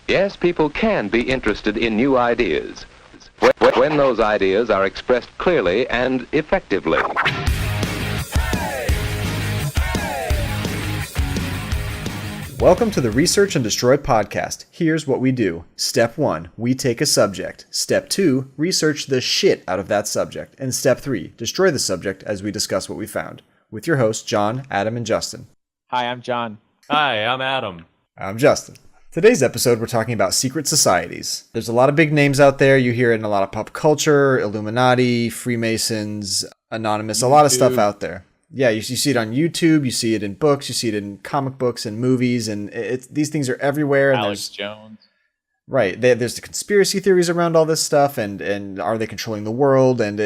Yes, people can be interested in new ideas when those ideas are expressed clearly and effectively. Welcome to the Research and Destroy podcast. Here's what we do. Step 1, we take a subject. Step 2, research the shit out of that subject. And Step 3, destroy the subject as we discuss what we found. With your hosts, John, Adam, and Justin. Hi, I'm John. Hi, I'm Adam. I'm Justin. Today's episode, we're talking about secret societies. There's a lot of big names out there. You hear it in a lot of pop culture, Illuminati, Freemasons, Anonymous, a lot of stuff out there. Yeah, you see it on YouTube, you see it in books, you see it in comic books and movies, and these things are everywhere. And Alex Jones. Right, there's the conspiracy theories around all this stuff, and are they controlling the world? And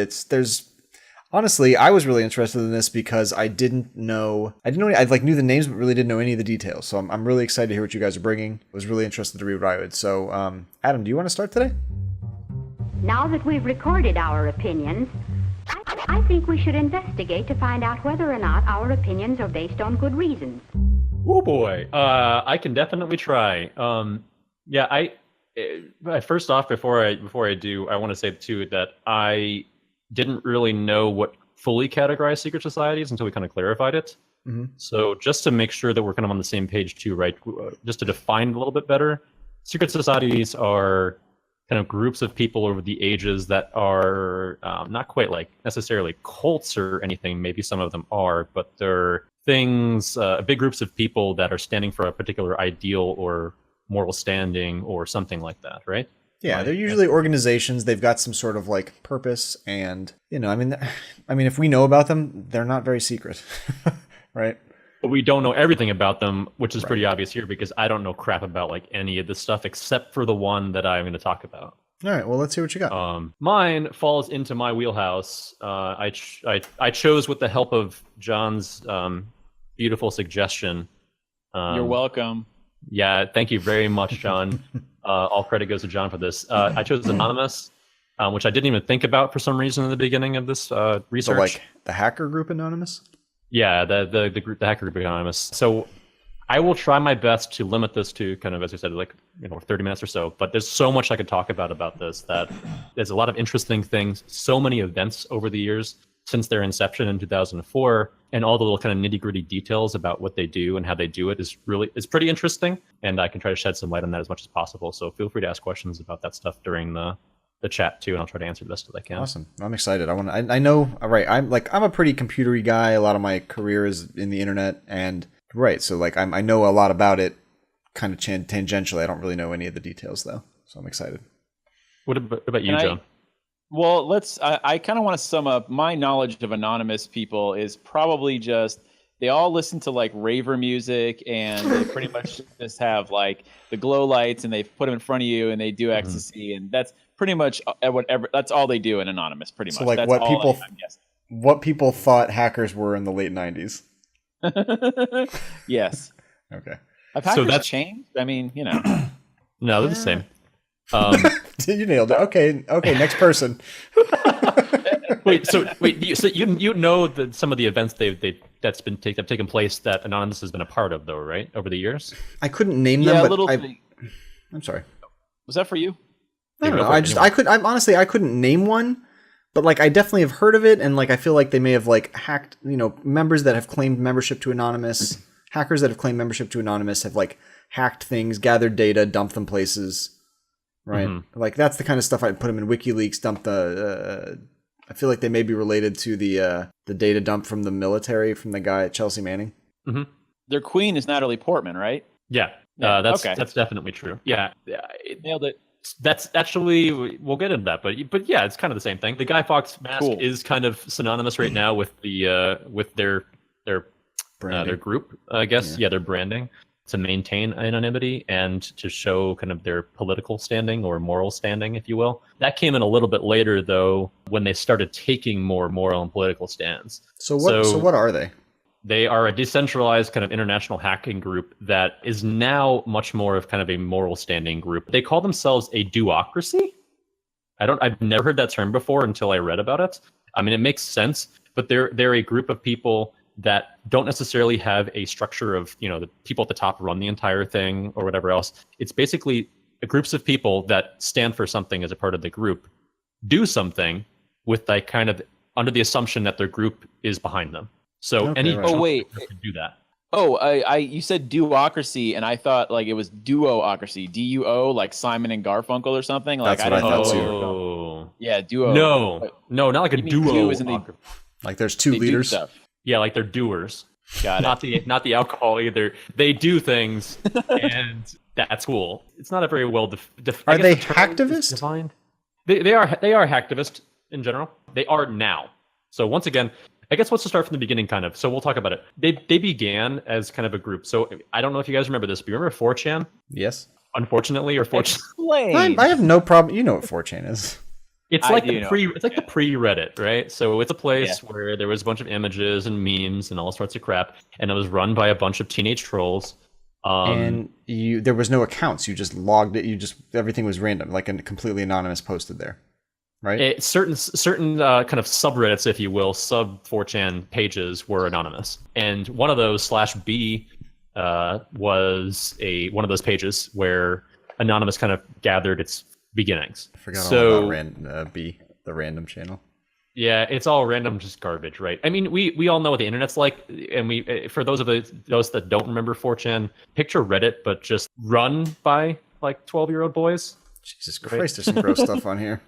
honestly, I was really interested in this because I knew the names, but really didn't know any of the details. So I'm really excited to hear what you guys are bringing. I was really interested to read what I would. So, Adam, do you want to start today? Now that we've recorded our opinions, I think we should investigate to find out whether or not our opinions are based on good reasons. Oh boy, I can definitely try. First off, before I do, I want to say too that I didn't really know what fully categorized secret societies until we kind of clarified it. Mm-hmm. So just to make sure that we're kind of on the same page too, right? Just to define it a little bit better, secret societies are kind of groups of people over the ages that are not quite like necessarily cults or anything. Maybe some of them are, but they're things, big groups of people that are standing for a particular ideal or moral standing or something like that, right? Yeah, they're usually organizations. They've got some sort of like purpose, and if we know about them, they're not very secret, right? But we don't know everything about them, which is pretty obvious here because I don't know crap about like any of this stuff except for the one that I'm going to talk about. All right, well, let's see what you got. Mine falls into my wheelhouse. I chose with the help of John's beautiful suggestion. You're welcome. Yeah, thank you very much, John. All credit goes to John for this. I chose Anonymous, which I didn't even think about for some reason in the beginning of this research. So like the hacker group Anonymous? Yeah, the group, the hacker group Anonymous. So I will try my best to limit this to kind of, as I said, 30 minutes or so. But there's so much I could talk about this that there's a lot of interesting things, so many events over the years since their inception in 2004, and all the little kind of nitty-gritty details about what they do and how they do it is pretty interesting. And I can try to shed some light on that as much as possible. So feel free to ask questions about that stuff during the chat too, and I'll try to answer the best that I can. Awesome. I'm excited. I know, right, I'm a pretty computery guy. A lot of my career is in the internet, and right, so like I know a lot about it kind of tangentially. I don't really know any of the details though. So I'm excited. What about you, John? Well, I kind of want to sum up my knowledge of anonymous people is probably just they all listen to like raver music, and they pretty much just have like the glow lights, and they put them in front of you, and they do ecstasy, and that's pretty much whatever. That's all they do in Anonymous, pretty much. So like that's what people thought hackers were in the late 90s. Yes. Okay. Have hackers changed? I mean, No, they're the same. You nailed it. Okay. Next person. You know that some of the events that have taken place that Anonymous has been a part of, though, right? Over the years. I couldn't name them, but I'm sorry. Was that for you? I don't know. I couldn't name one, but like I definitely have heard of it, and like I feel like they may have like hacked. Members that have claimed membership to Anonymous, hackers that have claimed membership to Anonymous have like hacked things, gathered data, dumped them places. Right, like that's the kind of stuff I'd put them in WikiLeaks. Dump I feel like they may be related to the data dump from the military from the guy at Chelsea Manning. Mm-hmm. Their queen is Natalie Portman, right? Yeah, that's definitely true. Yeah, nailed it. That's actually, we'll get into that, but yeah, it's kind of the same thing. The Guy Fawkes mask is kind of synonymous right now with with their group, I guess. Yeah, their branding, to maintain anonymity and to show kind of their political standing or moral standing, if you will. That came in a little bit later, though, when they started taking more moral and political stands. So what are they? They are a decentralized kind of international hacking group that is now much more of kind of a moral standing group. They call themselves a duocracy. I've never heard that term before until I read about it. I mean, it makes sense, but they're a group of people that don't necessarily have a structure of, the people at the top run the entire thing or whatever else. It's basically groups of people that stand for something as a part of the group do something with like kind of under the assumption that their group is behind them. So any right. Oh, wait. can do that. Oh, you said duocracy, and I thought like it was duocracy, DUO, like Simon and Garfunkel or something. Like That's what I didn't thought know. too. Yeah, duo. No, not like a You mean duo. do as in Like there's two they do leaders. stuff. Yeah, like they're doers. Got it. Not the alcohol either. They do things, and that's cool. It's not a very well defined. Are they hacktivists? Defined. They are hacktivists in general. They are now. So once again, I guess let's just start from the beginning, kind of. So we'll talk about it. They began as kind of a group. So I don't know if you guys remember this, but you remember 4chan? Yes. Unfortunately, or 4chan. Explain. I have no problem. You know what 4chan is. It's like the pre-Reddit, right? So it's a place where there was a bunch of images and memes and all sorts of crap, and it was run by a bunch of teenage trolls. And there was no accounts. You just logged it. Everything was random, like a completely anonymous posted there, right? Certain kind of subreddits, if you will, sub 4chan pages were anonymous, and one of those /B was one of those pages where anonymous kind of gathered its beginnings. I forgot all about the random channel. Yeah, it's all random, just garbage, right? I mean, we all know what the internet's like, and for those that don't remember 4chan, picture Reddit, but just run by like 12-year-old boys. Jesus Christ, there's some gross stuff on here.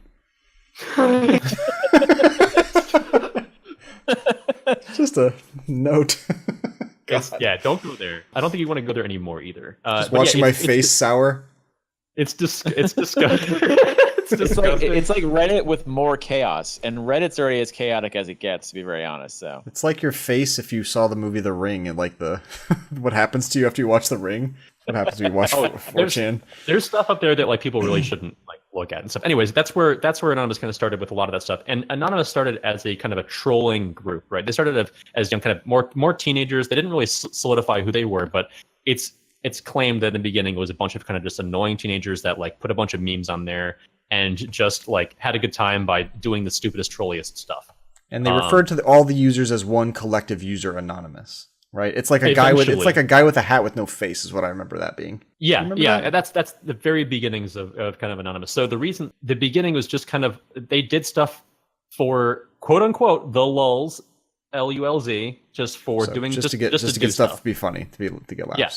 Just a note. Yeah, don't go there. I don't think you want to go there anymore either. Just watching my face sour. It's disgusting. It's like Reddit with more chaos, and Reddit's already as chaotic as it gets, to be very honest. So it's like your face if you saw the movie The Ring and like what happens to you after you watch The Ring. What happens when you watch 4chan? There's stuff up there that like people really shouldn't like look at and stuff. Anyways, that's where Anonymous kind of started with a lot of that stuff. And Anonymous started as a kind of a trolling group, right? They started as young, kind of more teenagers. They didn't really solidify who they were, but it's claimed that in the beginning it was a bunch of kind of just annoying teenagers that like put a bunch of memes on there and just like had a good time by doing the stupidest, trolliest stuff. And they referred to all the users as one collective user, Anonymous, right? It's like a guy with a hat with no face, is what I remember that being. Yeah. That's the very beginnings of kind of Anonymous. So the beginning was just kind of, they did stuff for quote unquote the lulz, LULZ, just for doing just to get stuff to be funny, to get laughs. Yeah.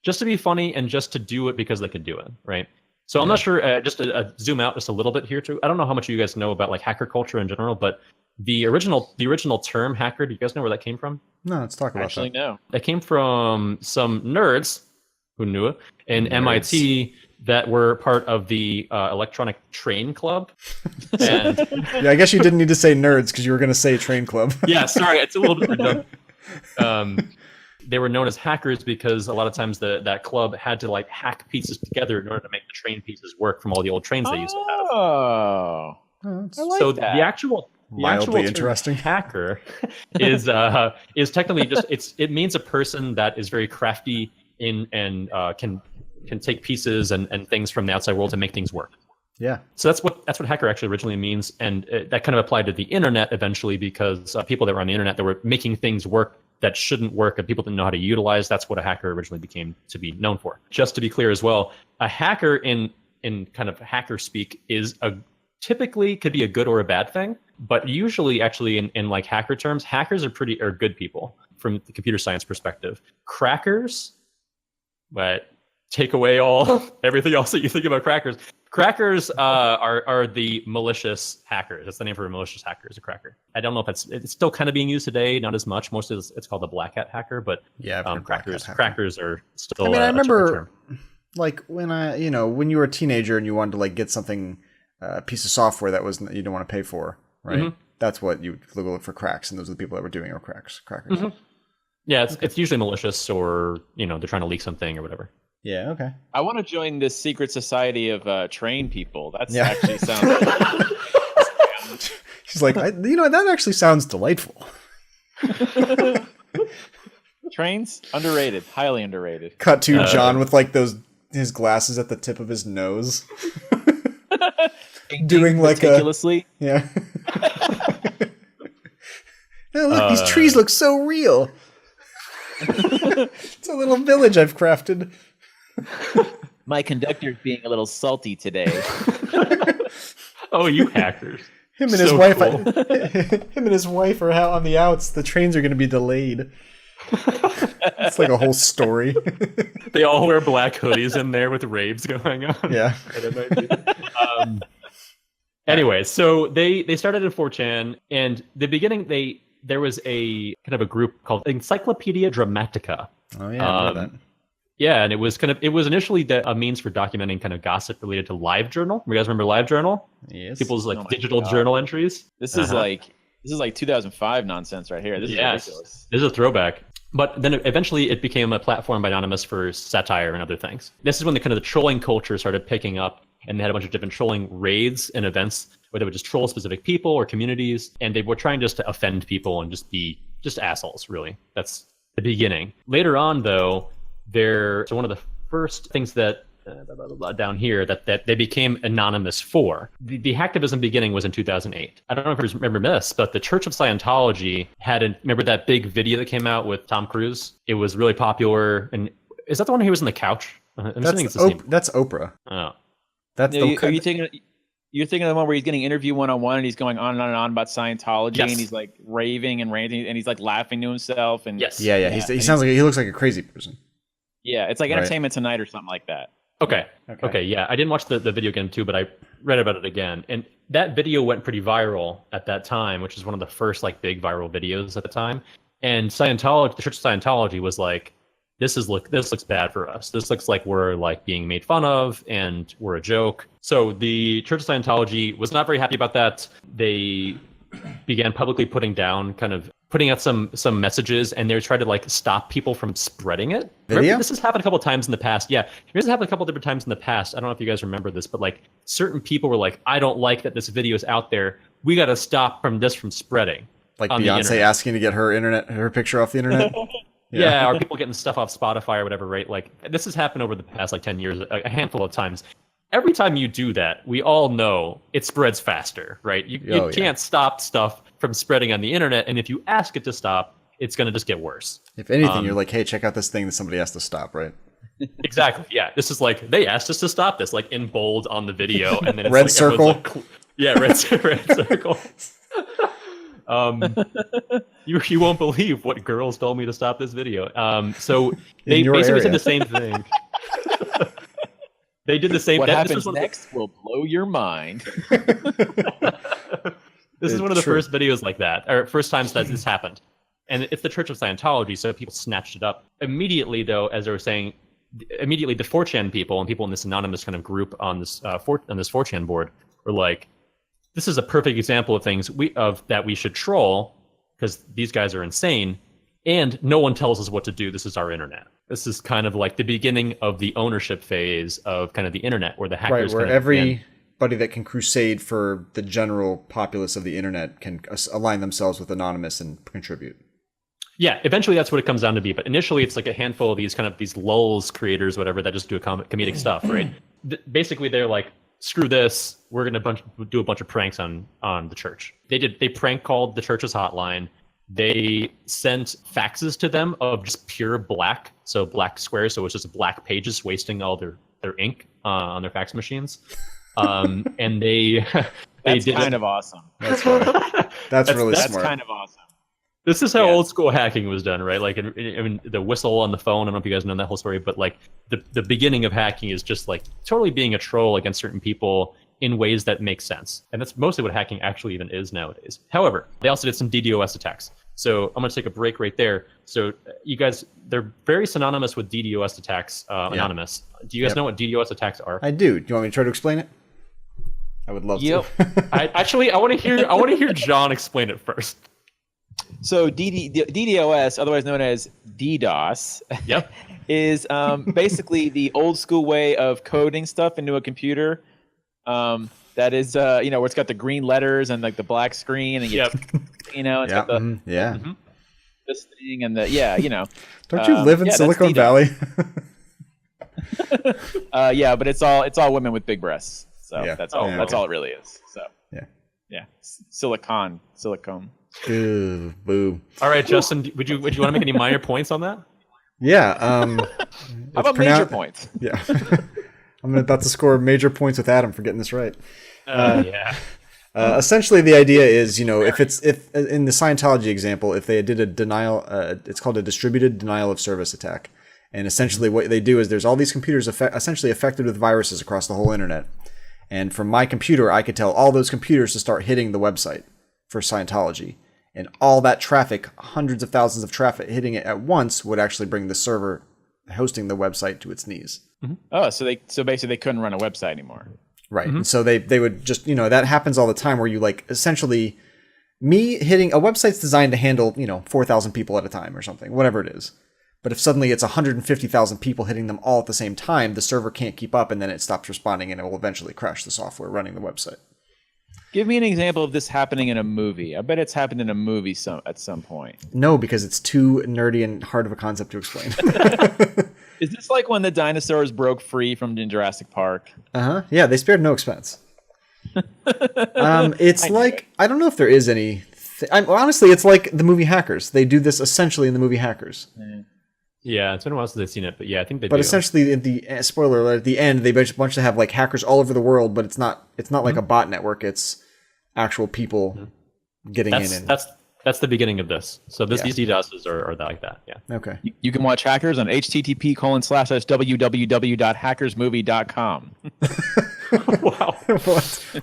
Just to be funny and just to do it because they could do it, right? So I'm not sure, just to zoom out just a little bit here too. I don't know how much you guys know about like hacker culture in general, but the original term hacker, do you guys know where that came from? No, let's talk about actually, that. no. That came from some nerds who knew it in MIT that were part of the electronic train club. And yeah, I guess you didn't need to say nerds because you were going to say train club. Yeah, sorry, it's a little bit redundant. They were known as hackers because a lot of times that club had to like hack pieces together in order to make the train pieces work from all the old trains they used to have. Oh, I like so that. the actual interesting hacker is technically just it means a person that is very crafty and can take pieces and things from the outside world to make things work. Yeah. So that's what hacker actually originally means, and that kind of applied to the internet eventually because people that were on the internet that were making things work that shouldn't work and people didn't know how to utilize. That's what a hacker originally became to be known for. Just to be clear as well, a hacker in kind of hacker speak is typically could be a good or a bad thing, but usually actually in like hacker terms, hackers are good people from the computer science perspective. Crackers, but take away everything else that you think about crackers. Crackers are the malicious hackers. That's the name for a malicious hacker, is a cracker. I don't know if it's still kind of being used today, not as much. Mostly it's called a black hat hacker, but yeah, crackers are still. I mean, I remember like when you were a teenager and you wanted to like get something, a piece of software that you didn't want to pay for, right? Mm-hmm. That's what you look for, cracks, and those are the people that were doing crackers. Mm-hmm. Yeah, it's usually malicious, or they're trying to leak something or whatever. Yeah, okay. I want to join this secret society of train people. Actually sounds. She's like, that actually sounds delightful. Trains underrated, highly underrated. Cut to John with like his glasses at the tip of his nose, doing like meticulously. Yeah. Oh, look, these trees look so real. It's a little village I've crafted. My conductor's being a little salty today. Oh, you hackers. Him and his wife. Him and his wife are out on the outs. The trains are going to be delayed. It's like a whole story. They all wear black hoodies in there with raves going on. Yeah. Anyway, so they started in 4chan, and the beginning there was a kind of a group called Encyclopedia Dramatica. Oh yeah, I know that. Yeah, and it was initially a means for documenting kind of gossip related to LiveJournal. You guys remember LiveJournal? Yes. People's digital journal entries. This is like 2005 nonsense right here. This is ridiculous. This is a throwback. But then eventually it became a platform by Anonymous for satire and other things. This is when the trolling culture started picking up, and they had a bunch of different trolling raids and events where they would just troll specific people or communities, and they were trying just to offend people and just be just assholes, really. That's the beginning. Later on, though, so one of the first things that down here that they became anonymous for. The hacktivism beginning was in 2008. I don't know if you remember this, but the Church of Scientology remember that big video that came out with Tom Cruise? It was really popular. And is that the one who was on the couch? That's Oprah. Oh. That's are you thinking? You're thinking of the one where he's getting interviewed one-on-one and he's going on and on about Scientology, yes. And he's like raving and ranting and he's like laughing to himself. And yes. Yeah. He looks like a crazy person. Yeah, it's like Entertainment Tonight or something like that. Okay, yeah. I didn't watch the video again too, but I read about it again. And that video went pretty viral at that time, which is one of the first big viral videos at the time. And Scientology, the Church of Scientology was like, this looks bad for us. This looks like we're being made fun of and we're a joke. So the Church of Scientology was not very happy about that. They began publicly putting out some messages, and they tried to stop people from spreading it. Video? This has happened a couple of times in the past. Yeah, this has happened a couple of different times in the past. I don't know if you guys remember this, but certain people were like, I don't like that this video is out there. We got to stop this from spreading. Like Beyonce asking to get her picture off the internet. Yeah, or people getting stuff off Spotify or whatever, right? This has happened over the past 10 years, a handful of times. Every time you do that, we all know it spreads faster, right? You can't stop stuff from spreading on the internet, and if you ask it to stop, it's going to just get worse. If anything, you're like, hey, check out this thing that somebody has to stop, right? Exactly, yeah. This is they asked us to stop this, in bold on the video, and then it's red circle. Red circle. You won't believe what girls told me to stop this video. So they basically said the same thing. They did the same. What happens next will blow your mind. This is one of the first videos like that, or first times that this happened. And it's the Church of Scientology, so people snatched it up. Immediately, though, as they were saying, the 4chan people and people in this anonymous kind of group on this 4chan board were like, this is a perfect example of things that we should troll because these guys are insane, and no one tells us what to do. This is our internet. This is kind of the beginning of the ownership phase of kind of the internet, where the hackers where everybody that can crusade for the general populace of the internet can align themselves with Anonymous and contribute. Yeah, eventually that's what it comes down to be. But initially, it's a handful of these lulz creators, whatever, that just do comedic stuff, right? Basically, they're like, screw this. We're gonna do a bunch of pranks on the church. They prank called the church's hotline. They sent faxes to them of just pure black, so black squares. So it's just black pages wasting all their ink on their fax machines. And they That's did kind of awesome. That's right. That's really smart. That's kind of awesome. This is how old school hacking was done, right? The whistle on the phone. I don't know if you guys know that whole story, but the beginning of hacking is just totally being a troll against certain people in ways that make sense. And that's mostly what hacking actually even is nowadays. However, they also did some DDoS attacks. So I'm going to take a break right there. So you guys, they're very synonymous with DDoS attacks, Anonymous. Do you guys know what DDoS attacks are? I do. Do you want me to try to explain it? I would love to. I want to hear John explain it first. So DDoS, otherwise known as DDoS, is basically the old school way of coding stuff into a computer. That is, where it's got the green letters and the black screen, and it's got the this thing and Don't you live in Silicon Valley? But it's all women with big breasts. So that's all. Yeah. That's all it really is. So yeah. Silicon. Ooh, boo. All right, Justin, would you want to make any minor points on that? Yeah. How about major points? Yeah. I'm about to score major points with Adam for getting this right. Yeah. Essentially, the idea is, if in the Scientology example, if they did a denial, it's called a distributed denial of service attack. And essentially what they do is there's all these computers essentially affected with viruses across the whole internet. And from my computer, I could tell all those computers to start hitting the website for Scientology. And all that traffic, hundreds of thousands of traffic hitting it at once would actually bring the server hosting the website to its knees. Mm-hmm. Oh, so basically they couldn't run a website anymore. Right. Mm-hmm. And so they would just, that happens all the time where you essentially me hitting a website's designed to handle, 4,000 people at a time or something, whatever it is. But if suddenly it's 150,000 people hitting them all at the same time, the server can't keep up and then it stops responding and it will eventually crash the software running the website. Give me an example of this happening in a movie. I bet it's happened in a movie at some point. No, because it's too nerdy and hard of a concept to explain. Is this like when the dinosaurs broke free from Jurassic Park? Uh-huh. Yeah, they spared no expense. It's like, I don't know if there is any... honestly, it's like the movie Hackers. They do this essentially in the movie Hackers. Yeah, it's been a while since I've seen it, but yeah, I think they do. But essentially, in the spoiler alert, at the end, they bunch to have like hackers all over the world, but it's not like a bot network. It's actual people getting in. And that's the beginning of this. So these DDoSes are like that. Yeah. Okay. You can watch Hackers on http://www.hackersmovie.com. Wow.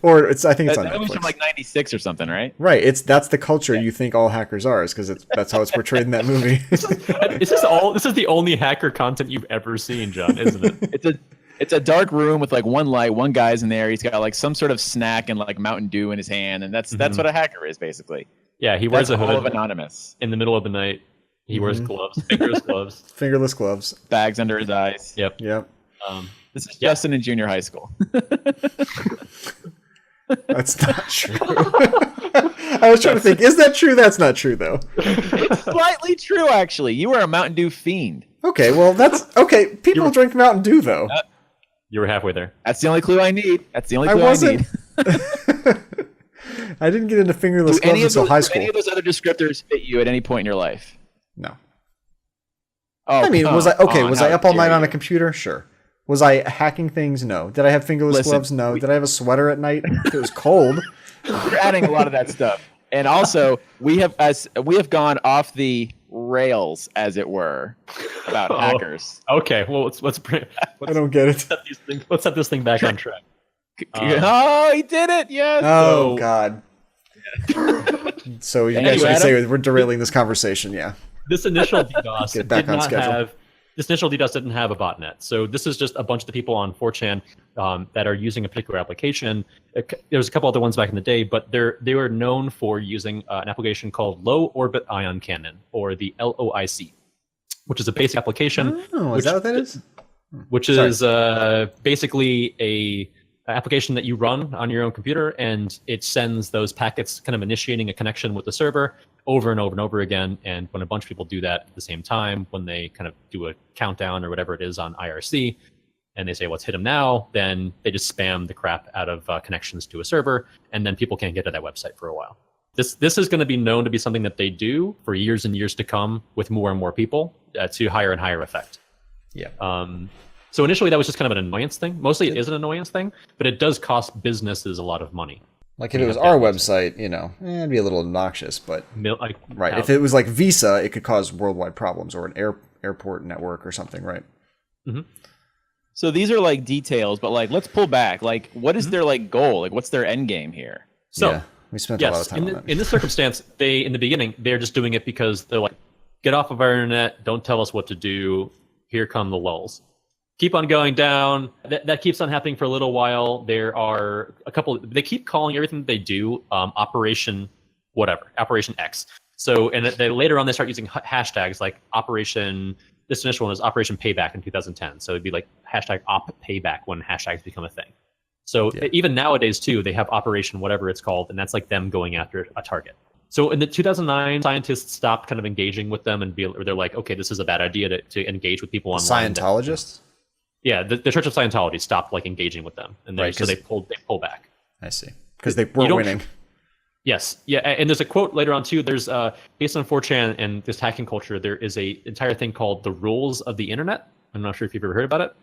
Or I think it's on that was Netflix. from like '96 or something, right? Right. That's the culture you think all hackers are, is because that's how it's portrayed in that movie. This is the only hacker content you've ever seen, John, isn't it? It's a dark room with like one light, one guy's in there. He's got like some sort of snack and like Mountain Dew in his hand, and that's what a hacker is basically. Yeah, he wears a hood of Anonymous in the middle of the night. He wears gloves, Fingerless gloves, bags under his eyes. Yep. This is Justin in junior high school. That's not true. I was trying to think, is that true? That's not true, though. It's slightly true, actually. You were a Mountain Dew fiend. Okay, well, that's... Okay, people drink Mountain Dew, though. You were halfway there. That's the only clue I need. I wasn't. I didn't get into fingerless gloves until high school. Do any of those other descriptors fit you at any point in your life? No. Oh, I mean, was I up all night on a computer? Sure. Was I hacking things? No. Did I have fingerless gloves? No. Did I have a sweater at night if it was cold? You're adding a lot of that stuff. And also, we have gone off the rails, as it were, about hackers. Okay, well, let's I don't get it. Let's set this thing back on track. Oh, he did it! Yes. Oh God. So you guys should say we're derailing this conversation. Yeah. This initial DDoS Get back on schedule. This initial DDoS didn't have a botnet. So this is just a bunch of the people on 4chan that are using a particular application. There's a couple other ones back in the day, but they were known for using an application called Low Orbit Ion Cannon, or the LOIC, which is a basic application. Oh, is that what that is? Which is basically a application that you run on your own computer, and it sends those packets, kind of initiating a connection with the server over and over and over again. And when a bunch of people do that at the same time, when they kind of do a countdown or whatever it is on IRC, and they say, let's hit them now, then they just spam the crap out of connections to a server, and then people can't get to that website for a while. This is going to be known to be something that they do for years and years to come with more and more people to higher and higher effect. Yeah. So initially that was just kind of an annoyance thing. Mostly it is an annoyance thing, but it does cost businesses a lot our money. Like if it was our website, it'd be a little obnoxious, but right. If it was like Visa, it could cause worldwide problems, or an airport network or something, right? Mm-hmm. So these are like details, but like let's pull back. Like, what is their like goal? Like, what's their end game here? So yeah, we spent a lot of time on that. In this circumstance, in the beginning, they're just doing it because they're like, get off of our internet, don't tell us what to do. Here come the lulls. Keep on going down. That keeps on happening for a little while. There are a couple. They keep calling everything that they do Operation X. So, and they later on they start using hashtags like Operation. This initial one was Operation Payback in 2010. So it'd be like hashtag Op Payback when hashtags become a thing. So even nowadays too, they have Operation whatever it's called, and that's like them going after a target. So in the 2009, scientists stopped kind of engaging with them, and they're like, okay, this is a bad idea to engage with people online. Scientologists. Yeah, the Church of Scientology stopped like engaging with them, and so they pull back. I see, because they weren't winning. Yes, yeah, and there's a quote later on too. There's based on 4chan and this hacking culture, there is a entire thing called the rules of the internet. I'm not sure if you've ever heard about it.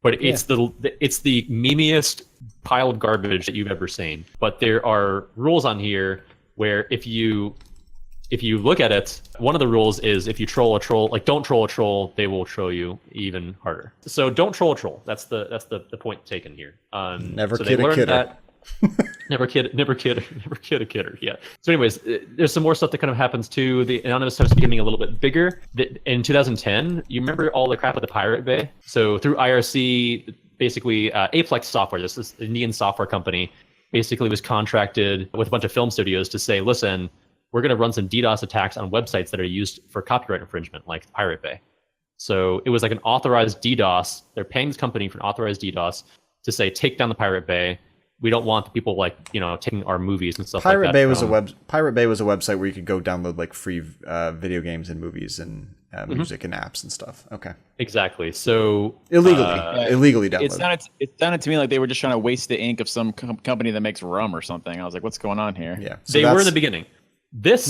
but it's the memeiest pile of garbage that you've ever seen. But there are rules on here where if you look at it, one of the rules is if you troll a troll, like don't troll a troll, they will troll you even harder. So don't troll a troll. That's the point taken here. Never so kid a kidder. Never kid a kidder. Yeah. So anyways, there's some more stuff that kind of happens too. The anonymous stuff's becoming a little bit bigger. In 2010, you remember all the crap with the Pirate Bay? So through IRC, basically Aplex Software, this Indian software company, basically was contracted with a bunch of film studios to say, listen, we're going to run some DDoS attacks on websites that are used for copyright infringement, like Pirate Bay. So it was like an authorized DDoS. They're paying this company for an authorized DDoS to say, take down the Pirate Bay. We don't want the people taking our movies and stuff like that. Pirate Bay was a website where you could go download like free video games and movies and music and apps and stuff. Okay. Exactly. So illegally downloaded. It sounded to me like they were just trying to waste the ink of some company that makes rum or something. I was like, what's going on here? Yeah. So they were in the beginning. This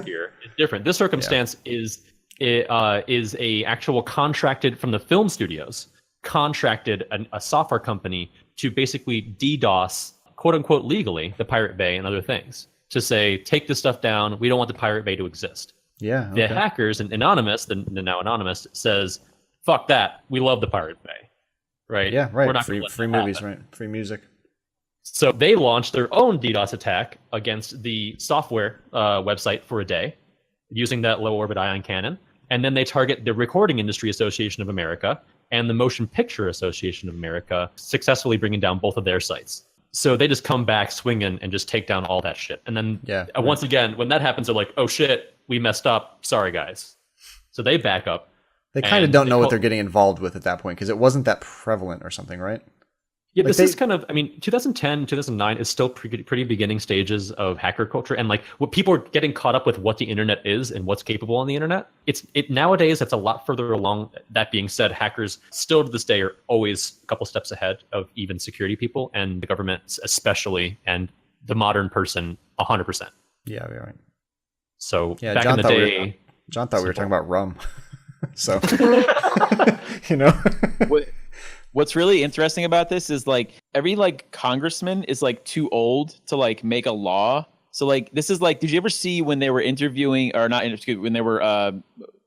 here is different. This circumstance is a actual contracted from the film studios, contracted a software company to basically DDoS, quote unquote, legally the Pirate Bay and other things to say, take this stuff down. We don't want the Pirate Bay to exist. Yeah. Okay. The hackers and Anonymous, the now Anonymous, says, fuck that. We love the Pirate Bay. Right? Yeah, right. We're not free movies, right? Free music. So they launched their own DDoS attack against the software website for a day using that low orbit ion cannon. And then they target the Recording Industry Association of America and the Motion Picture Association of America, successfully bringing down both of their sites. So they just come back swinging and just take down all that shit. And then once again, when that happens, they're like, oh shit, we messed up. Sorry, guys. So they back up. They kind of don't know what they're getting involved with at that point because it wasn't that prevalent or something, right? Yeah, this is kind of, 2010, 2009 is still pretty beginning stages of hacker culture. And like what people are getting caught up with what the internet is and what's capable on the internet. Nowadays, it's a lot further along. That being said, hackers still to this day are always a couple steps ahead of even security people and the government especially, and the modern person 100%. Yeah, you're right. So back in the day... John thought we were talking about rum. So, What's really interesting about this is like every like congressman is like too old to like make a law. So like this is like, did you ever see when they were interviewing or not interview when they were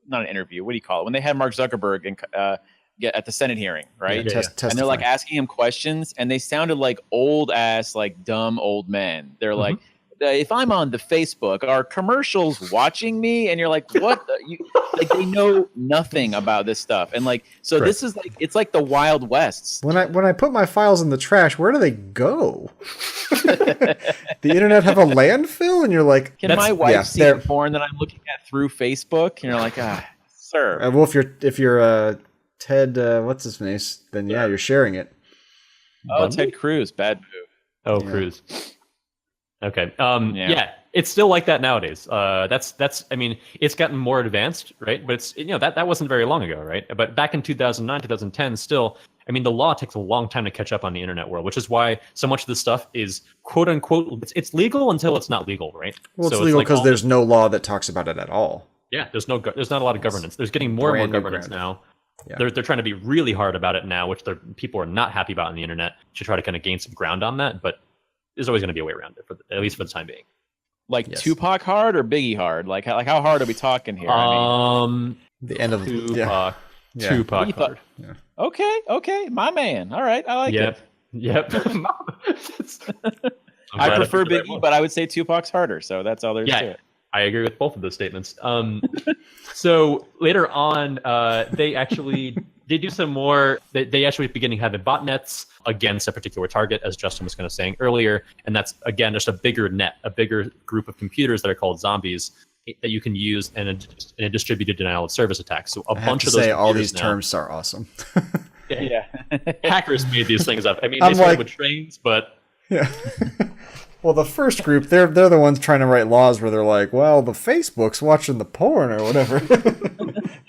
not an interview? What do you call it? When they had Mark Zuckerberg and at the Senate hearing, right? Yeah, and they're like asking him questions, and they sounded like old ass like dumb old men. They're like, if I'm on the Facebook, are commercials watching me? And you're like, what? Like they know nothing about this stuff. And like, so This is like, it's like the Wild Wests. When I put my files in the trash, where do they go? The internet have a landfill? And you're like, can my wife see the porn that I'm looking at through Facebook? And you're like, sir. Well, if you're Ted, what's his name? Then you're sharing it. Oh, Bundy? Ted Cruz, bad move. Oh, yeah. Cruz. Okay. Yeah, it's still like that nowadays. That's. It's gotten more advanced, right? But it's that wasn't very long ago, right? But back in 2009, 2010, still, the law takes a long time to catch up on the internet world, which is why so much of this stuff is quote unquote it's legal until it's not legal, right? Well, it's legal because there's no law that talks about it at all. Yeah, there's not a lot of governance. There's getting more and more governance now. Yeah. They're trying to be really hard about it now, which people are not happy about on the internet to try to kind of gain some ground on that, but. There's always going to be a way around it, at least for the time being. Like Tupac hard or Biggie hard? Like how hard are we talking here? The end of Tupac. Tupac hard. Yeah. Okay, my man. All right, I like it. Yep. I prefer Biggie, but I would say Tupac's harder. So that's all there's to it. I agree with both of those statements. So later on, they do some more. They actually beginning having botnets against a particular target, as Justin was kind of saying earlier, and that's again just a bigger net, a bigger group of computers that are called zombies that you can use in a distributed denial of service attack. So a bunch of those. All these terms are awesome. Yeah. Hackers made these things up. They started with trains, but yeah. Well, the first group, they're the ones trying to write laws where they're like, well, the Facebook's watching the porn or whatever.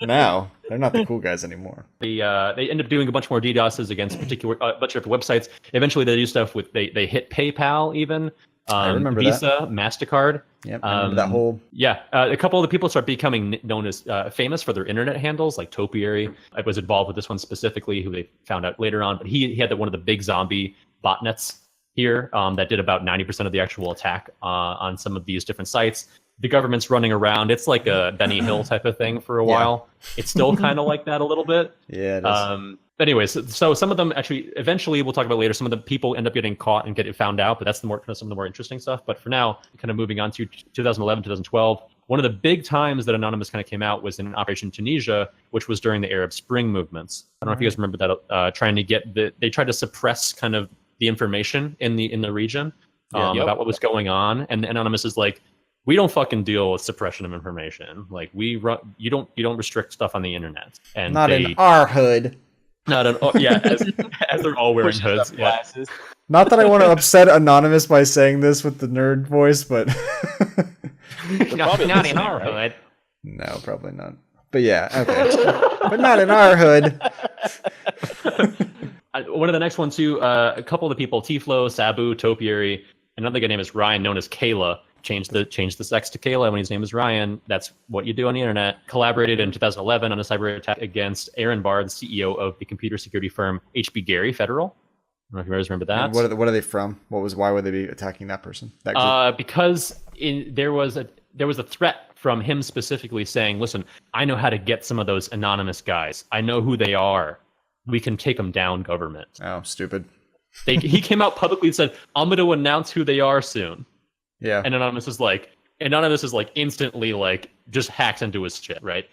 Now, they're not the cool guys anymore. They end up doing a bunch more DDoSes against a bunch of websites. Eventually, they do stuff with, they hit PayPal even. I remember Visa, MasterCard. Yep, I remember that whole... Yeah, a couple of the people start becoming known as famous for their internet handles, like Topiary. I was involved with this one specifically, who they found out later on. But he had one of the big zombie botnets here that did about 90% of the actual attack on some of these different sites. The government's running around. It's like a Benny Hill type of thing for a while. It's still kind of like that a little bit. Yeah, it is. But anyways, so some of them actually, eventually we'll talk about later, some of the people end up getting caught and get found out, but that's some of the more interesting stuff. But for now, kind of moving on to 2011, 2012, one of the big times that Anonymous kind of came out was in Operation Tunisia, which was during the Arab Spring movements. I don't know if you guys remember that, trying to get they tried to suppress kind of the information in the region about what was going on. And Anonymous is like, we don't fucking deal with suppression of information. Like you don't restrict stuff on the internet. And not in our hood. Not at all. Yeah, as they're all wearing hoods. Yeah. Not that I want to upset Anonymous by saying this with the nerd voice, but not in our hood. No, probably not. But yeah, okay. But not in our hood. One of the next ones too. A couple of the people: Tiflo, Sabu, Topiary. Another guy named is Ryan, known as Kayla. Changed the sex to Kayla when his name is Ryan. That's what you do on the internet. Collaborated in 2011 on a cyber attack against Aaron Barr, the CEO of the computer security firm HB Gary Federal. I don't know if you guys remember that. And what are they from? Why would they be attacking that person? That group? Because there was a threat from him specifically saying, "Listen, I know how to get some of those anonymous guys. I know who they are. We can take them down, government." Oh, stupid. He came out publicly and said, "I'm going to announce who they are soon." Yeah. And Anonymous is like instantly like just hacks into his shit, right?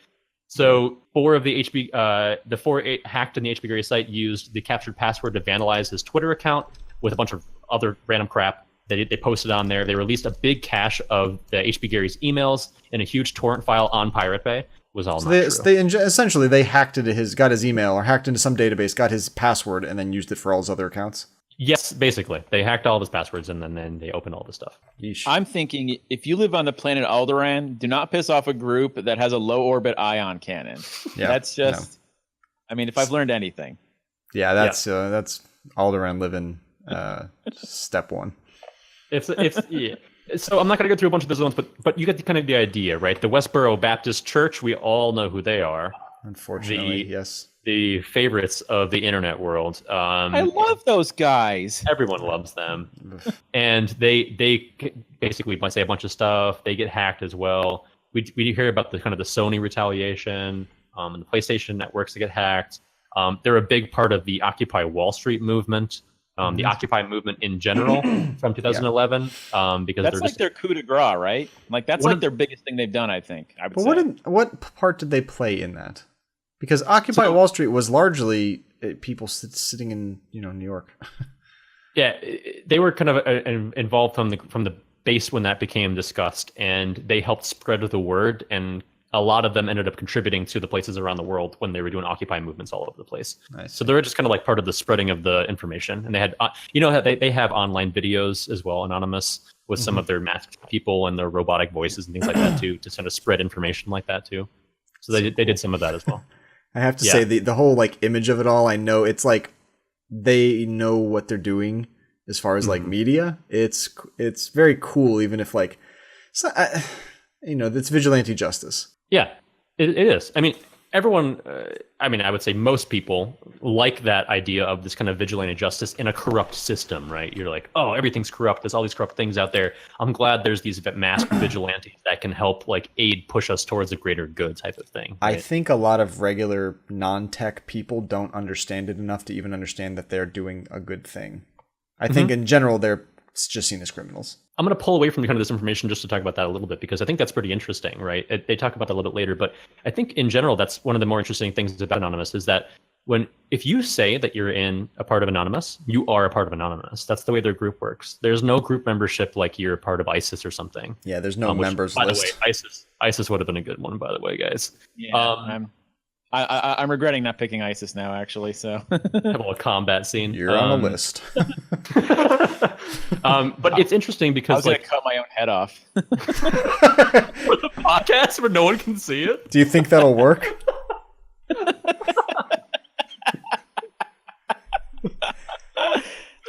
So four hacked in the HB Gary site used the captured password to vandalize his Twitter account with a bunch of other random crap that they posted on there. They released a big cache of the HB Gary's emails in a huge torrent file on Pirate Bay. Was all so not they true. Essentially they got his email or hacked into some database, got his password, and then used it for all his other accounts. Yes, basically. They hacked all of his passwords and then they opened all the stuff. Yeesh. I'm thinking if you live on the planet Alderaan, do not piss off a group that has a low orbit ion cannon. Yeah, that's just, I mean, if I've learned anything. Yeah, that's Alderaan living step one. It's yeah. So I'm not going to go through a bunch of those ones, but you get kind of the idea, right? The Westboro Baptist Church, we all know who they are. Unfortunately, yes. The favorites of the internet world. I love those guys. Everyone loves them. And they basically might say a bunch of stuff. They get hacked as well. We hear about the kind of the Sony retaliation, and the PlayStation networks that get hacked. They're a big part of the Occupy Wall Street movement. The Occupy movement in general from 2011, because that's like their coup de grace, right? Like that's like their biggest thing they've done, I think. What part did they play in that? Because Occupy Wall Street was largely people sitting in New York. Yeah, they were kind of involved from the base when that became discussed, and they helped spread the word. And a lot of them ended up contributing to the places around the world when they were doing Occupy movements all over the place. So they're just kind of like part of the spreading of the information. And they had, they have online videos as well, anonymous, with some of their masked people and their robotic voices and things like that too, to sort of spread information like that too. So they did some of that as well. I have to say the whole like image of it all, I know it's like they know what they're doing as far as like media. It's very cool, even if like, it's vigilante justice. Yeah, it is. I mean, everyone, I would say most people like that idea of this kind of vigilante justice in a corrupt system, right? You're like, oh, everything's corrupt. There's all these corrupt things out there. I'm glad there's these masked vigilantes that can help like push us towards a greater good type of thing. Right? I think a lot of regular non-tech people don't understand it enough to even understand that they're doing a good thing. I think in general, they're just seen as criminals. I'm going to pull away from kind of this information just to talk about that a little bit, because I think that's pretty interesting, right? They talk about that a little bit later, but I think in general, that's one of the more interesting things about Anonymous is that if you say that you're in a part of Anonymous, you are a part of Anonymous. That's the way their group works. There's no group membership like you're a part of ISIS or something. Yeah, there's no members by list. The way, ISIS would have been a good one, by the way, guys. Yeah, I'm regretting not picking ISIS now, actually. So have a little combat scene. You're on the list. But it's interesting because I was going to cut my own head off for the podcast where no one can see it. Do you think that'll work?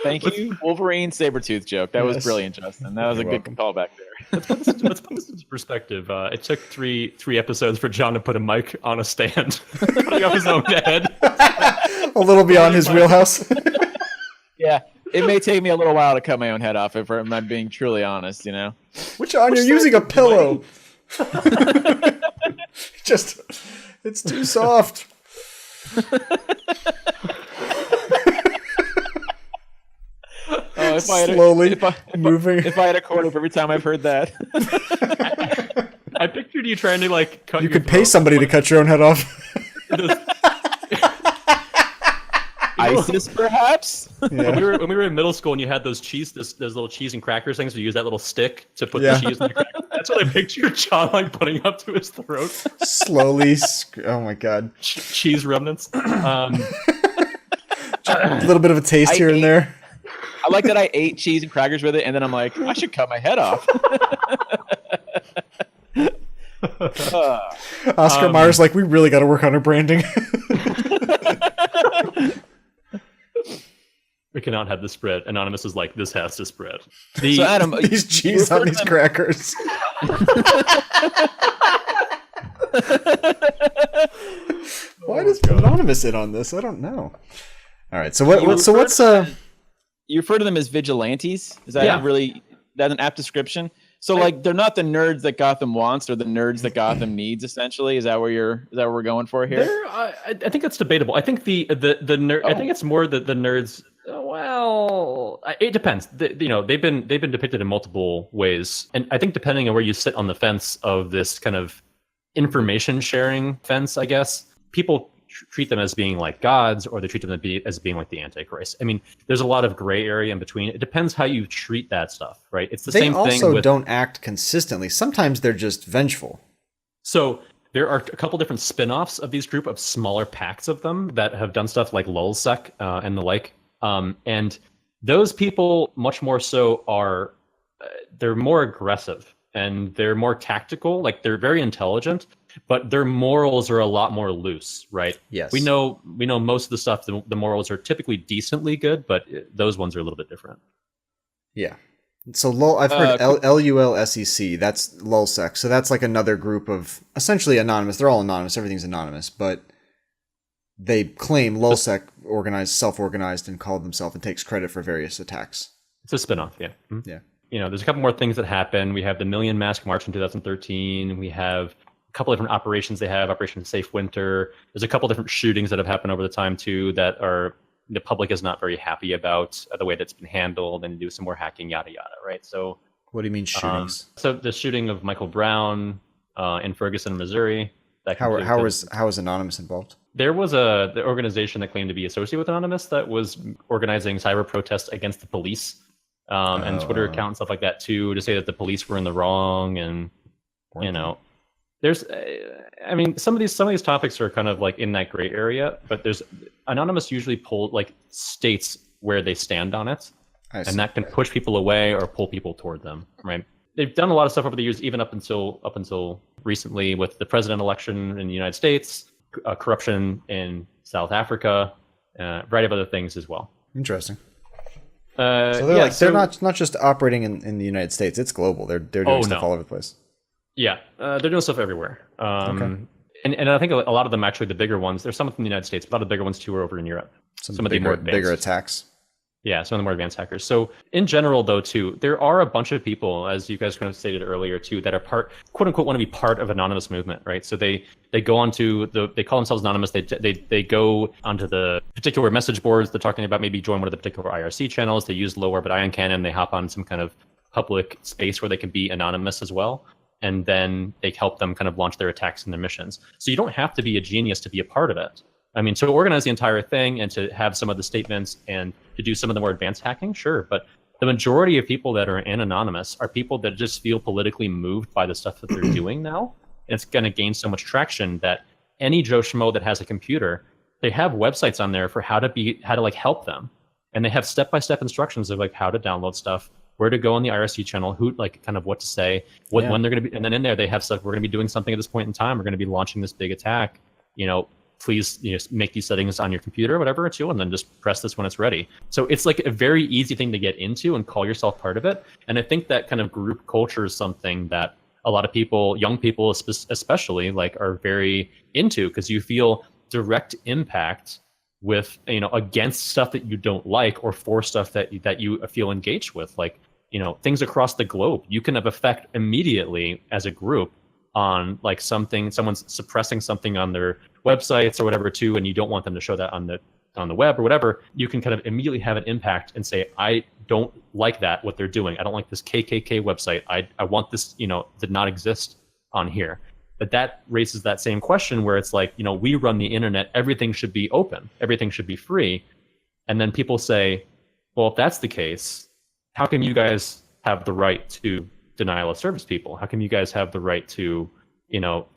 Thank you, Wolverine Sabretooth joke. That was brilliant, Justin. That was a good callback there. Let's put this into perspective. It took three episodes for John to put a mic on a stand, putting up his own head. A little beyond his wheelhouse. Yeah, it may take me a little while to cut my own head off if I'm being truly honest, you know? John, you're using a pillow. It's too soft. Slowly moving. If I had a quarter for every time I've heard that. I pictured you trying to like cut. You could pay somebody to cut your own head off. ISIS, perhaps. Yeah. When we were in middle school and you had those little cheese and crackers things, we use that little stick to put the cheese in the crackers. That's what I pictured John like putting up to his throat. Slowly. Oh my god. Cheese remnants. A little bit of a taste here and there. I like that I ate cheese and crackers with it, and then I'm like, I should cut my head off. Oscar Mayer's like, we really got to work on our branding. We cannot have this spread. Anonymous is like, this has to spread. So Adam, these cheese on these crackers. Why does Anonymous in on this? I don't know. All right, so what's you refer to them as vigilantes? Is that really that an apt description? So like they're not the nerds that Gotham wants or the nerds that Gotham needs. Essentially, is that what we're going for here? I think that's debatable. I think the nerd. I think it's more the nerds. Well, it depends. They've been depicted in multiple ways, and I think depending on where you sit on the fence of this kind of information sharing fence, I guess people treat them as being like gods, or they treat them as being like the Antichrist. I mean, there's a lot of gray area in between. It depends how you treat that stuff, right? It's the same thing. They also don't act consistently. Sometimes they're just vengeful. So there are a couple different spin-offs of these group of smaller packs of them that have done stuff like lulzsec and the like. And those people much more so are, they're more aggressive and they're more tactical. Like they're very intelligent, but their morals are a lot more loose, right? Yes. We know most of the stuff, the morals are typically decently good, but those ones are a little bit different. Yeah. So I've heard LULSEC, that's lulzsec. So that's like another group of essentially anonymous. They're all anonymous. Everything's anonymous, but they claim lulzsec self-organized and called themselves and takes credit for various attacks. It's a spin-off, yeah. Mm-hmm. Yeah. There's a couple more things that happen. We have the Million Mask March in 2013. We have a couple different operations they have, Operation Safe Winter. There's a couple different shootings that have happened over the time, too, that the public is not very happy about the way that's been handled, and do some more hacking, yada, yada, right? So, what do you mean shootings? So the shooting of Michael Brown in Ferguson, Missouri. How was Anonymous involved? There was the organization that claimed to be associated with Anonymous that was organizing cyber protests against the police and Twitter account and stuff like that too, to say that the police were in the wrong. And there's, some of these topics are kind of like in that gray area, but there's Anonymous usually states where they stand on it, and that can push people away or pull people toward them, right? They've done a lot of stuff over the years, even up until recently, with the president election in the United States, corruption in South Africa, a variety of other things as well. Interesting. So they're not just operating in the United States; it's global. They're doing stuff all over the place. Yeah, they're doing stuff everywhere. Okay. And I think a lot of them, actually, the bigger ones, there's some in the United States, but a lot of the bigger ones too are over in Europe. Some of the more bigger attacks. Yeah, some of the more advanced hackers. So in general, though, too, there are a bunch of people, as you guys kind of stated earlier, too, that are quote unquote, want to be part of anonymous movement, right? So they go onto they call themselves anonymous. They go onto the particular message boards. They're talking about maybe join one of the particular IRC channels. They use low orbit ion cannon. They hop on some kind of public space where they can be anonymous as well. And then they help them kind of launch their attacks and their missions. So you don't have to be a genius to be a part of it. I mean, to organize the entire thing and to have some of the statements and to do some of the more advanced hacking, sure. But the majority of people that are in Anonymous are people that just feel politically moved by the stuff that they're doing now. And it's going to gain so much traction that any Joe Schmo that has a computer, they have websites on there for how to help them. And they have step-by-step instructions of like how to download stuff, where to go on the IRC channel, who kind of what to say, when they're going to be. And then in there they have stuff, we're going to be doing something at this point in time. We're going to be launching this big attack, please make these settings on your computer or whatever too, and then just press this when it's ready. So it's like a very easy thing to get into and call yourself part of it. And I think that kind of group culture is something that a lot of people, young people especially, like are very into, because you feel direct impact with against stuff that you don't like, or for stuff that you feel engaged with, like things across the globe. You can have effect immediately as a group on like someone's suppressing something on their websites or whatever too, and you don't want them to show that on the web or whatever. You can kind of immediately have an impact and say, I don't like that, what they're doing. I don't like this KKK website. I want this to not exist on here. But that raises that same question where it's like, we run the internet, everything should be open, everything should be free. And then people say, well, if that's the case, how come you guys have the right to denial of service people? How come you guys have the right to,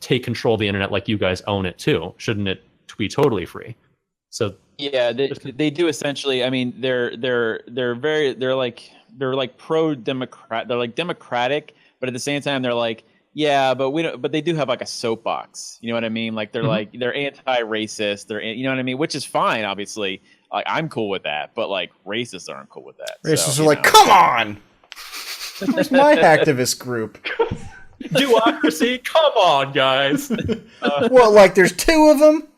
take control of the internet like you guys own it too? Shouldn't it be totally free? So yeah, they do essentially. I mean, they're like pro-democrat. They're like democratic, but at the same time, they're like, yeah, but we don't. But they do have like a soapbox. You know what I mean? Like they're like they're anti-racist. You know what I mean? Which is fine, obviously. Like I'm cool with that, but like racists aren't cool with that. Racists are like, come on. Where's my activist group? Democracy, come on, guys. What? Like there's two of them?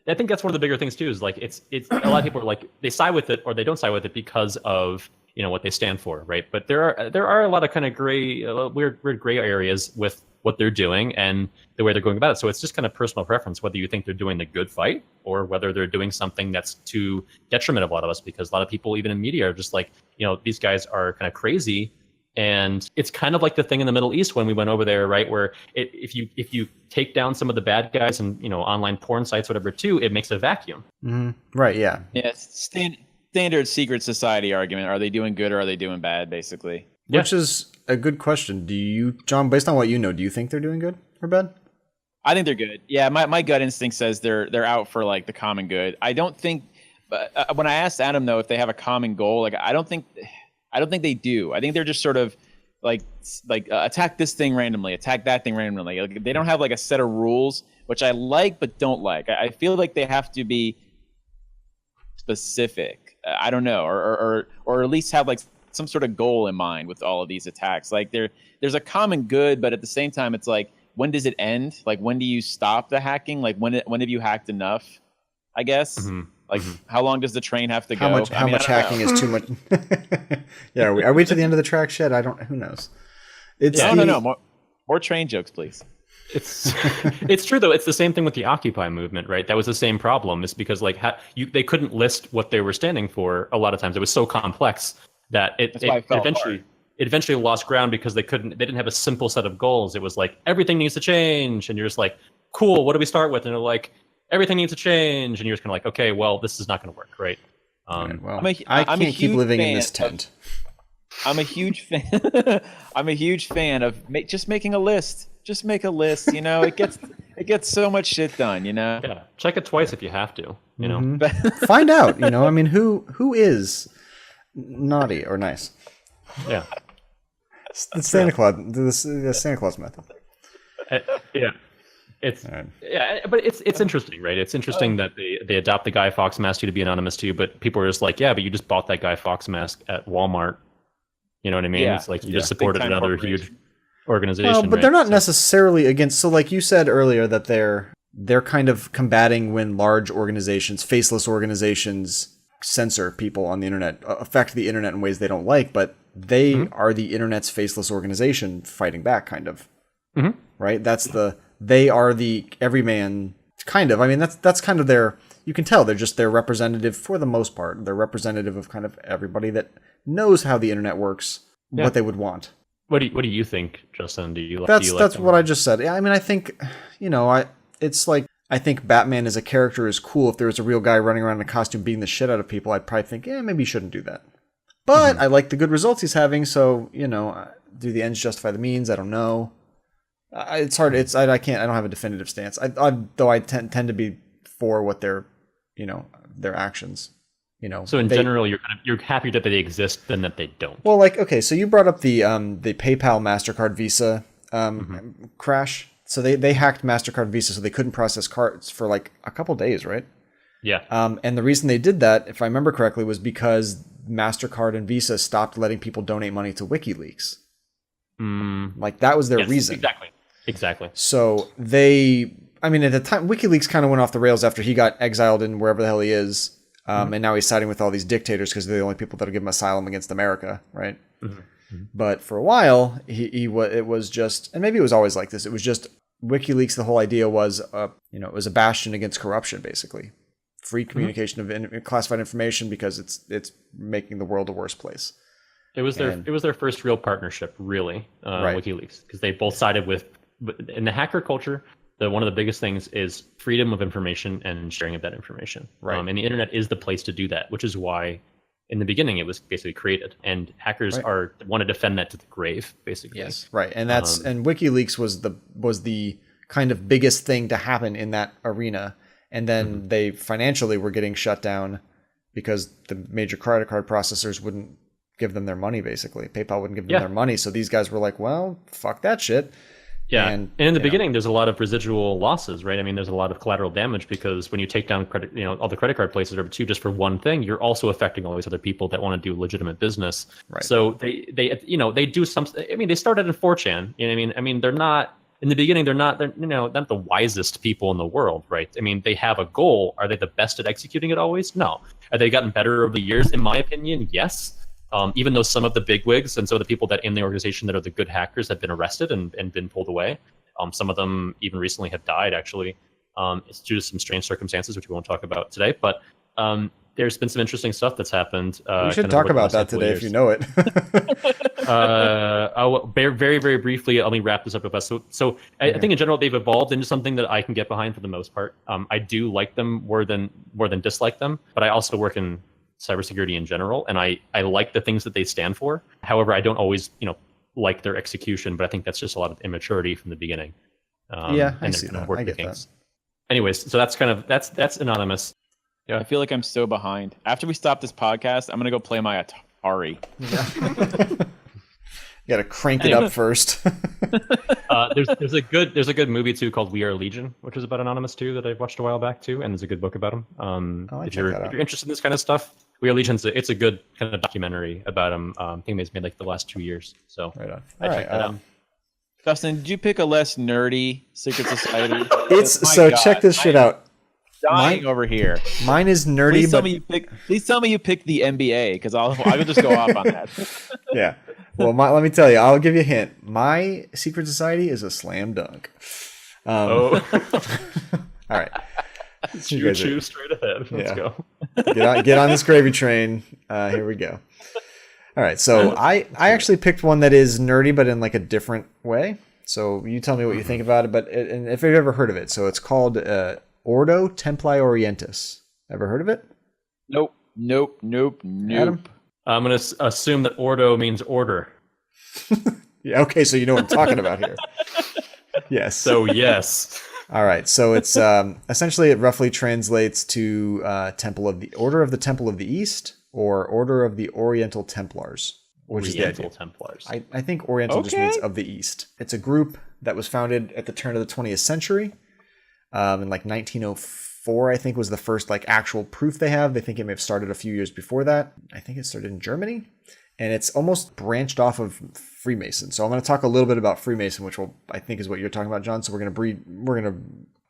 I think that's one of the bigger things too. Is like it's a lot of people are like they side with it or they don't side with it because of what they stand for, right? But there are a lot of kind of gray, weird gray areas with what they're doing and the way they're going about it. So it's just kind of personal preference whether you think they're doing the good fight or whether they're doing something that's to detriment of a lot of us. Because a lot of people, even in media, are just like, these guys are kind of crazy. And it's kind of like the thing in the Middle East when we went over there, right? Where if you take down some of the bad guys and online porn sites, whatever, too, it makes a vacuum. Mm-hmm. Right? Yeah. Yeah. Standard secret society argument. Are they doing good or are they doing bad? Basically. Yeah. Which is a good question. Do you, John, based on what you know, do you think they're doing good or bad? I think they're good. Yeah, my gut instinct says they're out for like the common good. I don't think. But when I asked Adam though if they have a common goal, like I don't think they do. I think they're just sort of like attack this thing randomly, attack that thing randomly. Like they don't have like a set of rules, which I like but don't like. I feel like they have to be specific. I don't know, or at least have like some sort of goal in mind with all of these attacks. Like there's a common good, but at the same time, it's like, when does it end? Like when do you stop the hacking? Like when have you hacked enough? I guess. Mm-hmm. Like how long does the train have to go? How much hacking is too much? Yeah, are we to the end of the track shed? Who knows? No. More train jokes, please. It's true though. It's the same thing with the Occupy movement, right? That was the same problem. It's because like they couldn't list what they were standing for. A lot of times it was so complex that it eventually lost ground because they didn't have a simple set of goals. It was like everything needs to change, and you're just like, cool. What do we start with? And they're like, everything needs to change, and you're just kind of like, okay, well, this is not going to work, right? Right, well, I can't keep living in this tent. I'm a huge fan. I'm a huge fan of just making a list. Just make a list. It gets so much shit done. Yeah, check it twice if you have to. Mm-hmm. Find out. I mean, who is naughty or nice? Yeah, the Santa Claus. The Santa Claus method. Yeah. But it's interesting, right? It's interesting that they adopt the Guy Fawkes mask to be anonymous too, but people are just like, yeah, but you just bought that Guy Fawkes mask at Walmart. You know what I mean? Yeah. It's like you just supported another huge organization. Well, but right? They're not necessarily against. So, like you said earlier, that they're kind of combating when large organizations, faceless organizations, censor people on the internet, affect the internet in ways they don't like. But they are the internet's faceless organization fighting back, kind of. Mm-hmm. Right? They are the everyman, kind of. I mean, that's kind of their. You can tell they're representative for the most part. They're representative of kind of everybody that knows how the internet works, what they would want. What do you think, Justin? That's what I just said. Yeah, I mean, I think it's like I think Batman as a character is cool. If there was a real guy running around in a costume beating the shit out of people, I'd probably think, maybe you shouldn't do that. But I like the good results he's having, so do the ends justify the means? I don't know. It's hard. I can't. I don't have a definitive stance. Though I tend to be for what their actions. So in general, you're happy that they exist than that they don't. Well, like, okay, so you brought up the PayPal, MasterCard, Visa crash. So they hacked MasterCard, Visa, so they couldn't process cards for like a couple days, right? Yeah. And the reason they did that, if I remember correctly, was because MasterCard and Visa stopped letting people donate money to WikiLeaks. Like, that was their reason. Exactly. So at the time, WikiLeaks kind of went off the rails after he got exiled in wherever the hell he is. And now he's siding with all these dictators because they're the only people that'll give him asylum against America, right? But for a while, it was just, and maybe it was always like this. It was just WikiLeaks. The whole idea was, it was a bastion against corruption, basically, free communication of classified information because it's making the world a worse place. It was their first real partnership, really, right. WikiLeaks, because they both sided with in the hacker culture. One of the biggest things is freedom of information and sharing of that information. Right. And the internet is the place to do that, which is why in the beginning it was basically created. And hackers want to defend that to the grave, basically. Yes, right. And and WikiLeaks was the kind of biggest thing to happen in that arena. And then they financially were getting shut down because the major credit card processors wouldn't give them their money, basically. PayPal wouldn't give them their money. So these guys were like, well, fuck that shit. Yeah, and in the beginning, there's a lot of residual losses, right? I mean, there's a lot of collateral damage because when you take down credit, all the credit card places over two just for one thing, you're also affecting all these other people that want to do legitimate business. Right. So they do some. I mean, they started in 4chan. I mean, they're not in the beginning. They're not the wisest people in the world, right? I mean, they have a goal. Are they the best at executing it always? No. Have they gotten better over the years? In my opinion, yes. Even though some of the bigwigs and some of the people that in the organization that are the good hackers have been arrested and been pulled away. Some of them even recently have died, actually. It's due to some strange circumstances, which we won't talk about today. But there's been some interesting stuff that's happened. We should talk about that today if you know it. I'll very, very briefly, let me wrap this up with us. So I think in general, they've evolved into something that I can get behind for the most part. I do like them more than dislike them, but I also work in cybersecurity in general, and I like the things that they stand for. However, I don't always, like their execution, but I think that's just a lot of immaturity from the beginning. I see that. I get that. Anyways, so that's anonymous. Yeah, I feel like I'm so behind. After we stop this podcast, I'm gonna go play my Atari. Yeah. You gotta crank it up first. There's a good movie too called We Are Legion, which is about Anonymous too that I watched a while back too, and there's a good book about him. If you're interested in this kind of stuff, We Are Legion, it's a good kind of documentary about him. I think it's made like the last 2 years. So right on. Check that out. Dustin, did you pick a less nerdy secret society? Check this shit out. Dying over here. Mine is nerdy. Please tell me you picked the NBA because I will just go off on that. Yeah. Well, let me tell you. I'll give you a hint. My secret society is a slam dunk. All right. Choo straight ahead. Let's go. Get on this gravy train. Here we go. All right. So I actually picked one that is nerdy, but in like a different way. So you tell me what you think about it. And if you've ever heard of it, so it's called Ordo Templi Orientis. Ever heard of it? Nope. Adam? I'm going to assume that Ordo means order. Yeah. Okay. So you know what I'm talking about here. Yes. So yes. All right. So it's essentially it roughly translates to Order of the Temple of the East or Order of the Oriental Templars, which is the idea. Templars. I think Oriental just means of the East. It's a group that was founded at the turn of the 20th century. In like 1904, I think was the first like actual proof they have. They think it may have started a few years before that. I think it started in Germany, and it's almost branched off of Freemason. So I'm going to talk a little bit about Freemason, which I think is what you're talking about, John. So we're going to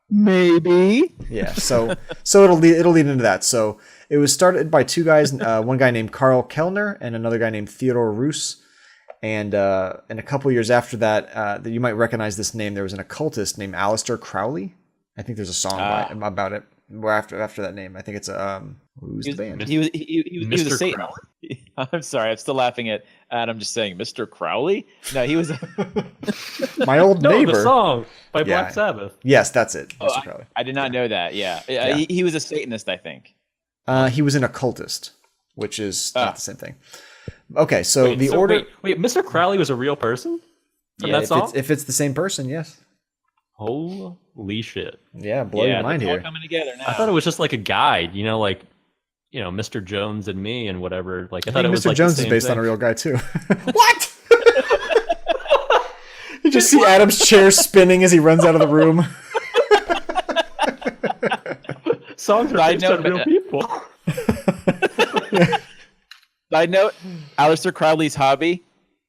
maybe. Yeah. So it'll lead into that. So it was started by two guys, one guy named Karl Kellner and another guy named Theodor Roos. And a couple years after that you might recognize this name. There was an occultist named Aleister Crowley. I think there's a song about it. After that name, I think it's who's the band? He was a Satanist. I'm sorry, I'm still laughing at Adam just saying Mr. Crowley. No, he was my old neighbor. The song by Black Sabbath. Yes, that's it. Mr. Crowley. I did not know that. Yeah. He was a Satanist, I think. He was an occultist, which is not the same thing. Okay, so Order. Wait, Mr. Crowley was a real person? From that song? If it's the same person, yes. Holy shit! Yeah, blow your mind here. All coming together now. I thought it was just like a guide, like Mr. Jones and Me and whatever. Like I I thought think it was Mr. like Jones the is same based thing. on a real guy too. What? You just see Adam's chair spinning as he runs out of the room. Songs are Side based on note, real people. Side note: Aleister Crowley's hobby,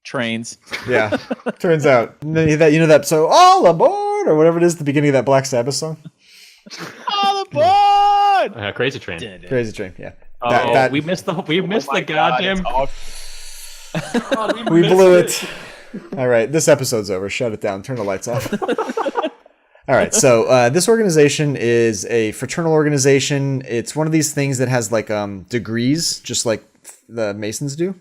trains. Yeah, turns out that so all aboard or whatever it is at the beginning of that Black Sabbath song. All aboard! Crazy Train. Crazy Train, yeah. Oh, we missed the goddamn. We blew it. All right, this episode's over. Shut it down. Turn the lights off. All right, so this organization is a fraternal organization. It's one of these things that has like degrees, just like the Masons do.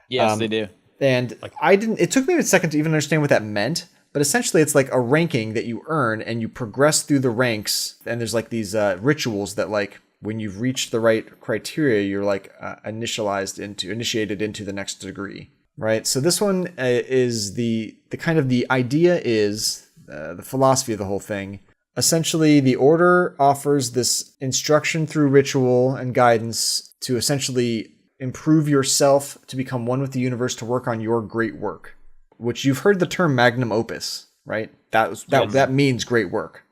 Yes, they do. And it took me a second to even understand what that meant, but essentially it's like a ranking that you earn and you progress through the ranks. And there's like these rituals that like when you've reached the right criteria, you're like initiated into the next degree, right? So this one is the kind of the idea is the philosophy of the whole thing. Essentially, the order offers this instruction through ritual and guidance to essentially improve yourself to become one with the universe, to work on your great work, which you've heard the term magnum opus, right? That means great work.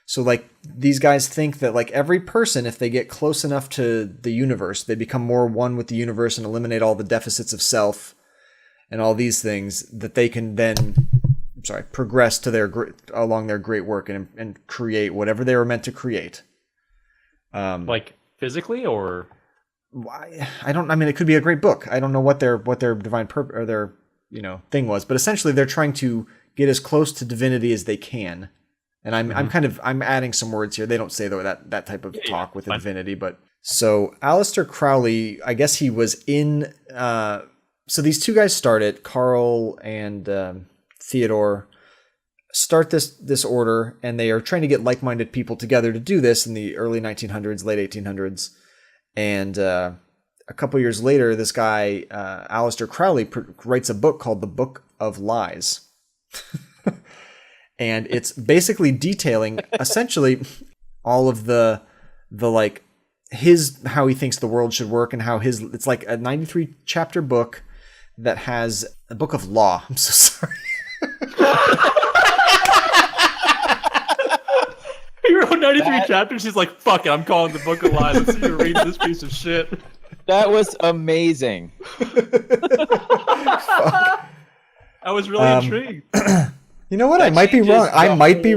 So like these guys think that like every person, if they get close enough to the universe, they become more one with the universe and eliminate all the deficits of self and all these things, that they can then progress to along their great work and create whatever they were meant to create. Like physically, or it could be a great book. I don't know what their divine purpose or their thing was, but essentially they're trying to get as close to divinity as they can. And I'm adding some words here. They don't say that type of talk with divinity, but so Aleister Crowley, I guess he was in. So these two guys started, Carl and Theodore, start this order, and they are trying to get like-minded people together to do this in the early 1900s, late 1800s. And a couple years later, this guy, Aleister Crowley, writes a book called The Book of Lies. And it's basically detailing essentially all of the like how he thinks the world should work, and how it's like a 93 chapter book that has a book of law. I'm so sorry. He wrote 93 chapters. He's like, fuck it, I'm calling the Book of Lies. Let's see you read this piece of shit. That was amazing. I was really intrigued. You know what? I might be wrong. I might be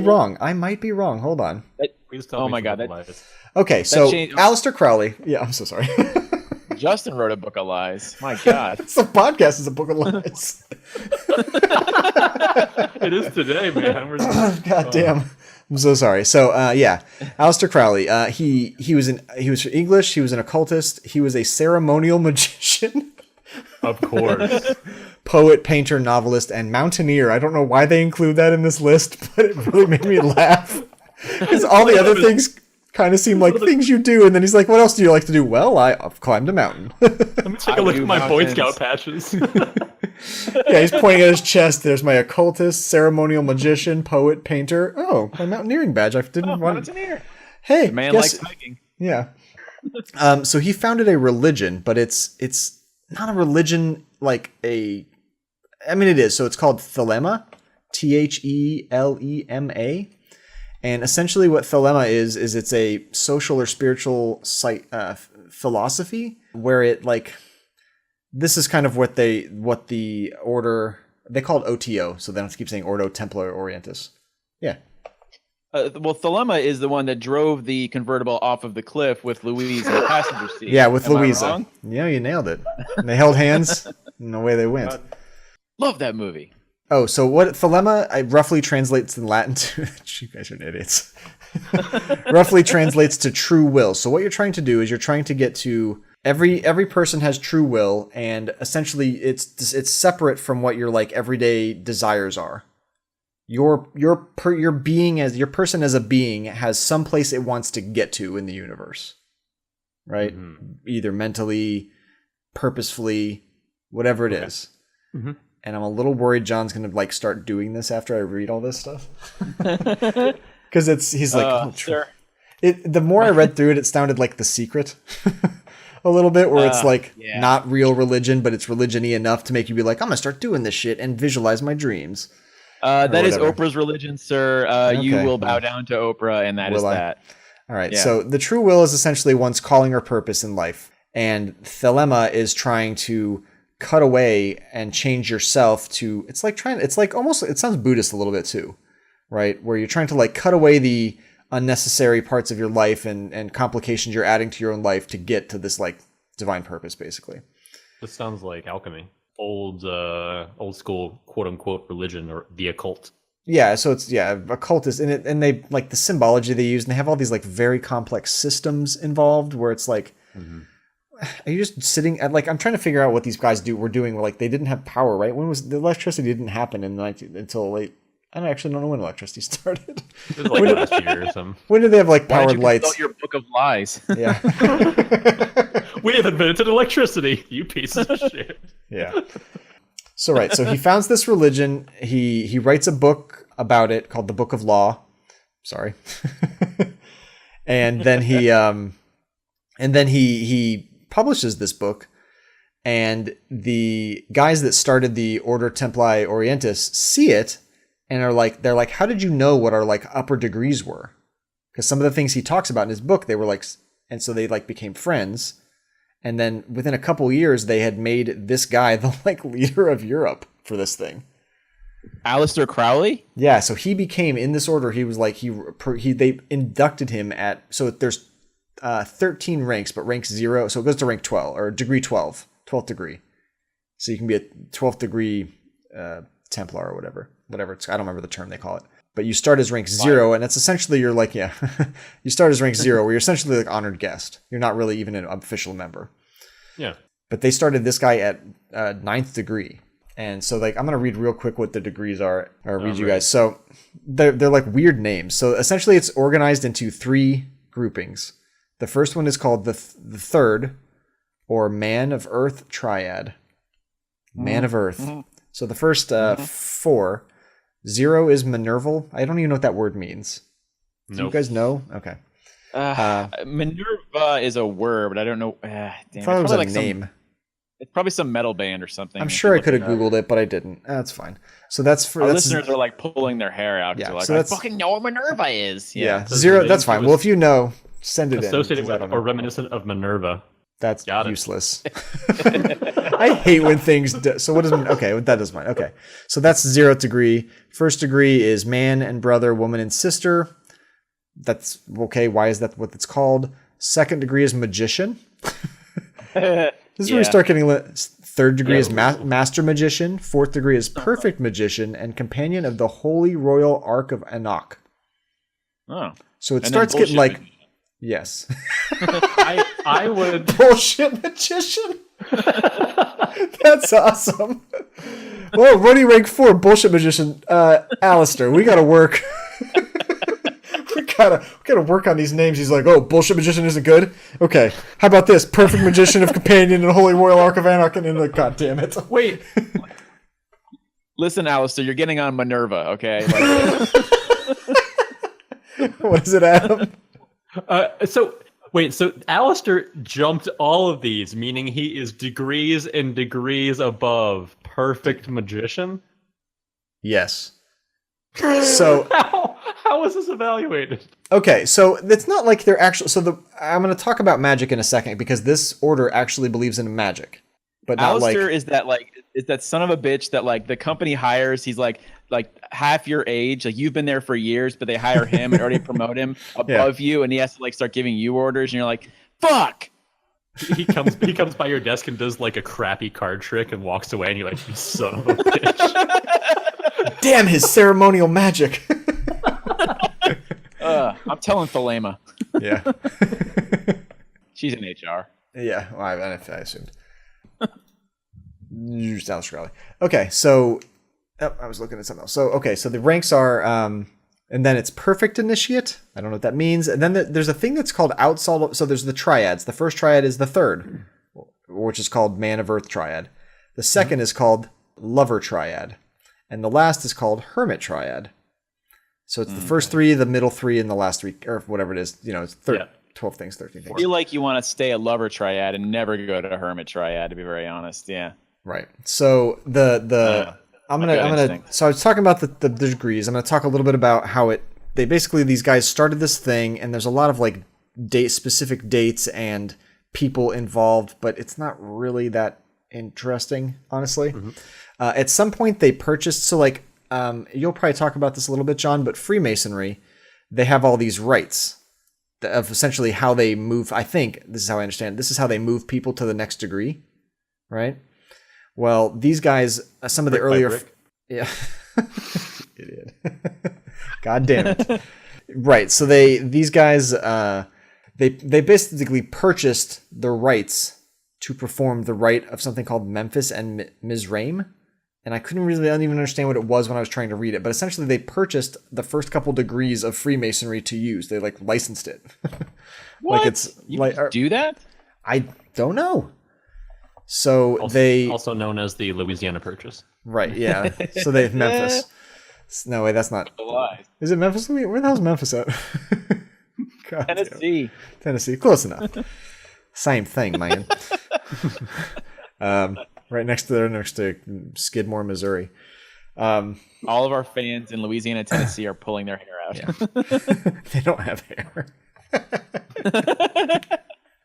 wrong. Hold on. Please tell Oh me my God, Book of Lies. Okay, so Aleister Crowley. Yeah, I'm so sorry. Justin wrote a book of lies. My God. It's a podcast. Is a book of lies. It is today, man. God damn. I'm so sorry. So, Aleister Crowley. He was English. He was an occultist. He was a ceremonial magician. Of course. Poet, painter, novelist, and mountaineer. I don't know why they include that in this list, but it really made me laugh. Because all the other things kind of seem like things you do, and then he's like, what else do you like to do? Well, I've climbed a mountain. Let me take a look at my Boy Scout patches. Yeah, he's pointing at his chest. There's my occultist, ceremonial magician, poet, painter. Oh, my mountaineering badge. I didn't want. Mountaineer. Hey, The man likes hiking. Yeah. So he founded a religion, but it's not a religion like a. I mean, it is. So it's called Thelema, Thelema, and essentially what Thelema is it's a social or spiritual philosophy where it like. This is kind of what the order, they call it OTO, so they don't have to keep saying Ordo Templi Orientis. Yeah. Well, Thelema is the one that drove the convertible off of the cliff with Louise in the passenger seat. Yeah, with Am I Louisa. wrong? Yeah, you nailed it. And they held hands, and away they went. Love that movie. Oh, so what Thelema roughly translates in Latin to... You guys are idiots. Roughly translates to true will. So what you're trying to do is you're trying to get to... Every person has true will, and essentially it's separate from what your like everyday desires are. Your person as a being has some place it wants to get to in the universe, right? Mm-hmm. Either mentally, purposefully, whatever it is. Mm-hmm. And I'm a little worried John's gonna like start doing this after I read all this stuff, because he's like, sure. The more I read through it, it sounded like The Secret a little bit, where it's like not real religion, but it's religion-y enough to make you be like, I'm gonna start doing this shit and visualize my dreams. That is Oprah's religion, sir. Okay. You will bow down to Oprah, and that is that. All right. Yeah. So the true will is essentially one's calling or purpose in life, and thelema is trying to cut away and change yourself to. It's like almost. It sounds Buddhist a little bit too, right? Where you're trying to like cut away the unnecessary parts of your life and complications you're adding to your own life to get to this like divine purpose, basically. This sounds like alchemy, old school quote unquote religion or the occult. Yeah, so it's occult is in it, and they like the symbology they use, and they have all these like very complex systems involved where it's like, are you just sitting at like I'm trying to figure out what these guys were doing. Like they didn't have power, right? When was the electricity didn't happen until late. I don't know when electricity started. It was like last year or something. When did they have like powered Why did you lights? consult your book of lies? Yeah. We have invented electricity, you pieces of shit. Yeah. So he founds this religion. He writes a book about it called the Book of Law. Sorry. and then he publishes this book, and the guys that started the Ordo Templi Orientis see it and they're like, how did you know what our like upper degrees were? Because some of the things he talks about in his book, they were like, and so they like became friends. And then within a couple years, they had made this guy the like leader of Europe for this thing. Aleister Crowley? Yeah, so he became in this order. He was like they inducted him at so there's 13 ranks, but rank 0, so it goes to rank 12 or degree 12, 12th degree. So you can be a 12th degree Templar or whatever it's. I don't remember the term they call it. But you start as rank 0, and it's essentially you're like, you start as rank 0, where you're essentially like honored guest. You're not really even an official member. Yeah. But they started this guy at 9th degree. And so like, I'm going to read real quick what the degrees are, or read you guys. So they're like weird names. So essentially it's organized into 3 groupings. The first one is called the third, or Man of Earth Triad. Man of Earth. Mm-hmm. So the first 4... 0 is Minerval. I don't even know what that word means. Do you guys know? Okay. Minerva is a word, but I don't know. Damn, probably was like a name. It's probably some metal band or something. I'm sure I could have Googled it, but I didn't. That's fine. So that's for our listeners are like pulling their hair out. Yeah, like, so I fucking know what Minerva is. Yeah. 0. That's fine. Well, if you know, send it associated with or reminiscent of Minerva. That's useless. I hate when things so what does okay, that doesn't mind. Okay. So that's 0th degree. First degree is man and brother, woman and sister. That's okay. Why is that what it's called? Second degree is magician. This is where we start getting third degree is master magician. Fourth degree is perfect magician and companion of the Holy Royal Ark of Enoch. Oh. So it starts getting like yes. I would bullshit magician. That's awesome. Well, what do you rank for? Bullshit magician. Alistair, we gotta work. we gotta work on these names. He's like, oh, bullshit magician isn't good? Okay. How about this? Perfect magician of companion and Holy Royal Ark of Enoch, and then like, god damn it. Wait. Listen, Alistair, you're getting on Minerva, okay? What is it, Adam? So Alistair jumped all of these, meaning he is degrees and degrees above perfect magician? Yes. So how is this evaluated? Okay, so it's not like they're actually I'm going to talk about magic in a second because this order actually believes in magic. But not Alistair is that son of a bitch that like the company hires. He's like half your age. Like you've been there for years, but they hire him and already promote him above you, and he has to like start giving you orders, and you're like, fuck. He comes by your desk and does like a crappy card trick and walks away, and you're like, you son of a bitch. Damn his ceremonial magic. I'm telling Thelema. Yeah. She's in HR. Yeah, well, I assumed. Down Australia. Okay, so I was looking at something else. So so the ranks are, and then it's perfect initiate. I don't know what that means. And then there's a thing that's called outside. So there's the triads. The first triad is the third, which is called Man of Earth triad. The second is called Lover triad, and the last is called Hermit triad. So it's the first 3, the middle 3, and the last 3, or whatever it is. It's 12 things, 13 things. I feel like you want to stay a lover triad and never go to a hermit triad, to be very honest. Yeah. Right. So I'm gonna. So I was talking about the degrees. I'm gonna talk a little bit about how these guys started this thing, and there's a lot of like specific dates and people involved, but it's not really that interesting, honestly. At some point, they purchased. So like, you'll probably talk about this a little bit, John, but Freemasonry, they have all these rites of essentially how they move. I think this is how I understand it. This is how they move people to the next degree, right? Well, these guys, some of the earlier, yeah, idiot. God damn it! Right, so these guys, they basically purchased the rights to perform the rite of something called Memphis and Mizraim, and I don't even understand what it was when I was trying to read it, but essentially they purchased the first couple degrees of Freemasonry to use. They like licensed it. What? Like it's you like do that? I don't know. So also known as the Louisiana Purchase. Right, yeah. So they have Memphis. No way, that's not. Is it Memphis? Where the hell's Memphis at? God, Tennessee. Tennessee, close enough. Same thing, man. Right next to Skidmore, Missouri. All of our fans in Louisiana, Tennessee are pulling their hair out. Yeah. They don't have hair.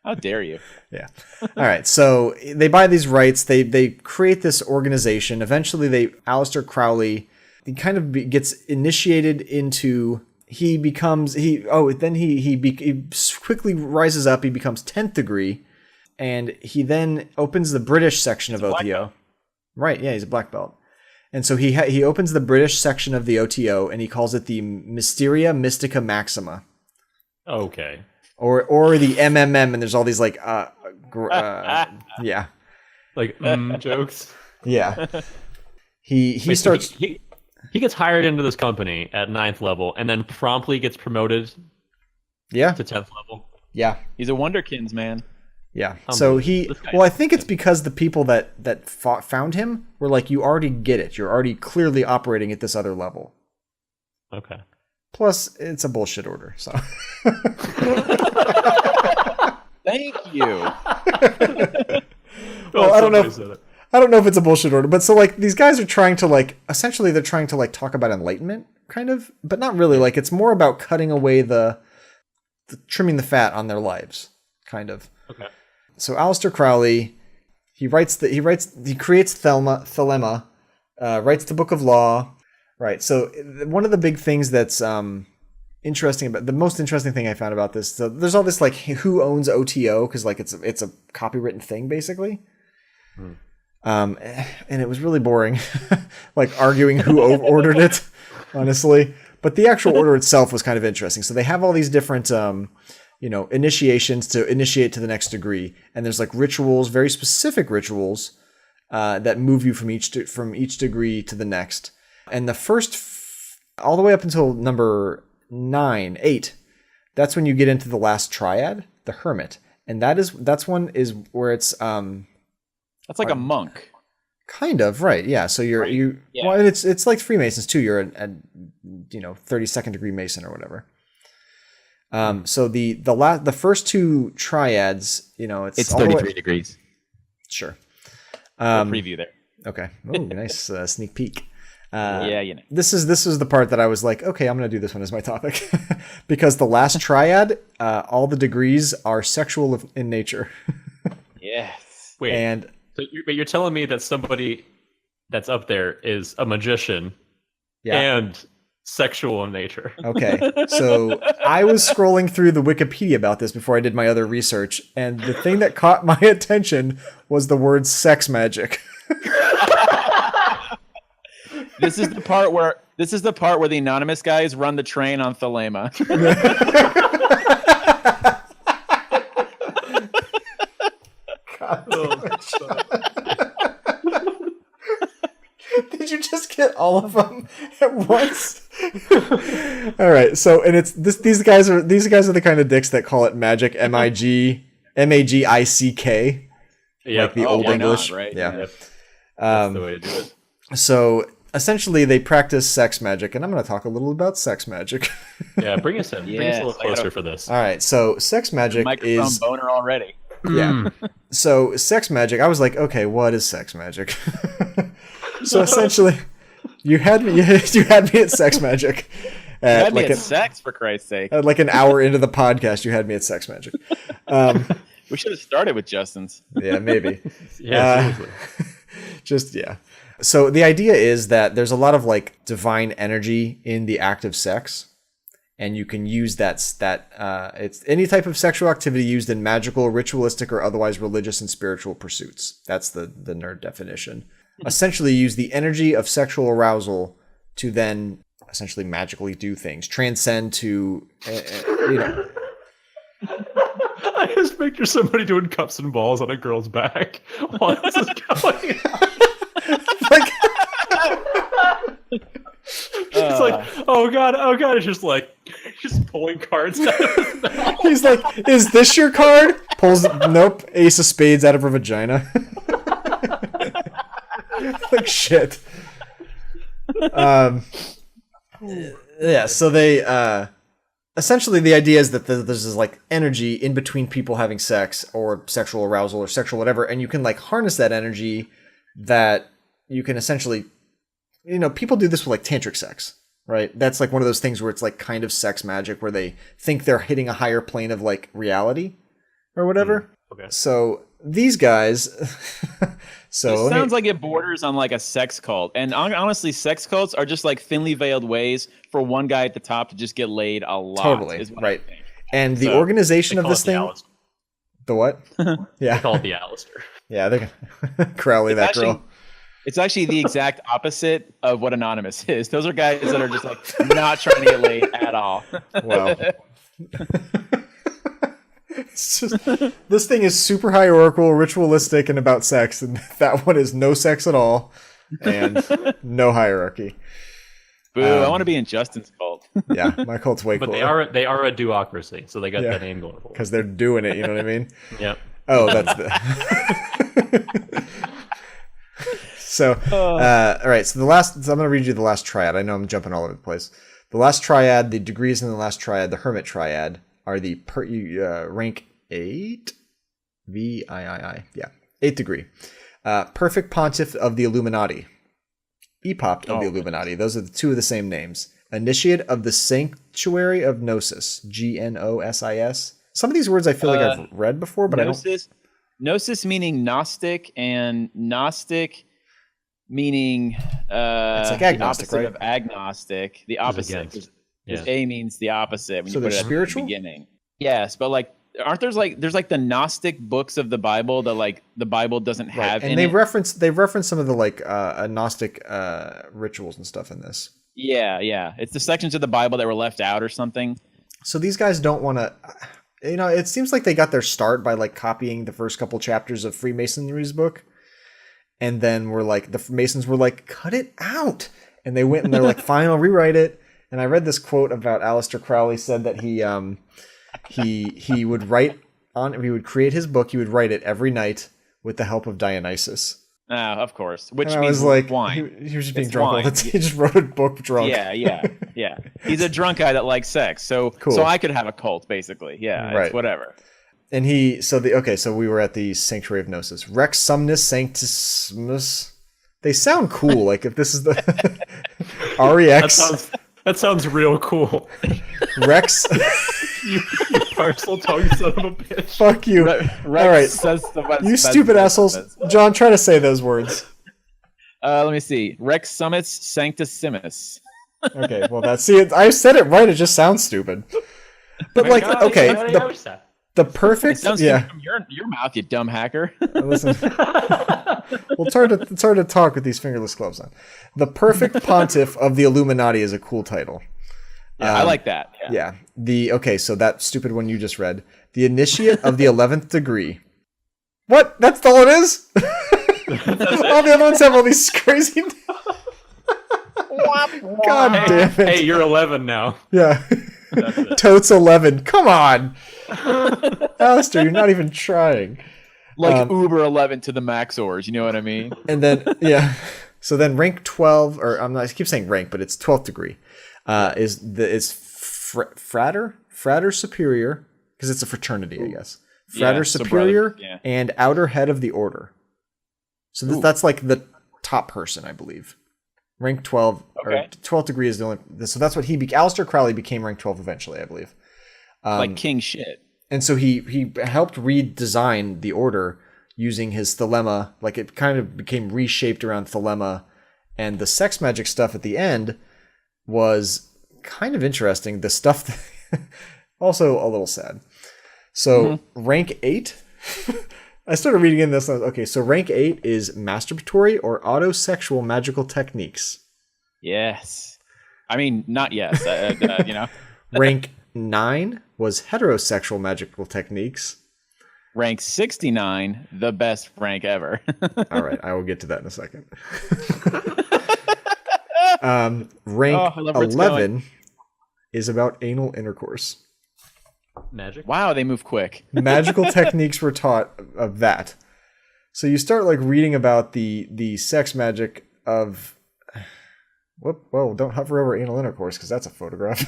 How dare you? Yeah. All right. So they buy these rights. They create this organization. Eventually, Aleister Crowley, he kind of gets initiated into. He quickly rises up. He becomes 10th degree, and he then opens the British section of OTO. Right. Yeah, he's a black belt. And so he opens the British section of the OTO, and he calls it the Mysteria Mystica Maxima. Okay. Or the MMM, and there's all these like yeah, like jokes. Yeah. He starts. He gets hired into this company at 9th level, and then promptly gets promoted. Yeah. To 10th level. Yeah. He's a wonderkins, man. Yeah. So I think it's because the people that found him were like, you already get it. You're already clearly operating at this other level. Okay. Plus, it's a bullshit order. So. Thank you. Well, I don't know if it's a bullshit order, but so like these guys are trying to like essentially they're trying to like talk about enlightenment, kind of, but not really. Like it's more about cutting away the trimming the fat on their lives, kind of. Okay. So Aleister Crowley, he creates Thelema, writes the Book of Law. Right. So one of the big things that's interesting about the most interesting thing I found about this, so there's all this like who owns OTO, because like it's a copywritten thing basically. And it was really boring, like arguing who ordered it, honestly. But the actual order itself was kind of interesting. So they have all these different initiations to initiate to the next degree, and there's like rituals, very specific rituals that move you from each degree to the next. And the first, all the way up until number 8, that's when you get into the last triad, the hermit, and that's one is where it's that's like a monk. Kind of, right? Yeah. So yeah. Well, it's like Freemasons too. You're a 32nd degree Mason or whatever. So the first 2 triads, it's 33 degrees. Sure. Preview there. Okay. Oh, nice sneak peek. Yeah, This is the part that I was like, okay, I'm going to do this one as my topic, because the last triad, all the degrees are sexual in nature. Yes. Wait. But you're telling me that somebody that's up there is a magician, and sexual in nature. Okay. So I was scrolling through the Wikipedia about this before I did my other research, and the thing that caught my attention was the word sex magic. This is the part where the anonymous guys run the train on Thelema. Did you just get all of them at once? All right. So, and it's these guys are the kind of dicks that call it magic, MAGICK. Like the old English, not, right? Yeah. That's the way to do it. So essentially they practice sex magic, and I'm going to talk a little about sex magic. Yeah, bring us in. Bring us a little closer for this. All right, so sex magic Microphone boner already. Yeah. So sex magic, I was like, okay, what is sex magic? So essentially, you had me at sex magic. You had me at sex, for Christ's sake. At like an hour into the podcast, you had me at sex magic. We should have started with Justin's. Yeah, maybe. Yeah, seriously. Just, yeah. So the idea is that there's a lot of like divine energy in the act of sex. And you can use it's any type of sexual activity used in magical, ritualistic, or otherwise religious and spiritual pursuits. That's the nerd definition. Essentially, use the energy of sexual arousal to then essentially magically do things, transcend to, I just picture somebody doing cups and balls on a girl's back while this is going on. like. It's like, oh god, it's just like, just pulling cards out of his mouth. He's like, is this your card? Pulls, nope, ace of spades out of her vagina. Like, shit. Yeah, so they, essentially the idea is that there's this like energy in between people having sex or sexual arousal or sexual whatever, and you can like harness that energy that you can essentially, people do this with like tantric sex, right? That's like one of those things where it's like kind of sex magic where they think they're hitting a higher plane of like reality or whatever. Okay. So these guys, It sounds like it borders on like a sex cult. And honestly, sex cults are just like thinly veiled ways for one guy at the top to just get laid a lot. Totally, right. And the organization of this thing... Alistair. The what? Yeah. They call it the Alistair. Yeah, they're Crowley, that girl. It's actually the exact opposite of what Anonymous is. Those are guys that are just like not trying to get laid at all. Wow. It's just, this thing is super hierarchical, ritualistic, and about sex, and that one is no sex at all and no hierarchy. Boo! I want to be in Justin's cult. Yeah, my cult's way But cooler. they are a duocracy, so they got that name going for them. Because they're doing it, you know what I mean? Yep. Oh, that's the... So, all right. So I'm going to read you the last triad. I know I'm jumping all over the place. The last triad, the degrees in the last triad, the hermit triad, are the rank 8, VIII, yeah, 8th degree. Perfect pontiff of the Illuminati, Epopt of the Illuminati. Those are the two of the same names. Initiate of the Sanctuary of Gnosis, Gnosis. Some of these words I feel like I've read before, but Gnosis, I don't. Gnosis meaning Gnostic, and Gnostic meaning it's like agnostic, the opposite right? of agnostic. The opposite. Because A means the opposite. When so you put they're it spiritual? At the beginning. Yes, but like, there's like the Gnostic books of the Bible that like the Bible doesn't have. And they reference some of the like Gnostic rituals and stuff in this. Yeah. It's the sections of the Bible that were left out or something. So these guys don't want to. It seems like they got their start by like copying the first couple chapters of Freemasonry's book, and then the Masons were like, cut it out, and they went and they're like, fine, I'll rewrite it. And I read this quote about Aleister Crowley said that he would write he would create his book, he would write it every night with the help of Dionysus. Of course. Which and means I was like, wine. He was just being drunk all the time. He just wrote a book drunk. Yeah. He's a drunk guy that likes sex. So cool. So I could have a cult, basically. Yeah, right. It's whatever. And so we were at the Sanctuary of Gnosis. Rex Sumnus Sanctissimus. They sound cool. Like if this is the REX. That sounds real cool. Rex. you parcel tongue son of a bitch. Fuck you. Rex all right. Says the best, you stupid assholes. John, try to say those words. Let me see. Rex Summits Sanctissimus. Okay, well I said it right. It just sounds stupid. But like, okay, the perfect. It sounds stupid from your mouth, you dumb hacker. Listen. Well, it's hard to talk with these fingerless gloves on. The perfect pontiff of the Illuminati is a cool title. Yeah, I like that. Yeah. So that stupid one you just read. The initiate of the 11th degree. What? That's all it is? All the other ones have all these crazy. God damn it! Hey, you're 11 now. Yeah. Totes 11. Come on, Alistair, you're not even trying. Like Uber 11 to the Maxors, you know what I mean? And then So then rank 12, or I keep saying rank, but it's 12th degree, is Frater Superior, because it's a fraternity, I guess. Frater Superior and outer head of the order. So that's like the top person, I believe. Rank 12, or 12th degree is the only... So that's what Aleister Crowley became rank 12 eventually, I believe. Like king shit. And so he helped redesign the order using his thelema. Like it kind of became reshaped around thelema. And the sex magic stuff at the end was kind of interesting. The stuff... also a little sad. So rank 8... I started reading in this. Okay, so rank 8 is masturbatory or autosexual magical techniques. Yes. I mean, not yes. You know. Rank 9 was heterosexual magical techniques. Rank 69, the best rank ever. All right, I will get to that in a second. Rank 11 is about anal intercourse. Magic. Wow, they move quick. Magical techniques were taught of that. So you start like reading about the sex magic of... Whoa, don't hover over anal intercourse because that's a photograph.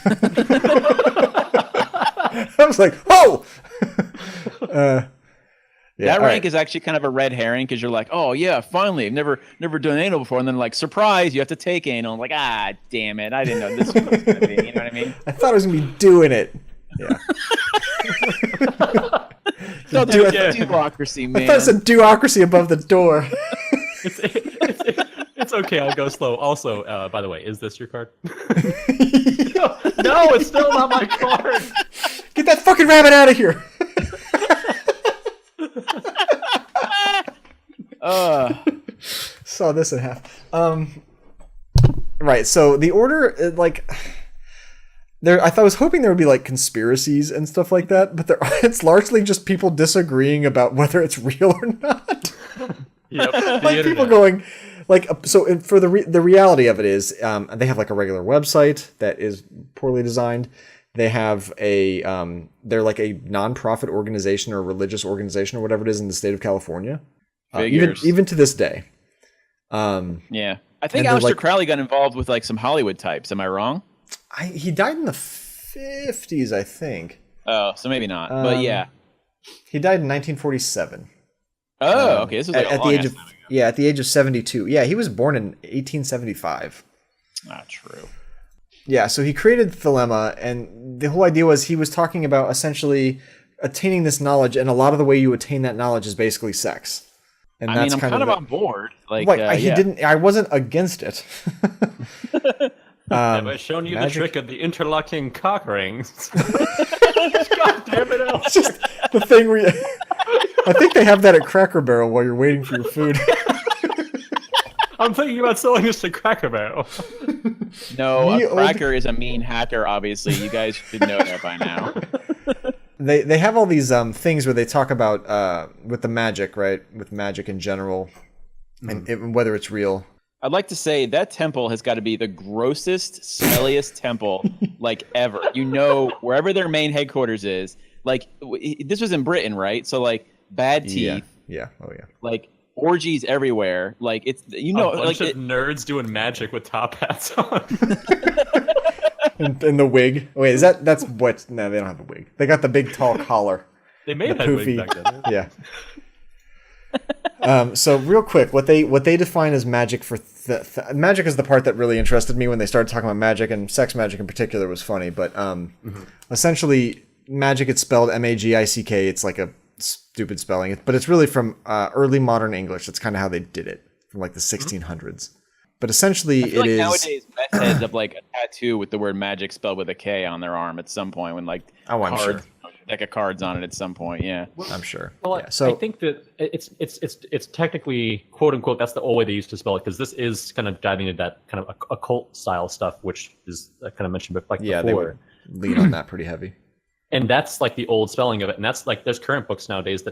I was like, oh! That rank is actually kind of a red herring because you're like, oh yeah, finally, I've never done anal before, and then like, surprise, you have to take anal. I'm like, damn it, I didn't know this was going to be. You know what I mean? I thought I was going to be doing it. Yeah. So duocracy, man. I thought it's a duocracy above the door. It's okay, I'll go slow. Also, by the way, is this your card? No, it's still not my card. Get that fucking rabbit out of here. Saw this in half. Right, so the order, like... I was hoping there would be like conspiracies and stuff like that, but it's largely just people disagreeing about whether it's real or not. Yep, like people going, like, so for the reality of it is, they have like a regular website that is poorly designed. They have they're like a non-profit organization or religious organization or whatever it is in the state of California, even to this day. Yeah, I think Aleister Crowley got involved with like some Hollywood types. Am I wrong? He died in the 50s, I think. Oh, so maybe not. But yeah. He died in 1947. Oh, okay. This was like at the age of 72. Yeah, he was born in 1875. Not true. Yeah, so he created Thelema, and the whole idea was he was talking about essentially attaining this knowledge, and a lot of the way you attain that knowledge is basically sex. And I'm kind of on board. I wasn't against it. Have I shown you magic? The trick of the interlocking cock rings? God damn it, Al. It's just the thing where I think they have that at Cracker Barrel while you're waiting for your food. I'm thinking about selling this to Cracker Barrel. No, Cracker is a mean hacker, obviously. You guys should know that by now. They have all these things where they talk about with the magic, right? With magic in general, and whether it's real. I'd like to say that temple has got to be the grossest, smelliest temple like ever. You know, wherever their main headquarters is, like this was in Britain, right? So like bad teeth. Yeah. Oh yeah. Like orgies everywhere. Like it's a bunch of nerds doing magic with top hats on. and the wig. Wait, that's what? No, they don't have a wig. They got the big tall collar. They may have had a wig back then. Yeah. So real quick, what they define as magic for magic is the part that really interested me when they started talking about magic, and sex magic in particular was funny. But essentially, magic, it's spelled MAGICK. It's like a stupid spelling, but it's really from early modern English. That's kind of how they did it from like the 1600s. But essentially, it is nowadays meth heads have like a tattoo with the word magic spelled with a K on their arm at some point when like I'm sure. Deck of cards on it at some point, yeah. I'm sure. Well, yeah, so I think that it's technically quote unquote that's the old way they used to spell it, because this is kind of diving into that kind of occult style stuff, which is kind of mentioned before. They would lean on that pretty heavy. And that's like the old spelling of it, and that's like there's current books nowadays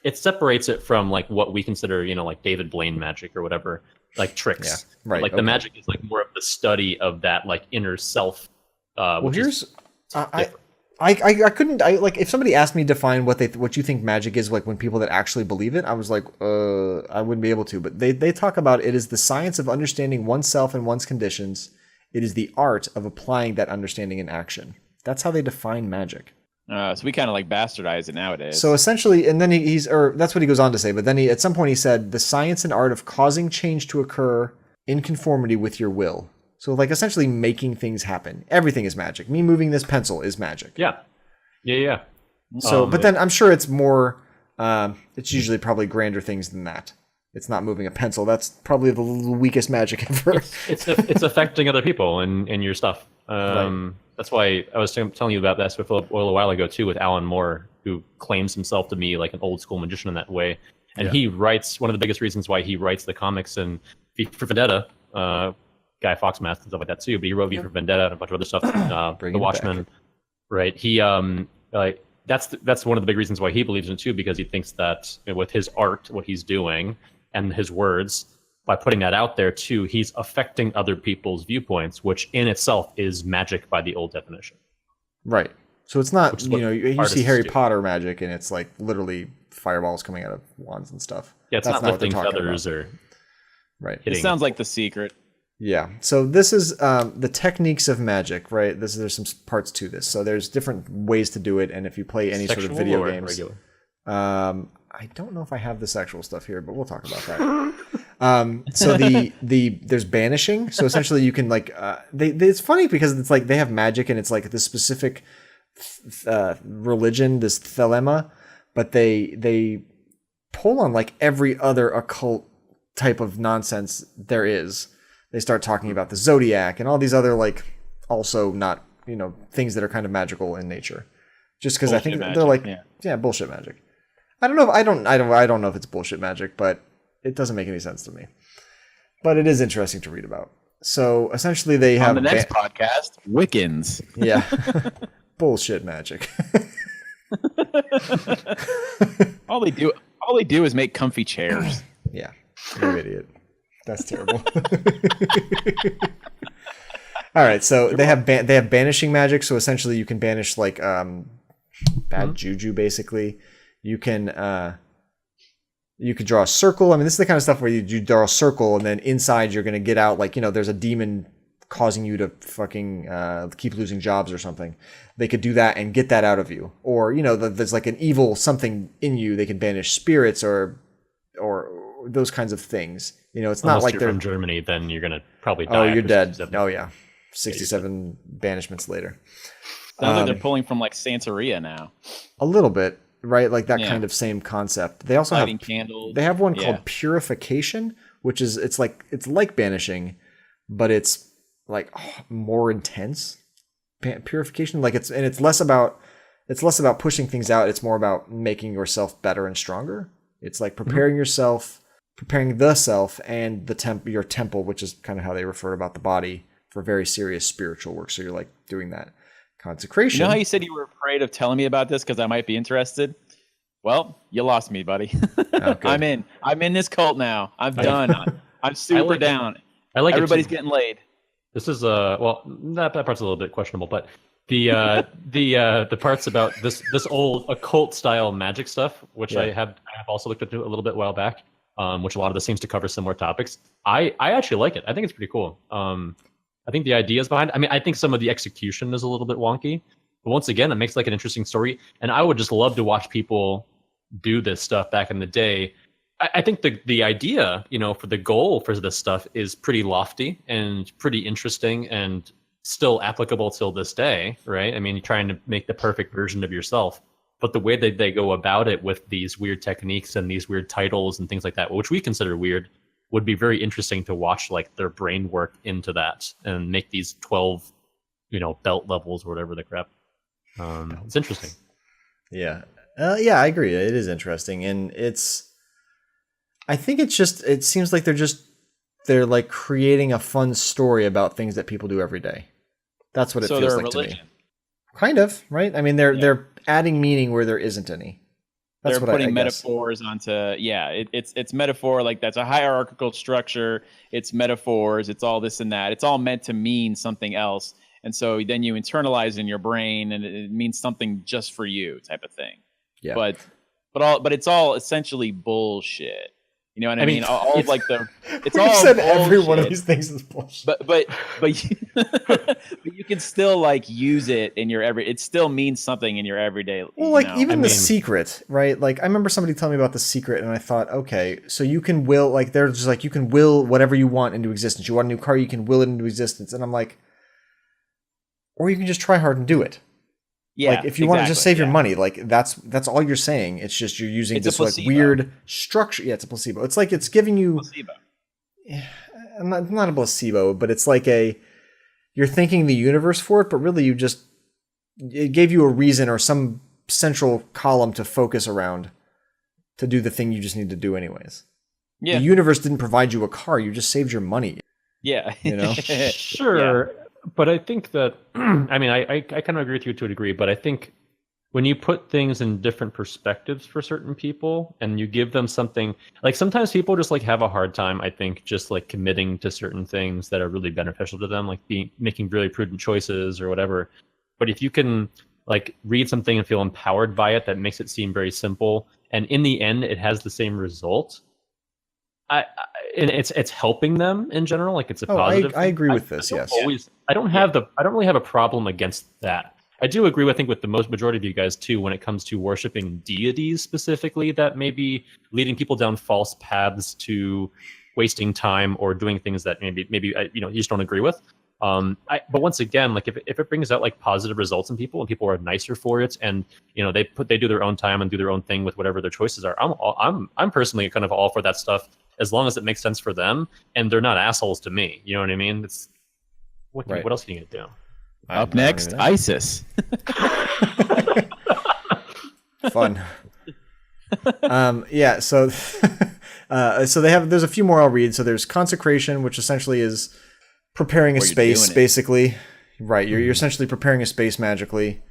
it separates it from like what we consider like David Blaine magic or whatever, like tricks. Yeah, right. Like the magic is like more of the study of that like inner self. Well, here's I couldn't. I like if somebody asked me to define what you think magic is, like when people that actually believe it, I was like, I wouldn't be able to. But they talk about it is the science of understanding oneself and one's conditions. It is the art of applying that understanding in action. That's how they define magic. So we kind of like bastardize it nowadays. So essentially, and then that's what he goes on to say. But then at some point he said the science and art of causing change to occur in conformity with your will. So like essentially making things happen. Everything is magic. Me moving this pencil is magic. Yeah. So, but then I'm sure it's more, it's usually probably grander things than that. It's not moving a pencil. That's probably the weakest magic ever. It's affecting other people and your stuff. Right. That's why I was telling you about that with Oil a while ago too, with Alan Moore, who claims himself to be like an old school magician in that way. And he writes, one of the biggest reasons why he writes the comics and V for Vendetta, Guy Fawkes Mask and stuff like that too, but he wrote V for Vendetta and a bunch of other stuff. The Watchmen, right? He that's one of the big reasons why he believes in it too, because he thinks that with his art, what he's doing, and his words, by putting that out there too, he's affecting other people's viewpoints, which in itself is magic by the old definition. Right. So it's not, you see Harry Potter magic and it's like literally fireballs coming out of wands and stuff. Yeah, it's not lifting feathers or right. It sounds like The Secret. Yeah. So this is the techniques of magic, right? There's some parts to this. So there's different ways to do it, and if you play any sort of video games, regular? I don't know if I have the sexual stuff here, but we'll talk about that. So there's banishing. So essentially, you can like it's funny because it's like they have magic and it's like this specific religion, this thelema, but they pull on like every other occult type of nonsense there is. They start talking about the zodiac and all these other like also not things that are kind of magical in nature. Just because I think magic, they're like bullshit magic. I don't know. I don't know if it's bullshit magic, but it doesn't make any sense to me. But it is interesting to read about. So essentially, they have on the next podcast, Wiccans. Yeah, bullshit magic. all they do is make comfy chairs. Yeah, you're an idiot. That's terrible. All right, so they have banishing magic. So essentially, you can banish like bad juju. Basically, you can draw a circle. I mean, this is the kind of stuff where you draw a circle, and then inside you're going to get out like there's a demon causing you to fucking keep losing jobs or something. They could do that and get that out of you, or there's like an evil something in you. They can banish spirits or those kinds of things. It's not like they're from Germany, then you're gonna probably die. Oh, you're dead. Oh yeah, 67 banishments later. Sounds like they're pulling from like Santeria now. A little bit, right? Like that kind of same concept. They also lighting have candles. They have one called purification, which is it's like banishing, but it's like more intense. Purification, like it's less about pushing things out. It's more about making yourself better and stronger. It's like preparing yourself. Preparing the self and your temple, which is kind of how they refer about the body, for very serious spiritual work. So you're like doing that consecration. You know how you said you were afraid of telling me about this because I might be interested? Well, you lost me, buddy. I'm in this cult now. I'm done. I'm super down. I like everybody's getting laid. This is that part's a little bit questionable, but the parts about this old occult style magic stuff, which I have also looked into a little bit a while back. Which a lot of this seems to cover similar topics. I actually like it. I think it's pretty cool. I think the ideas behind it, I think some of the execution is a little bit wonky. But once again, it makes like an interesting story. And I would just love to watch people do this stuff back in the day. I think the idea, for the goal for this stuff is pretty lofty and pretty interesting and still applicable till this day, right? You're trying to make the perfect version of yourself. But the way that they go about it with these weird techniques and these weird titles and things like that, which we consider weird, would be very interesting to watch like their brain work into that and make these 12, belt levels or whatever the crap. It's interesting. Yeah. I agree. It is interesting. And I think it seems like they're like creating a fun story about things that people do every day. That's what it feels like to me. Kind of, right? They're adding meaning where there isn't any. That's they're putting metaphors onto it's metaphor, like that's a hierarchical structure. It's metaphors, it's all this and that. It's all meant to mean something else. and so then you internalize in your brain, and it means something just for you, type of thing. Yeah. But it's all essentially bullshit. You know what I mean? All of like it's We've all said bullshit. every one of these things is bullshit. But but you can still like use it in your it still means something in your everyday. Well, like even The Secret, right? Like I remember somebody telling me about The Secret, and I thought, okay, so you can will, like they're just like you can will whatever you want into existence. You want a new car, you can will it into existence, and I'm like, or you can just try hard and do it. Yeah, like if you want to just save your money, like that's all you're saying. It's just you're using this like weird structure. Yeah, it's a placebo. It's like it's giving you placebo. Yeah, not a placebo, but it's like you're thanking the universe for it, but really it gave you a reason or some central column to focus around to do the thing you just need to do anyways. Yeah. The universe didn't provide you a car, you just saved your money. Yeah. You know? Sure. Yeah. But I think that, I mean, I kind of agree with you to a degree, but I think when you put things in different perspectives for certain people and you give them something, like sometimes people just like have a hard time, I think, just like committing to certain things that are really beneficial to them, like making really prudent choices or whatever. But if you can like read something and feel empowered by it, that makes it seem very simple. And in the end, it has the same result. And it's helping them in general, like it's a positive. I agree with this. Yes. I don't really have a problem against that. I do agree, I think, with the majority of you guys too, when it comes to worshiping deities specifically that may be leading people down false paths to wasting time or doing things that maybe you just don't agree with. But once again, like if it brings out like positive results in people and people are nicer for it, and they do their own time and do their own thing with whatever their choices are, I'm personally kind of all for that stuff, as long as it makes sense for them and they're not assholes to me. You know what I mean? What else can you do? Up next, ISIS. Fun. Yeah. So there's a few more I'll read. So there's consecration, which essentially is preparing a space, basically. Right. You're essentially preparing a space magically.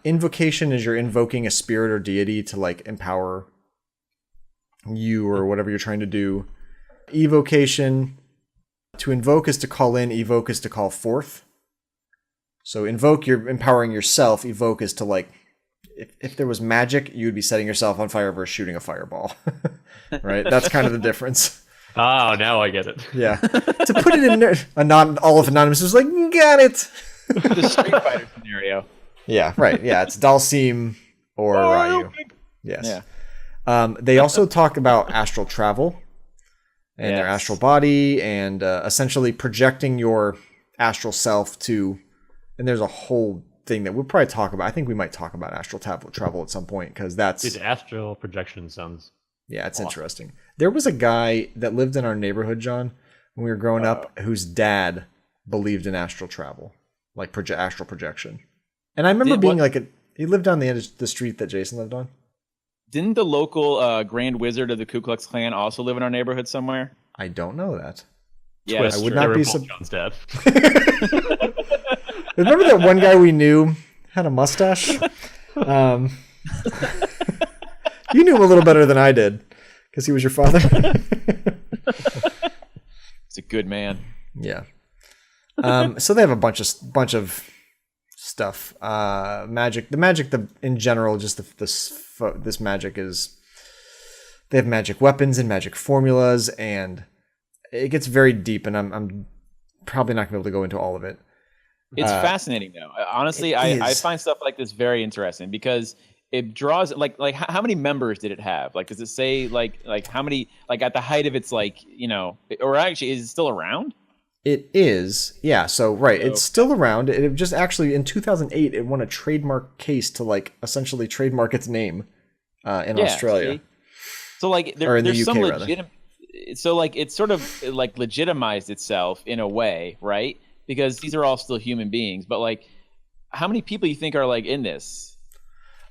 Invocation is you're invoking a spirit or deity to like empower you or whatever you're trying to do. Evocation, to invoke is to call in, evoke is to call forth. So invoke, you're empowering yourself. Evoke is to like, if there was magic, you'd be setting yourself on fire versus shooting a fireball. Right? That's kind of the difference. Oh, now I get it. Yeah. To put it in all of Anonymous is like, got it. The Street Fighter scenario. Yeah, right. Yeah, it's Dalsim or Ryu. Yes. Yeah. They also talk about astral travel and their astral body and essentially projecting your astral self to, and there's a whole thing that we'll probably talk about. I think we might talk about astral travel at some point because that's... Dude, astral projection sounds... Yeah, it's awesome. Interesting. There was a guy that lived in our neighborhood, John, when we were growing up, whose dad believed in astral travel, like astral projection. And I remember he lived down the end of the street that Jason lived on. Didn't the local Grand Wizard of the Ku Klux Klan also live in our neighborhood somewhere? I don't know that. Yeah, I would not be John's dad. Remember that one guy we knew had a mustache? You knew him a little better than I did because he was your father. He's a good man. Yeah. So they have a bunch of stuff. Magic. The magic. In general, just this magic is. They have magic weapons and magic formulas, and it gets very deep. And I'm probably not gonna be able to go into all of it. It's fascinating, though. Honestly, I find stuff like this very interesting because it draws like how many members did it have? Like, does it say like how many, like at the height of its like, or actually is it still around? It is. Yeah. So, right. It's still around. It just actually in 2008, it won a trademark case to like essentially trademark its name in Australia. See? So like there's some legitimate, so like it's sort of like legitimized itself in a way, right? Because these are all still human beings, but like how many people you think are like in this?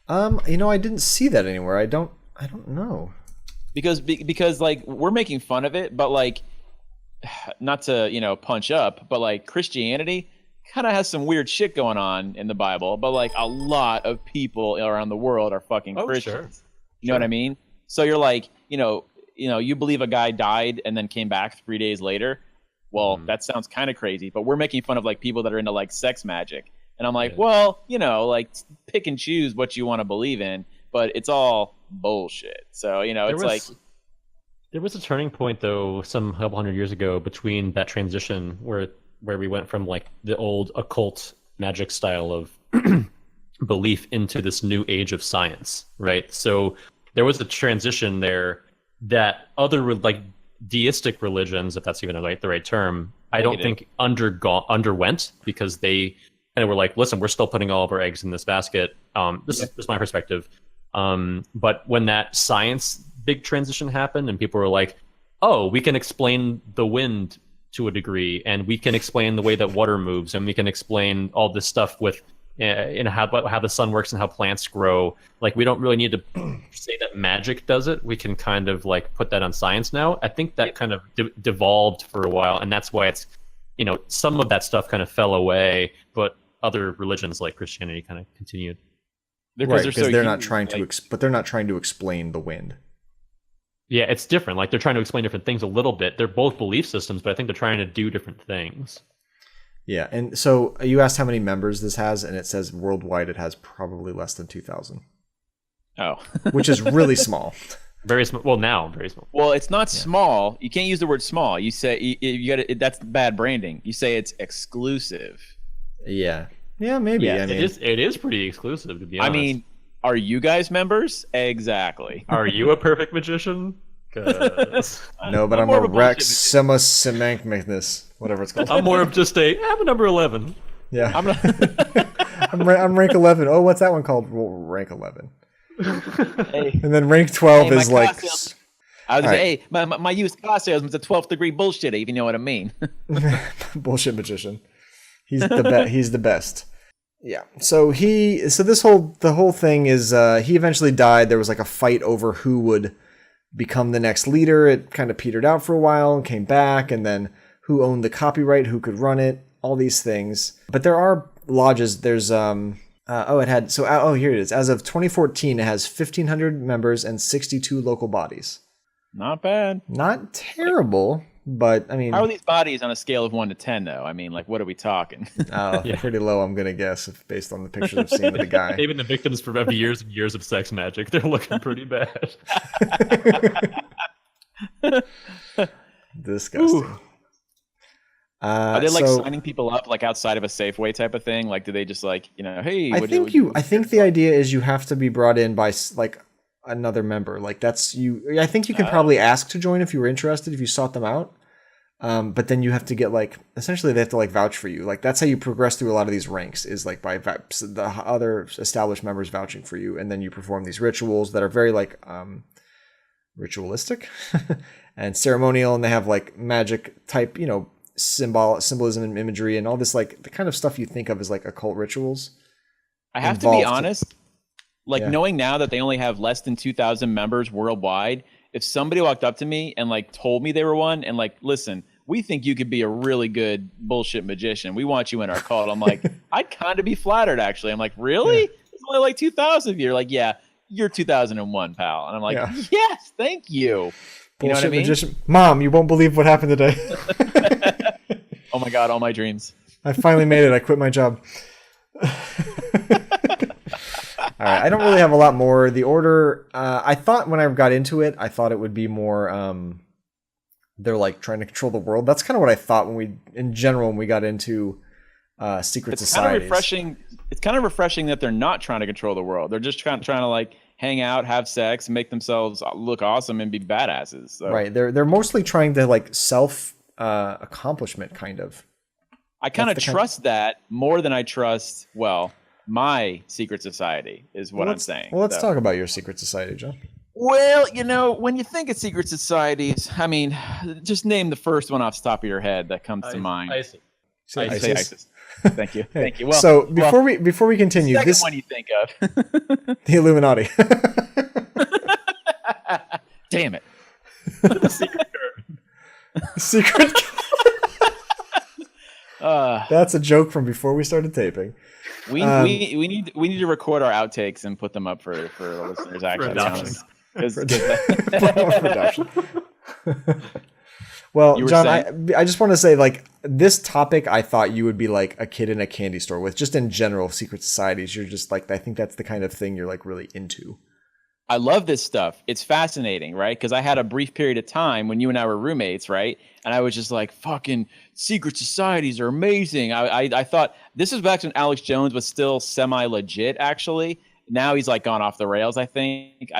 I didn't see that anywhere. I don't know. Because like we're making fun of it, but like not to, punch up, but like Christianity kind of has some weird shit going on in the Bible, but like a lot of people around the world are fucking Christians. Sure. You know what I mean? So you're like, you believe a guy died and then came back 3 days later. Well, that sounds kind of crazy, but we're making fun of like people that are into like sex magic. And I'm like, well, you know, like pick and choose what you want to believe in, but it's all bullshit. So, you know, there was a turning point though, some couple hundred years ago, between that transition where we went from like the old occult magic style of belief into this new age of science, right? So there was a transition there that other like deistic religions, if that's even the right term, I don't think underwent, because they kind of were like, listen, we're still putting all of our eggs in this basket. This is my perspective. But when that science big transition happened and people were like, oh, we can explain the wind to a degree, and we can explain the way that water moves, and we can explain all this stuff with how the sun works and how plants grow. Like, we don't really need to say that magic does it. We can kind of like put that on science now. I think that kind of devolved for a while, and that's why it's, you know, some of that stuff kind of fell away, but other religions like Christianity kind of continued. Because they're not trying to, but they're not trying to explain the wind. Yeah, it's different. Like, they're trying to explain different things a little bit. They're both belief systems, but I think they're trying to do different things. Yeah, and so you asked how many members this has, and it says worldwide it has probably less than 2,000. Oh. Which is really small. Very small. Well, now very small. Well, it's not small. You can't use the word small. You say you got that's bad branding. You say it's exclusive. Yeah. Yeah, maybe. Yeah, I mean, it is pretty exclusive, to be honest. I mean, are you guys members? Exactly. Are you a perfect magician? No, but I'm a Rex Semankness, whatever it's called. I'm more of just I'm a number 11. Yeah. I'm rank 11. Oh, what's that one called? Well, rank 11. Hey. And then rank 12 is like... I was gonna say, hey, my used car salesman's a 12th degree bullshit, if you know what I mean. Bullshit magician. He's the best. Yeah. So the whole thing is he eventually died. There was like a fight over who would become the next leader. It kind of petered out for a while and came back, and then who owned the copyright, who could run it, all these things. But there are lodges. There's here it is. As of 2014, it has 1,500 members and 62 local bodies. Not bad. Not terrible, but I mean, how are these bodies on a scale of 1 to 10 though? I mean, like, what are we talking? Pretty low, I'm gonna guess, based on the pictures I've seen of the guy. Even the victims for years and years of sex magic, they're looking pretty bad. Disgusting. Are they like signing people up like outside of a Safeway type of thing? Like, do they just like, you know, hey? I think the idea is you have to be brought in by like another member. Like, that's you. I think you can probably ask to join if you were interested, if you sought them out. But then you have to get like, essentially they have to like vouch for you. Like, that's how you progress through a lot of these ranks, is like by the other established members vouching for you, and then you perform these rituals that are very like ritualistic and ceremonial, and they have like magic type, you know, symbolism and imagery and all this, like the kind of stuff you think of as like occult rituals. I have to be honest, knowing now that they only have less than 2,000 members worldwide, if somebody walked up to me and like told me they were one and like, listen, we think you could be a really good bullshit magician, we want you in our cult, I'm like, I'd kind of be flattered, actually. I'm like, really? Yeah. There's only like 2,000 of you. You're like, yeah, you're 2001, pal. And I'm like, yes, thank you. You know what I mean? Magician. Mom, you won't believe what happened today. Oh my God, all my dreams. I finally made it. I quit my job. All right, I don't really have a lot more. The Order, I thought when I got into it, I thought it would be more, they're like trying to control the world. That's kind of what I thought when we got into secret societies. It's kind of refreshing that they're not trying to control the world. They're just trying to like hang out, have sex, and make themselves look awesome and be badasses. So. Right. They're mostly trying to like self accomplishment, kind of. I kind of trust that more than I trust, my secret society is what I'm saying. Well, let's talk about your secret society, John. Well, you know, when you think of secret societies, I mean, just name the first one off the top of your head that comes to mind. ISIS. ISIS. Thank you. Thank you. Well, so before we continue, this one you think of the Illuminati. Damn it! The secret code. Secret code. That's a joke from before we started taping. We need to record our outtakes and put them up for listeners. Actually, for adoption. Well, You were John, saying? I just want to say, like, this topic, I thought you would be like a kid in a candy store with. Just in general, secret societies, you're just like, I think that's the kind of thing you're like really into. I love this stuff. It's fascinating, right? Because I had a brief period of time when you and I were roommates, right? And I was just like, fucking secret societies are amazing. I thought this was back when Alex Jones was still semi-legit, actually. Now he's like gone off the rails, I think.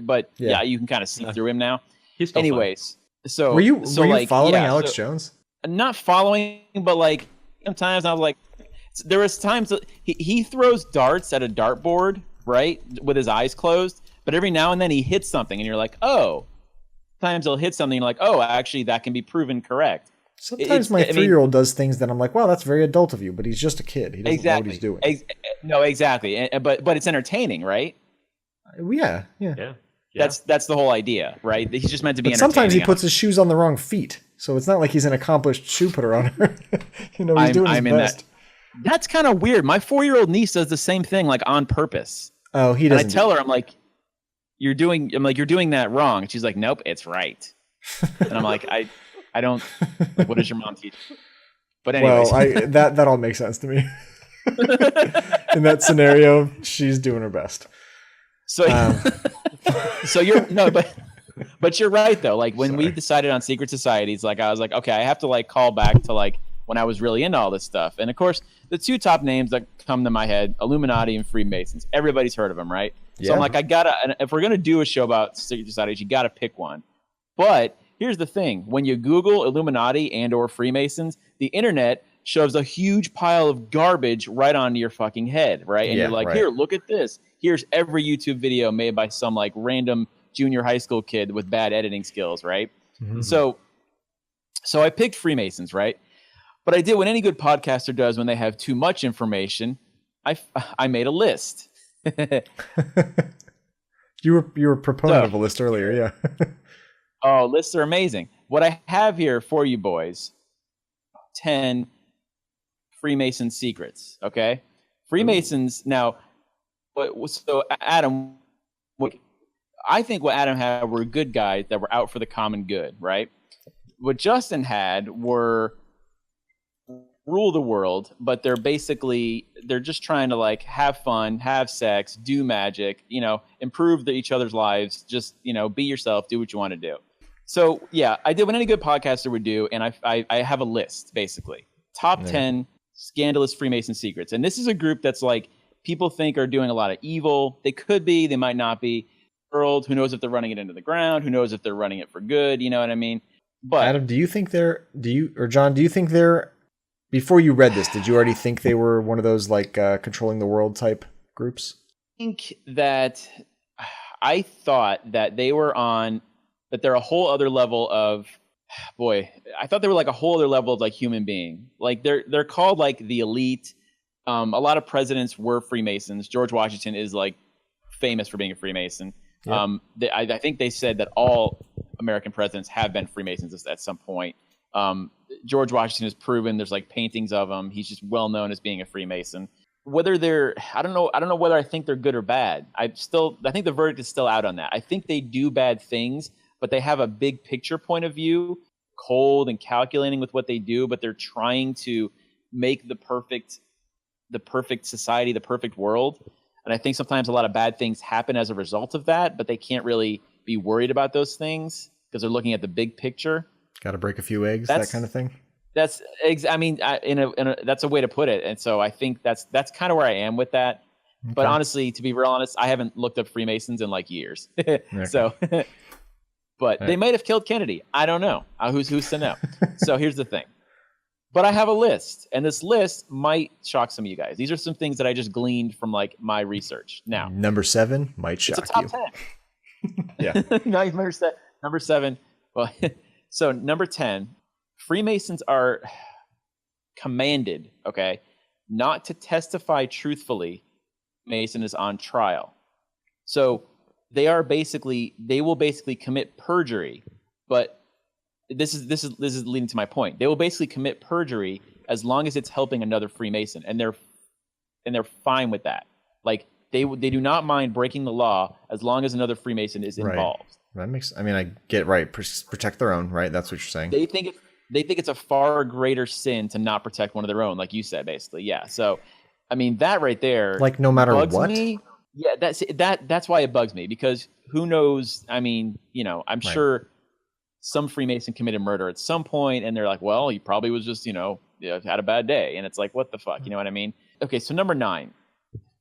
But yeah, you can kind of see through him now. He's still Anyways, so were you like, following yeah, Alex Jones? Not following, but like sometimes I was like, there was times that he throws darts at a dartboard, right, with his eyes closed. But every now and then he hits something, and you're like, oh. Sometimes he'll hit something, and you're like, oh, actually, that can be proven correct. Sometimes my 3-year-old does things that I'm like, wow, that's very adult of you, but he's just a kid. He doesn't know what he's doing. No, exactly. But it's entertaining, right? Yeah. That's the whole idea, right? He's just meant to be entertaining. Sometimes he puts his shoes on the wrong feet, so it's not like he's an accomplished shoe putter on her. He's doing his best. That's kind of weird. My 4-year-old niece does the same thing, like on purpose. Oh, he doesn't. And I tell her, I'm like, you're doing that wrong. And she's like, nope, it's right. And I'm like, I don't. Like, what does your mom teach? But anyways, well, that all makes sense to me. In that scenario, she's doing her best. So, but you're right though. Like when we decided on secret societies, like I was like, okay, I have to like call back to like when I was really into all this stuff. And of course, the two top names that come to my head, Illuminati and Freemasons. Everybody's heard of them, right? Yeah. So I'm like, if we're going to do a show about secret societies, you got to pick one. But here's the thing. When you Google Illuminati and or Freemasons, the internet shoves a huge pile of garbage right onto your fucking head, right? And you're like, here, look at this. Here's every YouTube video made by some like random junior high school kid with bad editing skills, right? Mm-hmm. So I picked Freemasons, right? But I did what any good podcaster does when they have too much information. I made a list. You were a proponent of a list earlier, yeah. Oh, lists are amazing. What I have here for you boys, 10 Freemason secrets, okay? Freemasons, now, so Adam, I think what Adam had were good guys that were out for the common good, right? What Justin had were rule the world, but they're just trying to like have fun, have sex, do magic, improve each other's lives, just, be yourself, do what you want to do. So yeah, I did what any good podcaster would do. And I have a list basically top 10 scandalous Freemason secrets. And this is a group that's like, people think are doing a lot of evil. They could be, they might not be. World, who knows if they're running it into the ground? Who knows if they're running it for good? You know what I mean? But Adam, John, do you think they're, before you read this, did you already think they were one of those like controlling the world type groups? I thought that they were that they're a whole other level of, I thought they were like a whole other level of like human being. Like they're called like the elite. A lot of presidents were Freemasons. George Washington is like famous for being a Freemason. Yep. I think they said that all American presidents have been Freemasons at some point. George Washington has proven there's like paintings of him. He's just well known as being a Freemason. Whether I don't know whether I think they're good or bad. I think the verdict is still out on that. I think they do bad things, but they have a big picture point of view, cold and calculating with what they do, but they're trying to make the perfect society, the perfect world. And I think sometimes a lot of bad things happen as a result of that, but they can't really be worried about those things because they're looking at the big picture. Got to break a few eggs, that kind of thing. That's a way to put it. And so I think that's kind of where I am with that. Okay. But honestly, to be real honest, I haven't looked up Freemasons in like years. Okay. So, but they might have killed Kennedy. I don't know. Who's to know? So here's the thing. But I have a list, and this list might shock some of you guys. These are some things that I just gleaned from like my research. Now, number 7 might shock it's a top you. 10. Yeah. Number 7. Well, so number 10, Freemasons are commanded, not to testify truthfully. Mason is on trial. So they will basically commit perjury, but this is leading to my point. They will basically commit perjury as long as it's helping another Freemason, and they're fine with that. Like They do not mind breaking the law as long as another Freemason is involved. That makes. I mean, I get it, right. Protect their own, right? That's what you're saying. They think it's a far greater sin to not protect one of their own, like you said, basically. Yeah. So, I mean, that right there, like no matter bugs what. Me. Yeah, that's why it bugs me, because who knows? I mean, I'm sure some Freemason committed murder at some point, and they're like, well, he probably was just, had a bad day, and it's like, what the fuck? You know what I mean? Okay, so number 9,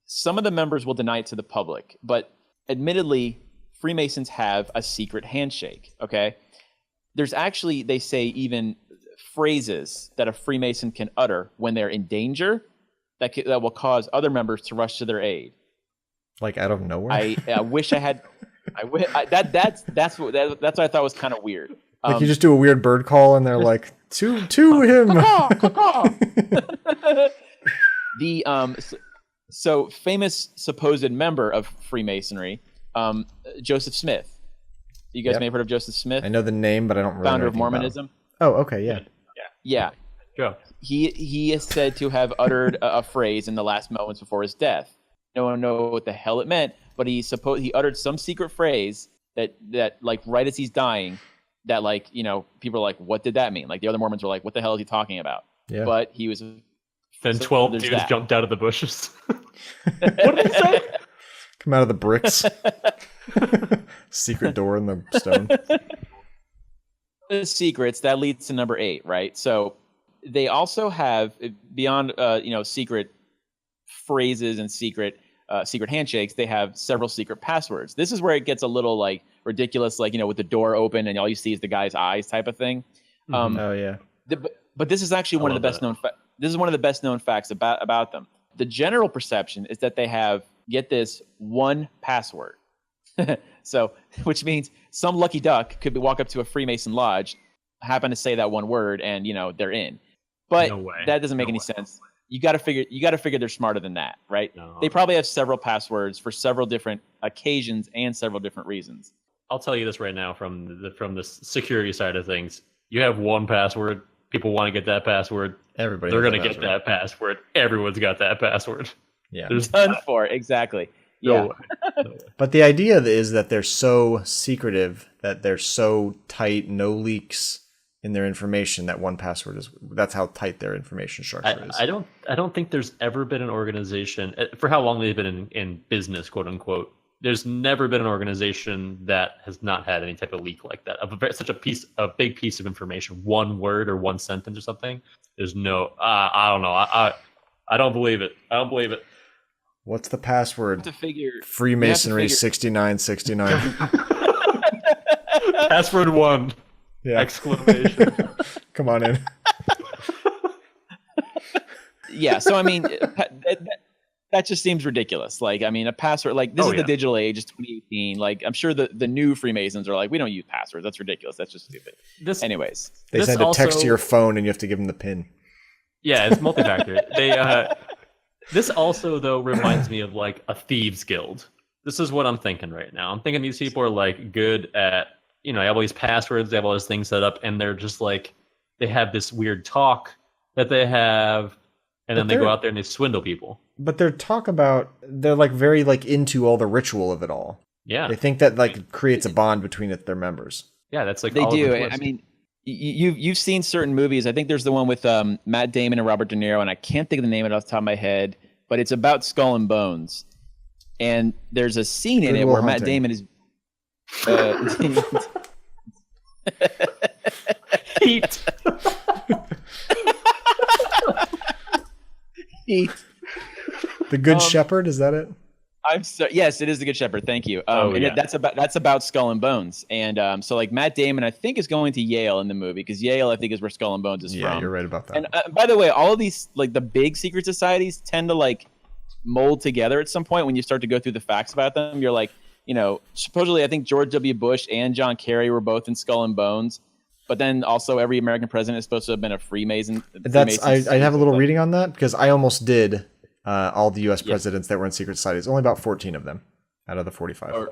some of the members will deny it to the public, but admittedly, Freemasons have a secret handshake. Okay, there's actually, they say, even phrases that a Freemason can utter when they're in danger that will cause other members to rush to their aid. Like out of nowhere. I wish I had. That's what I thought was kind of weird. Like you just do a weird bird call, and they're like to him. So famous supposed member of Freemasonry, Joseph Smith. You guys may have heard of Joseph Smith. I know the name, but I don't really founder know of Mormonism. Oh, okay, Yeah. Go. He is said to have uttered a phrase in the last moments before his death. No one knows what the hell it meant, but he uttered some secret phrase that like right as he's dying, that like, people are like, what did that mean? Like the other Mormons were like, what the hell is he talking about? Yeah. But he was. Then 12 dudes jumped out of the bushes. What did he say? Come out of the bricks. Secret door in the stone. The secrets that leads to number 8, right? So they also have, beyond secret phrases and secret handshakes, they have several secret passwords. This is where it gets a little like ridiculous, like with the door open and all you see is the guy's eyes type of thing. Oh yeah. But this is actually one of the best known. This is one of the best known facts about them. The general perception is that they have, get this, one password. So, which means some lucky duck could walk up to a Freemason lodge, happen to say that one word, and they're in. But that doesn't make any sense. You got to figure they're smarter than that, right? No. They probably have several passwords for several different occasions and several different reasons. I'll tell you this right now from the security side of things. You have one password. People want to get that password. They're going to get that password. Everyone's got that password. Yeah. There's done for exactly. Yeah. No. But the idea is that they're so secretive, that they're so tight, no leaks in their information, that one password that's how tight their information structure is. I don't think there's ever been an organization, for how long they've been in business, quote unquote, there's never been an organization that has not had any type of leak like that of such a big piece of information, one word or one sentence or something. There's no, I don't know. I don't believe it. I don't believe it. What's the password? To figure Freemasonry 6969. Password 1. Yeah. Exclamation. Come on in. Yeah. So I mean, that just seems ridiculous. Like, I mean, a password, like this is the digital age, it's 2018. Like, I'm sure the new Freemasons are like, we don't use passwords. That's ridiculous. That's just stupid. Anyways, they send a text to your phone and you have to give them the PIN. Yeah, it's multi-factor. This also though reminds me of like a thieves guild. This is what I'm thinking right now. I'm thinking these people are like good at, they have all these passwords, they have all these things set up, and they're just like, they have this weird talk that they have, and then they go out there and they swindle people. But they're like very like into all the ritual of it all. Yeah. They think that like creates a bond between their members. Yeah, that's like they do. I mean, you've seen certain movies. I think there's the one with Matt Damon and Robert De Niro, and I can't think of the name of it off the top of my head, but it's about Skull and Bones. And there's a scene in it where Matt Damon is Heat. Heat. The Good Shepherd, is that it? Yes, it is The Good Shepherd. Thank you. That's about Skull and Bones, and so like Matt Damon, I think, is going to Yale in the movie, because Yale, I think, is where Skull and Bones is from. Yeah, you're right about that. And by the way, all of these, like the big secret societies, tend to like mold together at some point. When you start to go through the facts about them, you're like, supposedly I think George W. Bush and John Kerry were both in Skull and Bones, but then also every American president is supposed to have been a Freemason. I have a little reading on that, because I almost did. All the U.S. presidents that were in secret societies, only about 14 of them out of the 45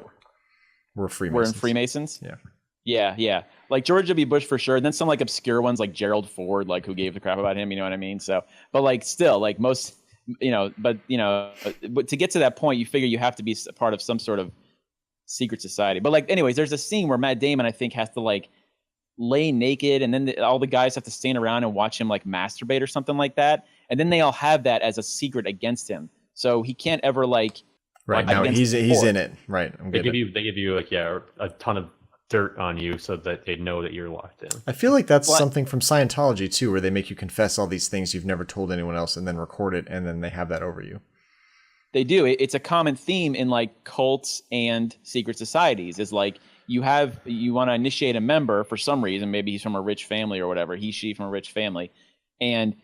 were Freemasons. Were in Freemasons? Yeah. Yeah. Like George W. Bush for sure. And then some like obscure ones like Gerald Ford, like who gave the crap about him. You know what I mean? So, but like still, like most but to get to that point, you figure you have to be a part of some sort of secret society. But like, anyways, there's a scene where Matt Damon, I think, has to like lay naked, and then all the guys have to stand around and watch him like masturbate or something like that, and then they all have that as a secret against him, so he can't ever like. Right now he's in it. Right, they give you like a ton of dirt on you so that they know that you're locked in. I feel like that's something from Scientology too, where they make you confess all these things you've never told anyone else, and then record it, and then they have that over you. They do. It's a common theme in like cults and secret societies. Is like you want to initiate a member for some reason. Maybe he's from a rich family or whatever. She from a rich family, and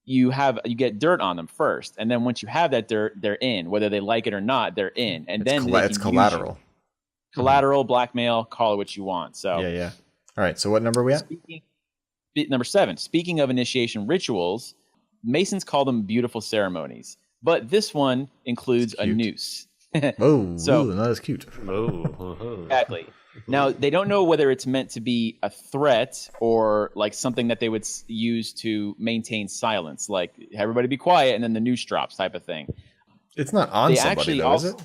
you get dirt on them first, and then once you have that dirt, they're in. Whether they like it or not, they're in. And then it's collateral. Collateral, blackmail, call it what you want. So yeah. All right. So what number are we at? Number 7. Speaking of initiation rituals, Masons call them beautiful ceremonies. But this one includes a noose. Oh, not as cute. Exactly. Now, they don't know whether it's meant to be a threat or like something that they would use to maintain silence, like everybody be quiet and then the noose drops type of thing. It's not on somebody, though, is it?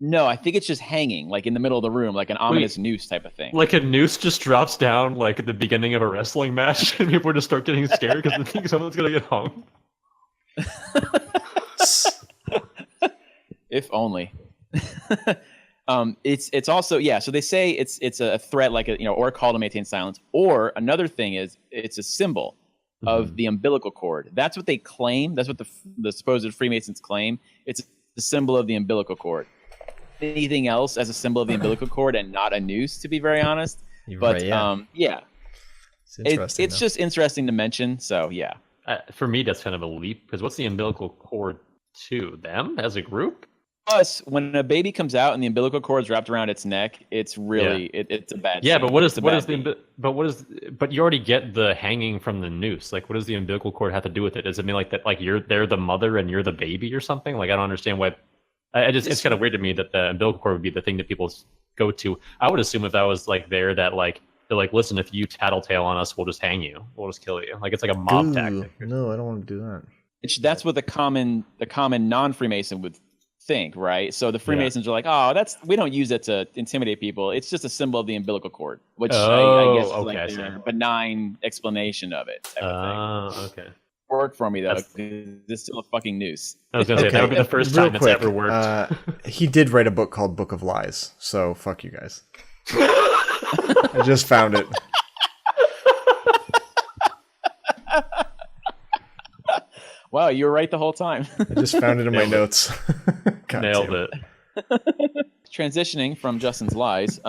No, I think it's just hanging, like in the middle of the room, like an ominous noose type of thing. Like a noose just drops down, like at the beginning of a wrestling match, and people just start getting scared because they think someone's gonna get hung. If only. It's also so they say it's a threat, like or a call to maintain silence. Or another thing is it's a symbol of the umbilical cord. That's what they claim. That's what the supposed Freemasons claim. It's the symbol of the umbilical cord. Anything else as a symbol of the umbilical cord and not a noose, to be very honest. But it's just interesting to mention. So yeah. For me, that's kind of a leap, because what's the umbilical cord to them as a group? Plus, when a baby comes out and the umbilical cord is wrapped around its neck, it's really it's a bad. Yeah, but but you already get the hanging from the noose. Like, what does the umbilical cord have to do with it? Does it mean like that? Like they're the mother and you're the baby or something? Like, I don't understand why. It's kind of weird to me that the umbilical cord would be the thing that people go to. I would assume if that was like there, that like they're like, listen, if you tattletale on us, we'll just hang you. We'll just kill you. Like, it's like a mob tactic. No, I don't want to do that. That's what the common non-Freemason would think, right? So the Freemasons are like, we don't use it to intimidate people. It's just a symbol of the umbilical cord, which I guess is like their benign explanation of it. Okay. Worked for me though. It's still a fucking noose. I was gonna say that would be the first time it's ever worked. He did write a book called Book of Lies, so fuck you guys. I just found it. Wow, you were right the whole time. I just found it in my notes. Nailed it. Transitioning from Justin's lies,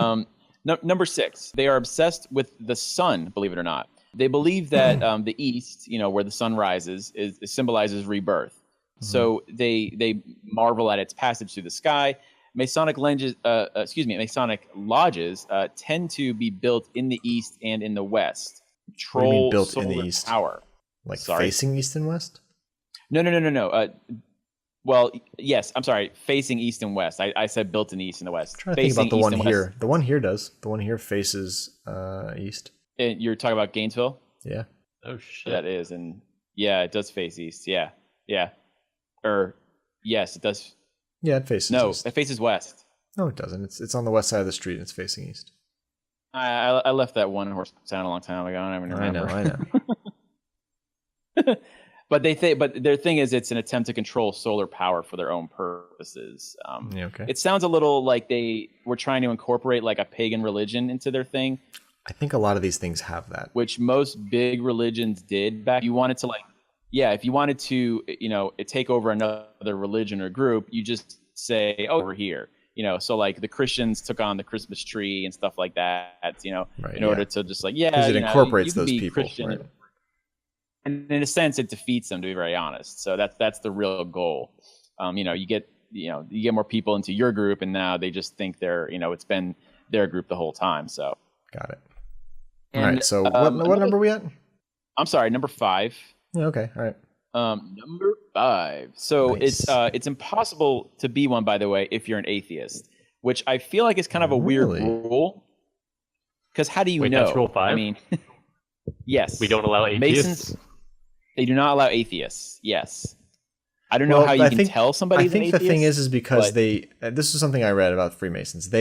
number 6, they are obsessed with the sun, believe it or not. They believe that the east, where the sun rises, symbolizes rebirth. So they marvel at its passage through the sky. Masonic lodges tend to be built in the east and in the west. What do you mean built in the east? Power. Like facing east and west? No. Well, yes, I'm sorry. Facing east and west. I said built in the east and the west. I'm trying to think about the one here. West. The one here does. The one here faces east. And you're talking about Gainesville? Yeah. Oh shit. That is, and yeah, it does face east. Yeah. Or yes, it does. Yeah, it faces. No, east. It faces west. No, it doesn't. It's on the west side of the street. And it's facing east. I left that one horse town a long time ago. I don't even remember. I know. But their thing is it's an attempt to control solar power for their own purposes. Okay. It sounds a little like they were trying to incorporate like a pagan religion into their thing. I think a lot of these things have that. Which most big religions did back. You wanted to if you wanted to, take over another religion or group, you just say, over here. So like the Christians took on the Christmas tree and stuff like that, in order to just because it incorporates those people. Right. And in a sense, it defeats them, to be very honest. So that's the real goal. You get more people into your group, and now they just think they're, it's been their group the whole time. So got it. All right. So what number are we at? I'm sorry, number 5. Yeah, okay. All right. Number 5. So nice. It's impossible to be one, by the way, if you're an atheist, which I feel like is kind of a weird rule. Because how do you know? That's rule 5? I mean, yes. We don't allow atheists? Masons, they do not allow atheists. Yes. I don't know how you can tell somebody. I think the thing is because this is something I read about Freemasons.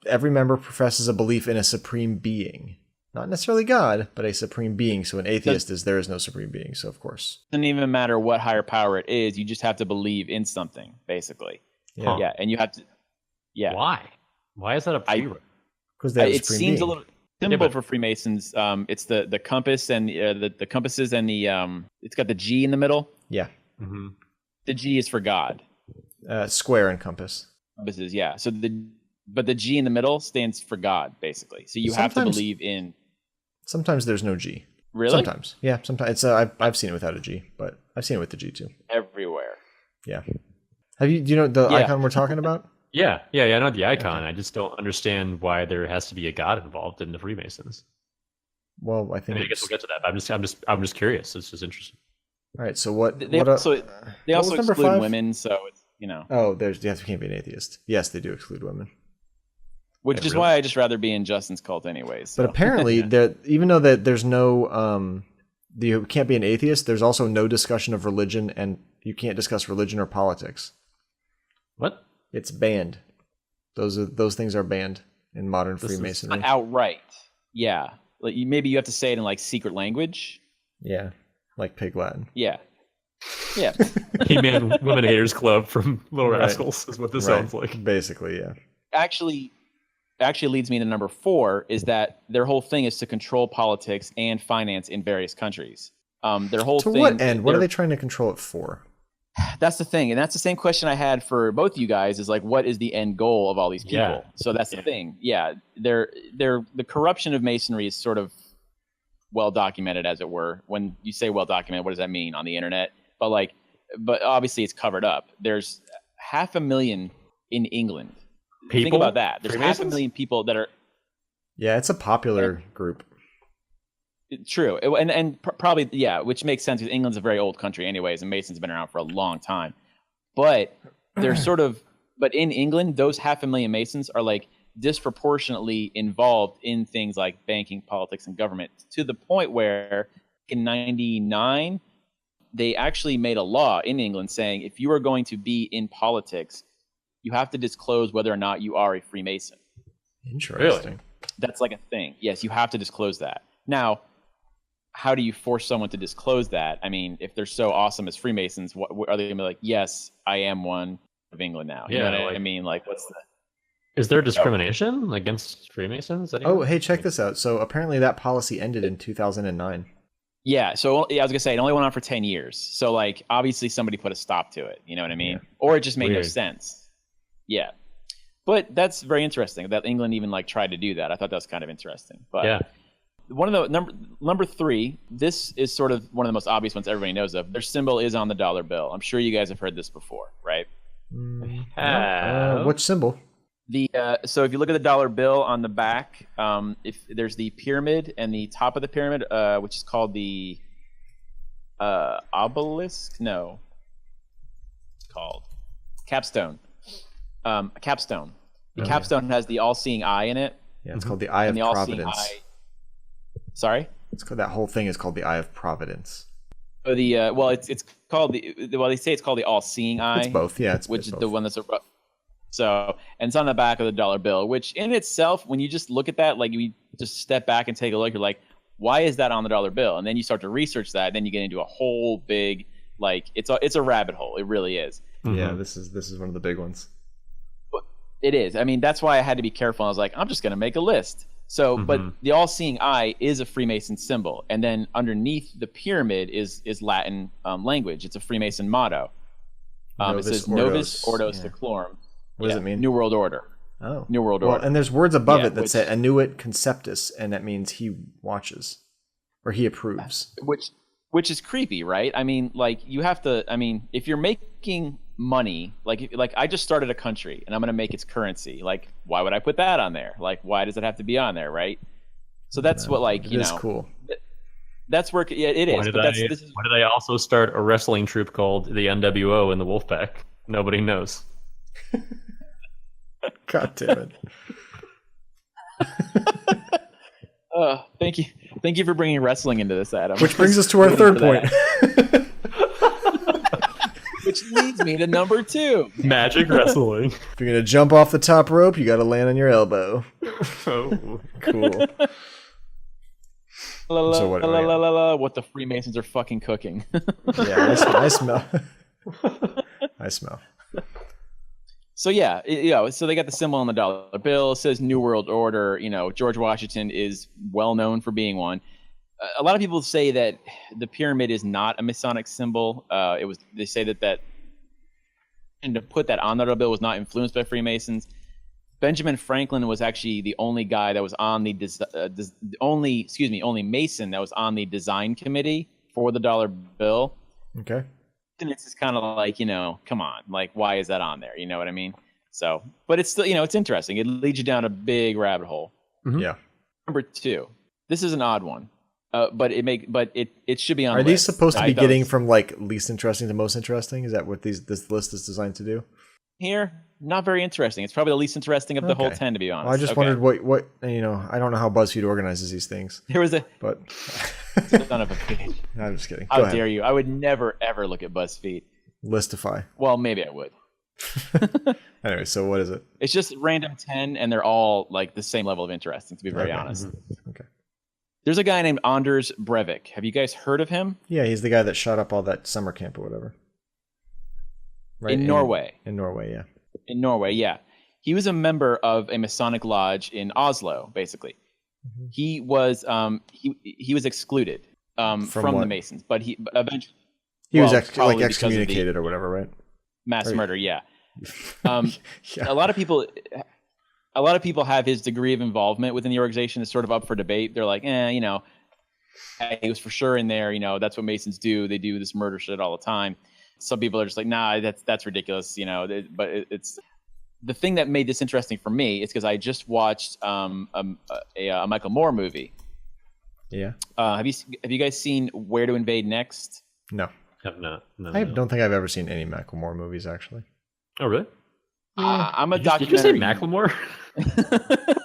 Every member professes a belief in a supreme being, not necessarily God, but a supreme being. So an atheist there is no supreme being. So of course, it doesn't even matter what higher power it is. You just have to believe in something, basically. Yeah. Yeah, and you have to. Yeah. Why? Why is that a prereq? Because it seems a little simple for Freemasons. It's the compass and the compasses and the it's got the G in the middle. Yeah. Mm-hmm. The G is for God. Square and compass. Compasses, yeah. So but the G in the middle stands for God, basically. So you have to believe in. Sometimes there's no G. Really? Sometimes, yeah. Sometimes it's I've seen it without a G, but I've seen it with the G too. Everywhere. Yeah. Do you know the icon we're talking about? Yeah, I know the icon. Okay. I just don't understand why there has to be a god involved in the Freemasons. Well, I guess we'll get to that. I'm just curious. It's just interesting. All right. So what? They also exclude women. So it's Oh, you can't be an atheist. Yes, they do exclude women. Which is why I just rather be in Justin's cult anyways. So. But apparently, even though that there's no you can't be an atheist, there's also no discussion of religion, and you can't discuss religion or politics. What? It's banned. Those things are banned in modern Freemasonry. Outright. Yeah. Like maybe you have to say it in like secret language. Yeah. Like Pig Latin. Yeah. Yeah. He-Man Women Haters Club from Little Rascals is what this sounds like. Basically, yeah. Actually leads me to number 4 is that their whole thing is to control politics and finance in various countries. Their whole thing. To what end? What are they trying to control it for? That's the thing, and that's the same question I had for both you guys. Is like, what is the end goal of all these people? Yeah. So that's the thing. Yeah, the corruption of Masonry is sort of well documented, as it were. When you say well documented, what does that mean on the internet? But obviously it's covered up. There's 500,000 in England. People? Think about that. There's 500,000 people that are. Yeah, it's a popular group. True, and probably which makes sense because England's a very old country, anyways, and Mason's been around for a long time. But they're but in England, those 500,000 Masons are like disproportionately involved in things like banking, politics, and government, to the point where in '99 they actually made a law in England saying if you are going to be in politics, you have to disclose whether or not you are a Freemason. Interesting. Really? That's like a thing. Yes, you have to disclose that. Now, how do you force someone to disclose that? I mean, if they're so awesome as Freemasons, what are they going to be like, yes, I am one of England now? You know what I mean? Like, what's the... Is there discrimination against Freemasons? Oh, hey, check this out. So apparently that policy ended in 2009. Yeah, so I was going to say, it only went on for 10 years. So, like, obviously somebody put a stop to it. You know what I mean? Yeah. Or it just made no sense. Yeah. But that's very interesting that England even, like, tried to do that. I thought that was kind of interesting. But yeah. One of the number 3, this is sort of one of the most obvious ones everybody knows of. Their symbol is on the dollar bill. I'm sure you guys have heard this before, right? Which symbol? So if you look at the dollar bill on the back, if there's the pyramid and the top of the pyramid, which is called the obelisk. No, it's called capstone. Capstone. The capstone has the all-seeing eye in it. Yeah, it's called the Eye of Providence. Sorry? It's called, that whole thing is called the Eye of Providence. Oh, it's called they say it's called the all-seeing eye. It's both, yeah. Which is both. the one that's so, and it's on the back of the dollar bill, which in itself, when you just look at that, like you just step back and take a look, you're like, why is that on the dollar bill? And then you start to research that, and then you get into a whole big, like, it's a rabbit hole. It really is. Mm-hmm. Yeah, this is one of the big ones. It is. I mean, that's why I had to be careful. I was like, I'm just going to make a list. So, but the all-seeing eye is a Freemason symbol, and then underneath the pyramid is Latin language. It's a Freemason motto. It says Novus Ordo Seclorum. What does it mean? New World Order. Oh, New World Order. And there's words above it that say Annuit Conceptus, and that means he watches or he approves. Which is creepy, right? I mean, like you have to. I mean, if you're making money, like I just started a country and I'm going to make its currency. Like, why would I put that on there? Like, why does it have to be on there, right? So that's what, like, you know. It's cool. That's where it is. Why did I also start a wrestling troupe called the NWO in the Wolfpack? Nobody knows. God damn it. Thank you for bringing wrestling into this, Adam. Which brings us to our third point. Which leads me to number 2. Magic wrestling. If you're gonna jump off the top rope, you got to land on your elbow. Oh, Cool. So What the Freemasons are fucking cooking. Yeah, I smell. I smell. So so they got the symbol on the dollar bill. It says New World Order. George Washington is well known for being one. A lot of people say that the pyramid is not a Masonic symbol. They say that and to put that on the dollar bill was not influenced by Freemasons. Benjamin Franklin was actually the only guy that was on only Mason that was on the design committee for the dollar bill. Okay. And it's just kind of like, come on, like, why is that on there? You know what I mean? So, but it's still, it's interesting. It leads you down a big rabbit hole. Mm-hmm. Yeah. Number 2, this is an odd one, but it should be on. Are these supposed to be getting from like least interesting to most interesting? Is that what this list is designed to do? Here, not very interesting. It's probably the least interesting of the whole 10, to be honest. Well, I just wondered what I don't know how BuzzFeed organizes these things. There was but son of a bitch. I'm just kidding. How dare you? I would never ever look at BuzzFeed. Listify. Well, maybe I would. Anyway, so what is it? It's just random 10, and they're all like the same level of interesting, to be very honest. Okay. There's a guy named Anders Breivik. Have you guys heard of him? Yeah, he's the guy that shot up all that summer camp or whatever. Right? In Norway. In Norway, yeah. In Norway, yeah. He was a member of a Masonic lodge in Oslo, basically. Mm-hmm. He was excluded from the Masons, but he eventually was excommunicated or whatever, right? Mass murder, yeah. Yeah. A lot of people have his degree of involvement within the organization is sort of up for debate. They're like, he was for sure in there. That's what Masons do. They do this murder shit all the time. Some people are just like, nah, that's ridiculous. But it's the thing that made this interesting for me is because I just watched a Michael Moore movie. Yeah. Have you guys seen Where to Invade Next? No. Have not. No, I don't think I've ever seen any Macklemore movies, actually. Oh, really? I'm a documentary. Did you say Macklemore?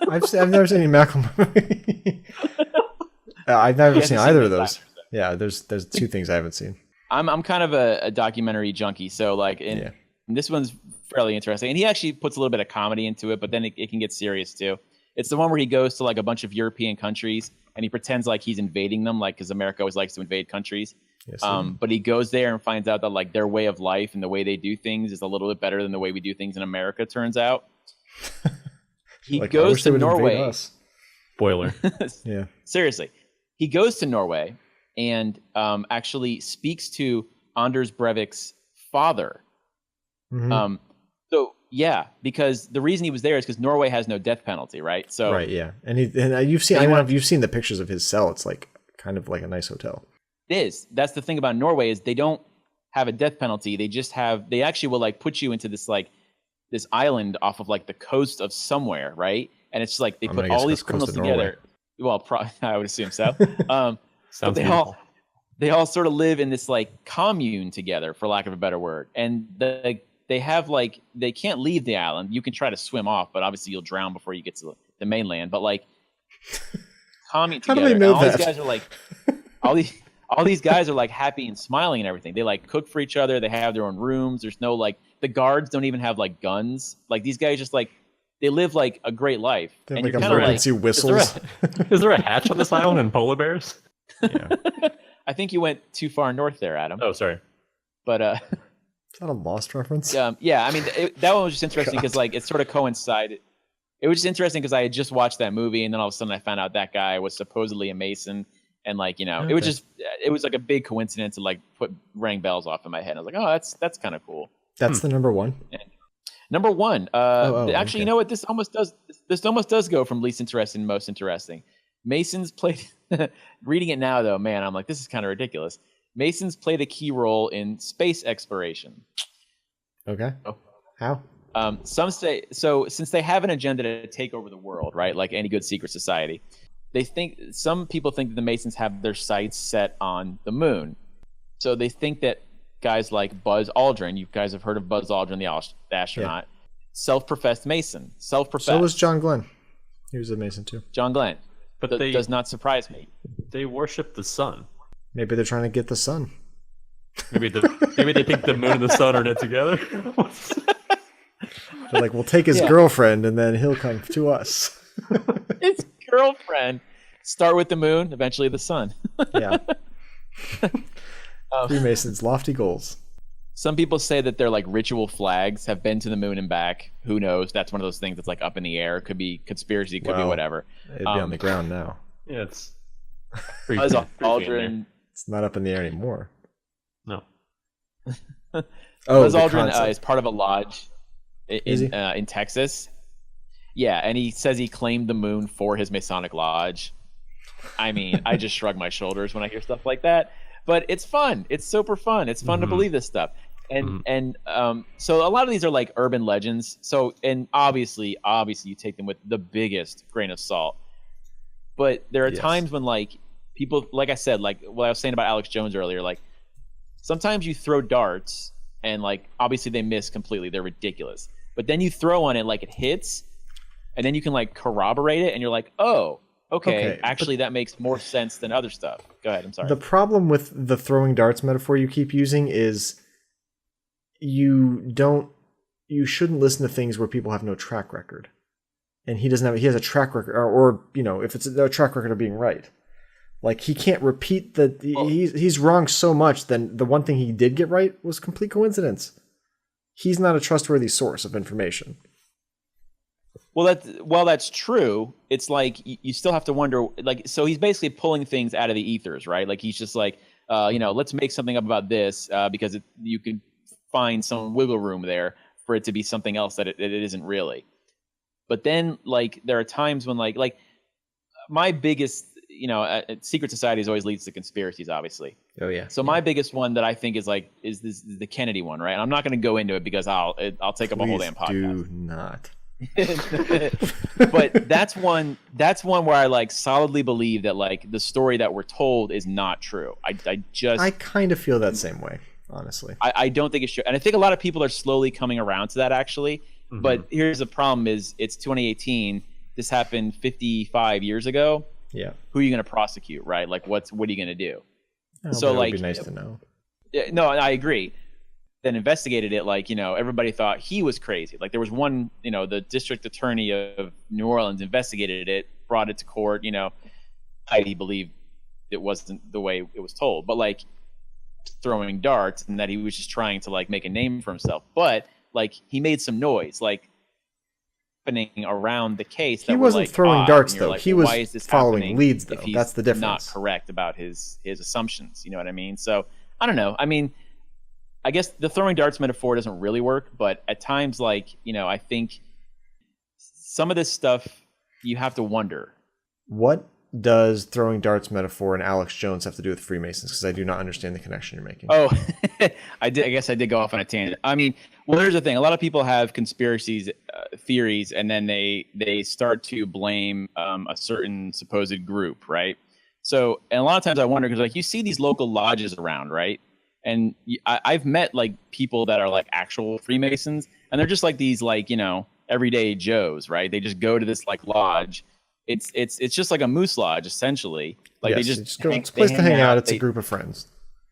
I've never seen any Macklemore. I've never seen either of those. Yeah, there's 2 things I haven't seen. I'm kind of a documentary junkie, so like, and this one's fairly interesting. And he actually puts a little bit of comedy into it, but then it can get serious too. It's the one where he goes to like a bunch of European countries and he pretends like he's invading them, like because America always likes to invade countries. Yes, but he goes there and finds out that like their way of life and the way they do things is a little bit better than the way we do things in America. Turns out, he goes to Norway. Spoiler. Yeah. Seriously, he goes to Norway and actually speaks to Anders Breivik's father. Mm-hmm. Because the reason he was there is because Norway has no death penalty, right? So right, yeah, and you've seen. I don't know if you've seen the pictures of his cell. It's like kind of like a nice hotel. It is. That's the thing about Norway is they don't have a death penalty. They actually will like put you into this island off of like the coast of somewhere, right? And it's like they put all these criminals together. Well, I would assume so. But they all sort of live in this like commune together, for lack of a better word. And they have like they can't leave the island. You can try to swim off, but obviously you'll drown before you get to the mainland. But like commune together. How do they know that? These guys are like all these guys are like happy and smiling and everything. They like cook for each other. They have their own rooms. There's no like the guards don't even have like guns. Like these guys just like they live like a great life. They have and like emergency whistles. Is there a hatch on this island and polar bears? Yeah. I think you went too far north there, Adam. Oh, sorry. But is that a Lost reference? Yeah. I mean, that one was just interesting because like it sort of coincided. It was just interesting because I had just watched that movie and then all of a sudden I found out that guy was supposedly a Mason. And like, it was like a big coincidence to like rang bells off in my head. I was like, oh, that's kind of cool. That's the number one. And number one. Actually, okay. You know what? This almost does go from least interesting to most interesting. Masons played. Reading it now, though, man, I'm like, this is kind of ridiculous. Masons played a key role in space exploration. Okay. How? Some say so. Since they have an agenda to take over the world, right? Like any good secret society. Some people think that the Masons have their sights set on the moon. So they think that guys like Buzz Aldrin, you guys have heard of Buzz Aldrin, the astronaut, self-professed Mason. So was John Glenn. He was a Mason too. John Glenn. But that does not surprise me. They worship the sun. Maybe they're trying to get the sun. Maybe they think the moon and the sun are knit together. They're like, we'll take his girlfriend and then he'll come to us. His girlfriend. Start with the moon, eventually the sun. Yeah. Freemasons' lofty goals. Some people say that their like ritual flags have been to the moon and back. Who knows? That's one of those things that's like up in the air. Could be conspiracy. Could be whatever. It'd be on the ground now. Yeah, it's Buzz Aldrin. It's not up in the air anymore. No. Buzz Aldrin is part of a lodge in Texas. Yeah, and he says he claimed the moon for his Masonic lodge. I mean, I just shrug my shoulders when I hear stuff like that. But it's fun. It's super fun. It's fun to believe this stuff. And so a lot of these are like urban legends. So, and obviously you take them with the biggest grain of salt. But there are times when like people, like I said, like what I was saying about Alex Jones earlier, like sometimes you throw darts and like obviously they miss completely. They're ridiculous. But then you throw on it like it hits, and then you can like corroborate it, and you're like, oh, okay, actually that makes more sense than other stuff. Go ahead, I'm sorry. The problem with the throwing darts metaphor you keep using is you shouldn't listen to things where people have no track record. And he has a track record, or you know, if it's a track record of being right. Like he can't repeat he's wrong so much, then the one thing he did get right was complete coincidence. He's not a trustworthy source of information. Well, that's true. It's like you still have to wonder. Like, so he's basically pulling things out of the ethers, right? Like he's just like, let's make something up about this because you can find some wiggle room there for it to be something else that it isn't really. But then, like, there are times when, like my biggest, secret societies always leads to conspiracies, obviously. Oh yeah. So my biggest one that I think is the Kennedy one, right? And I'm not going to go into it because I'll take up a whole damn podcast. Do not. But that's one where I like solidly believe that like the story that we're told is not true. I kind of feel that same way, honestly. I don't think it's true, and I think a lot of people are slowly coming around to that actually. Mm-hmm. But here's the problem: is it's 2018. This happened 55 years ago. Yeah. Who are you going to prosecute, right? Like, what are you going to do? Oh, so like, it'd be nice to know. No, I agree. Then investigated it, like, everybody thought he was crazy. Like there was one, the district attorney of New Orleans investigated it, brought it to court, he believed it wasn't the way it was told, but like throwing darts and that he was just trying to like make a name for himself. But like he made some noise, like happening around the case. That he wasn't like, throwing darts though. Like, he was following leads though. That's the difference. Not correct about his assumptions. You know what I mean? So I don't know. I mean, I guess the throwing darts metaphor doesn't really work, but at times, like, I think some of this stuff you have to wonder. What does throwing darts metaphor and Alex Jones have to do with Freemasons? Because I do not understand the connection you're making. Oh, I guess I did go off on a tangent. I mean, well, here's the thing. A lot of people have conspiracies, theories, and then they start to blame a certain supposed group, right? So, and a lot of times I wonder, because like you see these local lodges around, right? And I've met like people that are like actual Freemasons, and they're just like these like everyday Joes, right? They just go to this like lodge. It's just like a moose lodge essentially. Like yes, they just it's a place to hang out. It's a group of friends.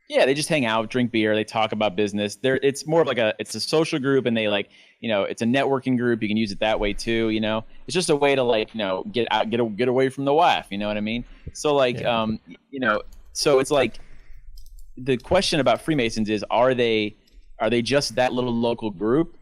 Yeah, they just hang out, drink beer, they talk about business. It's more of like it's a social group, and they like it's a networking group. You can use it that way too. It's just a way to like get out, get away from the wife. You know what I mean? So like so it's like. The question about Freemasons is, are they just that little local group?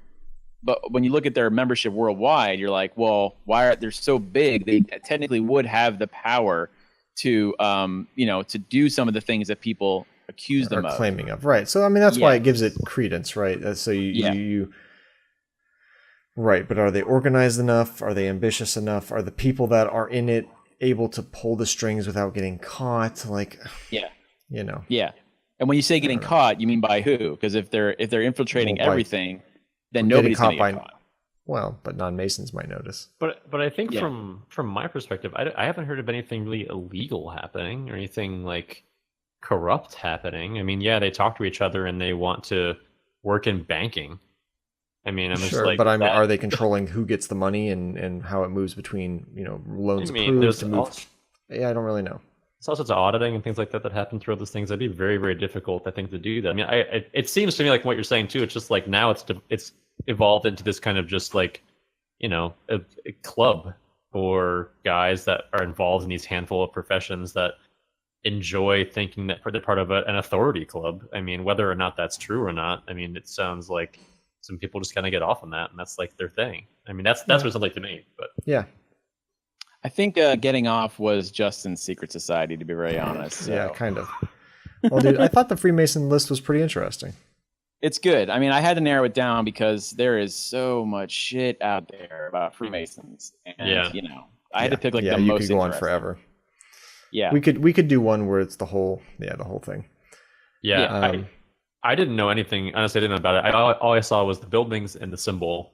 But when you look at their membership worldwide, you're like, well, why are they so big? They technically would have the power to, to do some of the things that people accuse them of. Claiming of, right. So, I mean, that's why it gives it credence, right? So you right. But are they organized enough? Are they ambitious enough? Are the people that are in it able to pull the strings without getting caught? Like, yeah. Yeah. And when you say getting caught, you mean by who? Because if they're infiltrating everything, then nobody's going to get caught. Well, but non-Masons might notice. But I think from my perspective, I haven't heard of anything really illegal happening or anything like corrupt happening. I mean, they talk to each other and they want to work in banking. I mean, I'm just like, but are they controlling who gets the money and how it moves between loans approved to move? Yeah, I don't really know. all sorts of auditing and things like that happen throughout those things. That'd be very, very difficult, I think, to do that. I mean, it seems to me like what you're saying too. It's just like now it's evolved into this kind of just like, a club for guys that are involved in these handful of professions that enjoy thinking that they're part of an authority club. I mean, whether or not that's true or not, I mean, it sounds like some people just kind of get off on that, and that's like their thing. I mean, that's what it sounds like to me. But yeah, I think getting off was Justin's secret society, to be very honest. So. Yeah, kind of. Well, dude, I thought the Freemason list was pretty interesting. It's good. I mean, I had to narrow it down because there is so much shit out there about Freemasons, and I had to pick like the most. You could go on forever. Yeah, we could do one where it's the whole thing. Yeah, I didn't know anything. Honestly, I didn't know about it. All I saw was the buildings and the symbol,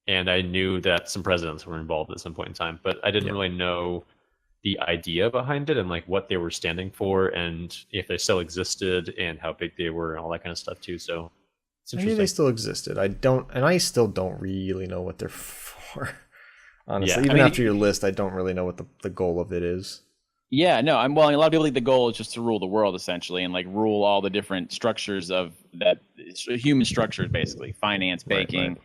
and I knew that some presidents were involved at some point in time, but I didn't really know the idea behind it and like what they were standing for and if they still existed and how big they were and all that kind of stuff too. So it's interesting. I mean, they still existed. I still don't really know what they're for. Honestly, even after your list, I don't really know what the goal of it is. Yeah, no, a lot of people think the goal is just to rule the world essentially and like rule all the different structures of that human structures, basically finance, banking,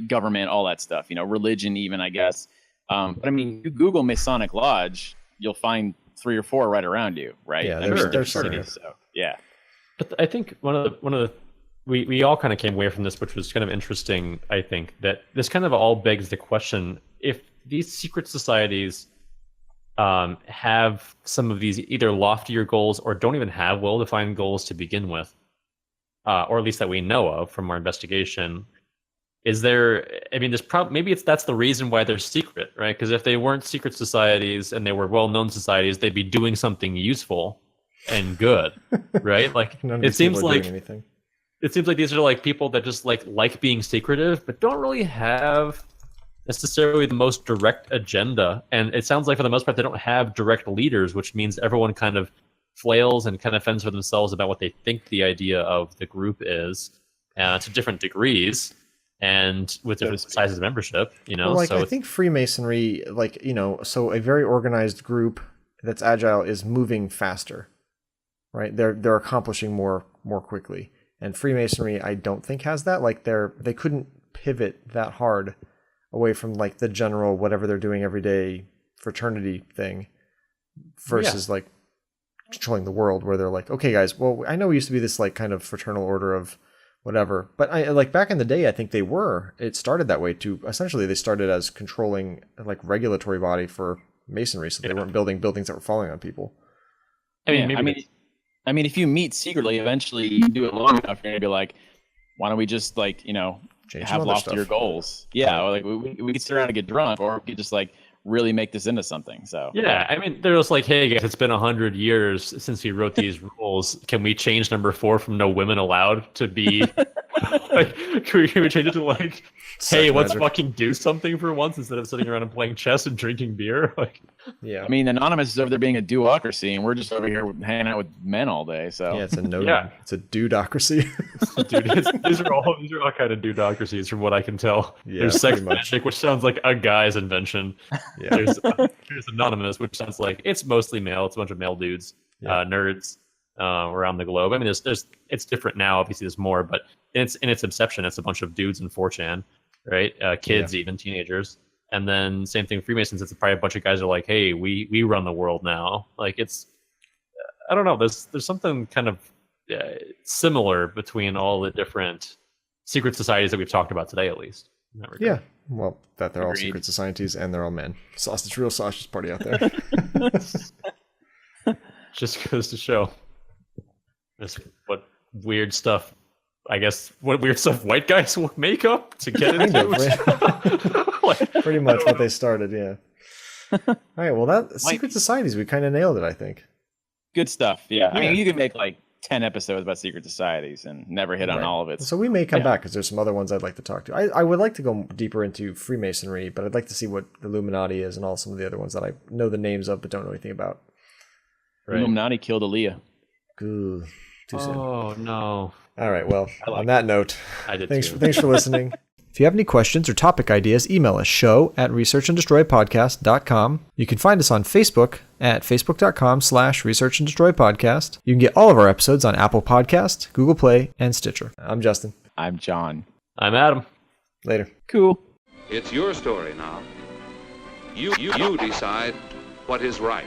government, all that stuff, religion even, I guess. But I mean, you Google Masonic Lodge, you'll find 3 or 4 right around you, right? Yeah, there's cities, so yeah. But I think one of the we all kind of came away from this, which was kind of interesting. I think that this kind of all begs the question: if these secret societies have some of these either loftier goals or don't even have well-defined goals to begin with, or at least that we know of from our investigation. Is there? I mean, maybe that's the reason why they're secret, right? Because if they weren't secret societies and they were well-known societies, they'd be doing something useful and good, right? Like it seems like these are like people that just like being secretive, but don't really have necessarily the most direct agenda. And it sounds like for the most part they don't have direct leaders, which means everyone kind of flails and kind of fends for themselves about what they think the idea of the group is, to different degrees. And with different sizes of membership, Well, I think Freemasonry, so a very organized group that's agile is moving faster, right? They're accomplishing more quickly. And Freemasonry, I don't think has that. Like they couldn't pivot that hard away from like the general whatever they're doing every day fraternity thing versus like controlling the world, where they're like, okay, guys, well, I know we used to be this like kind of fraternal order of whatever, but I like back in the day, I think it started that way too. Essentially, they started as controlling like regulatory body for masonry, so they weren't building buildings that were falling on people. I mean, if you meet secretly, eventually you do it long enough, you're gonna be like, why don't we just have loftier goals? Yeah, or like we could sit around and get drunk, or we could just really make this into something. So yeah, I mean, they're just like, hey guys, it's been 100 years since we wrote these rules. Can we change number 4 from no women allowed to be can we change it to hey, let's fucking do something for once instead of sitting around and playing chess and drinking beer? I mean, Anonymous is over there being a duocracy, and we're just over here hanging out with men all day. So it's a it's a dudocracy. Dude, these are all kind of dudocracies from what I can tell. Yeah, there's sex magic, which sounds like a guy's invention. Yeah. There's Anonymous, which sounds like it's mostly male. It's a bunch of male dudes, nerds around the globe. I mean, it's different now. Obviously, there's more, but in its inception, it's a bunch of dudes in 4chan, right? Kids, even teenagers. And then same thing, Freemasons. It's probably a bunch of guys are like, hey, we run the world now. Like it's, I don't know. There's something kind of similar between all the different secret societies that we've talked about today, at least. Yeah. Well, that they're all secret societies and they're all men. Real sausage party out there. Just goes to show what weird stuff white guys will make up to get into. Pretty much what they started, yeah. All right, well, secret societies, we kind of nailed it, I think. Good stuff, yeah. I mean, you could make 10 episodes about secret societies and never hit on all of it. So we may come back because there's some other ones I'd like to talk to. I would like to go deeper into Freemasonry, but I'd like to see what the Illuminati is and all some of the other ones that I know the names of but don't know anything about. Right. Illuminati killed Aaliyah. Ooh, too soon. Oh, no. All right, well, on that note, I did thanks for listening. If you have any questions or topic ideas, email us show@researchanddestroypodcast.com. You can find us on Facebook at facebook.com/researchanddestroypodcast. You can get all of our episodes on Apple Podcasts, Google Play, and Stitcher. I'm Justin. I'm John. I'm Adam. Later. Cool. It's your story now. You decide what is right.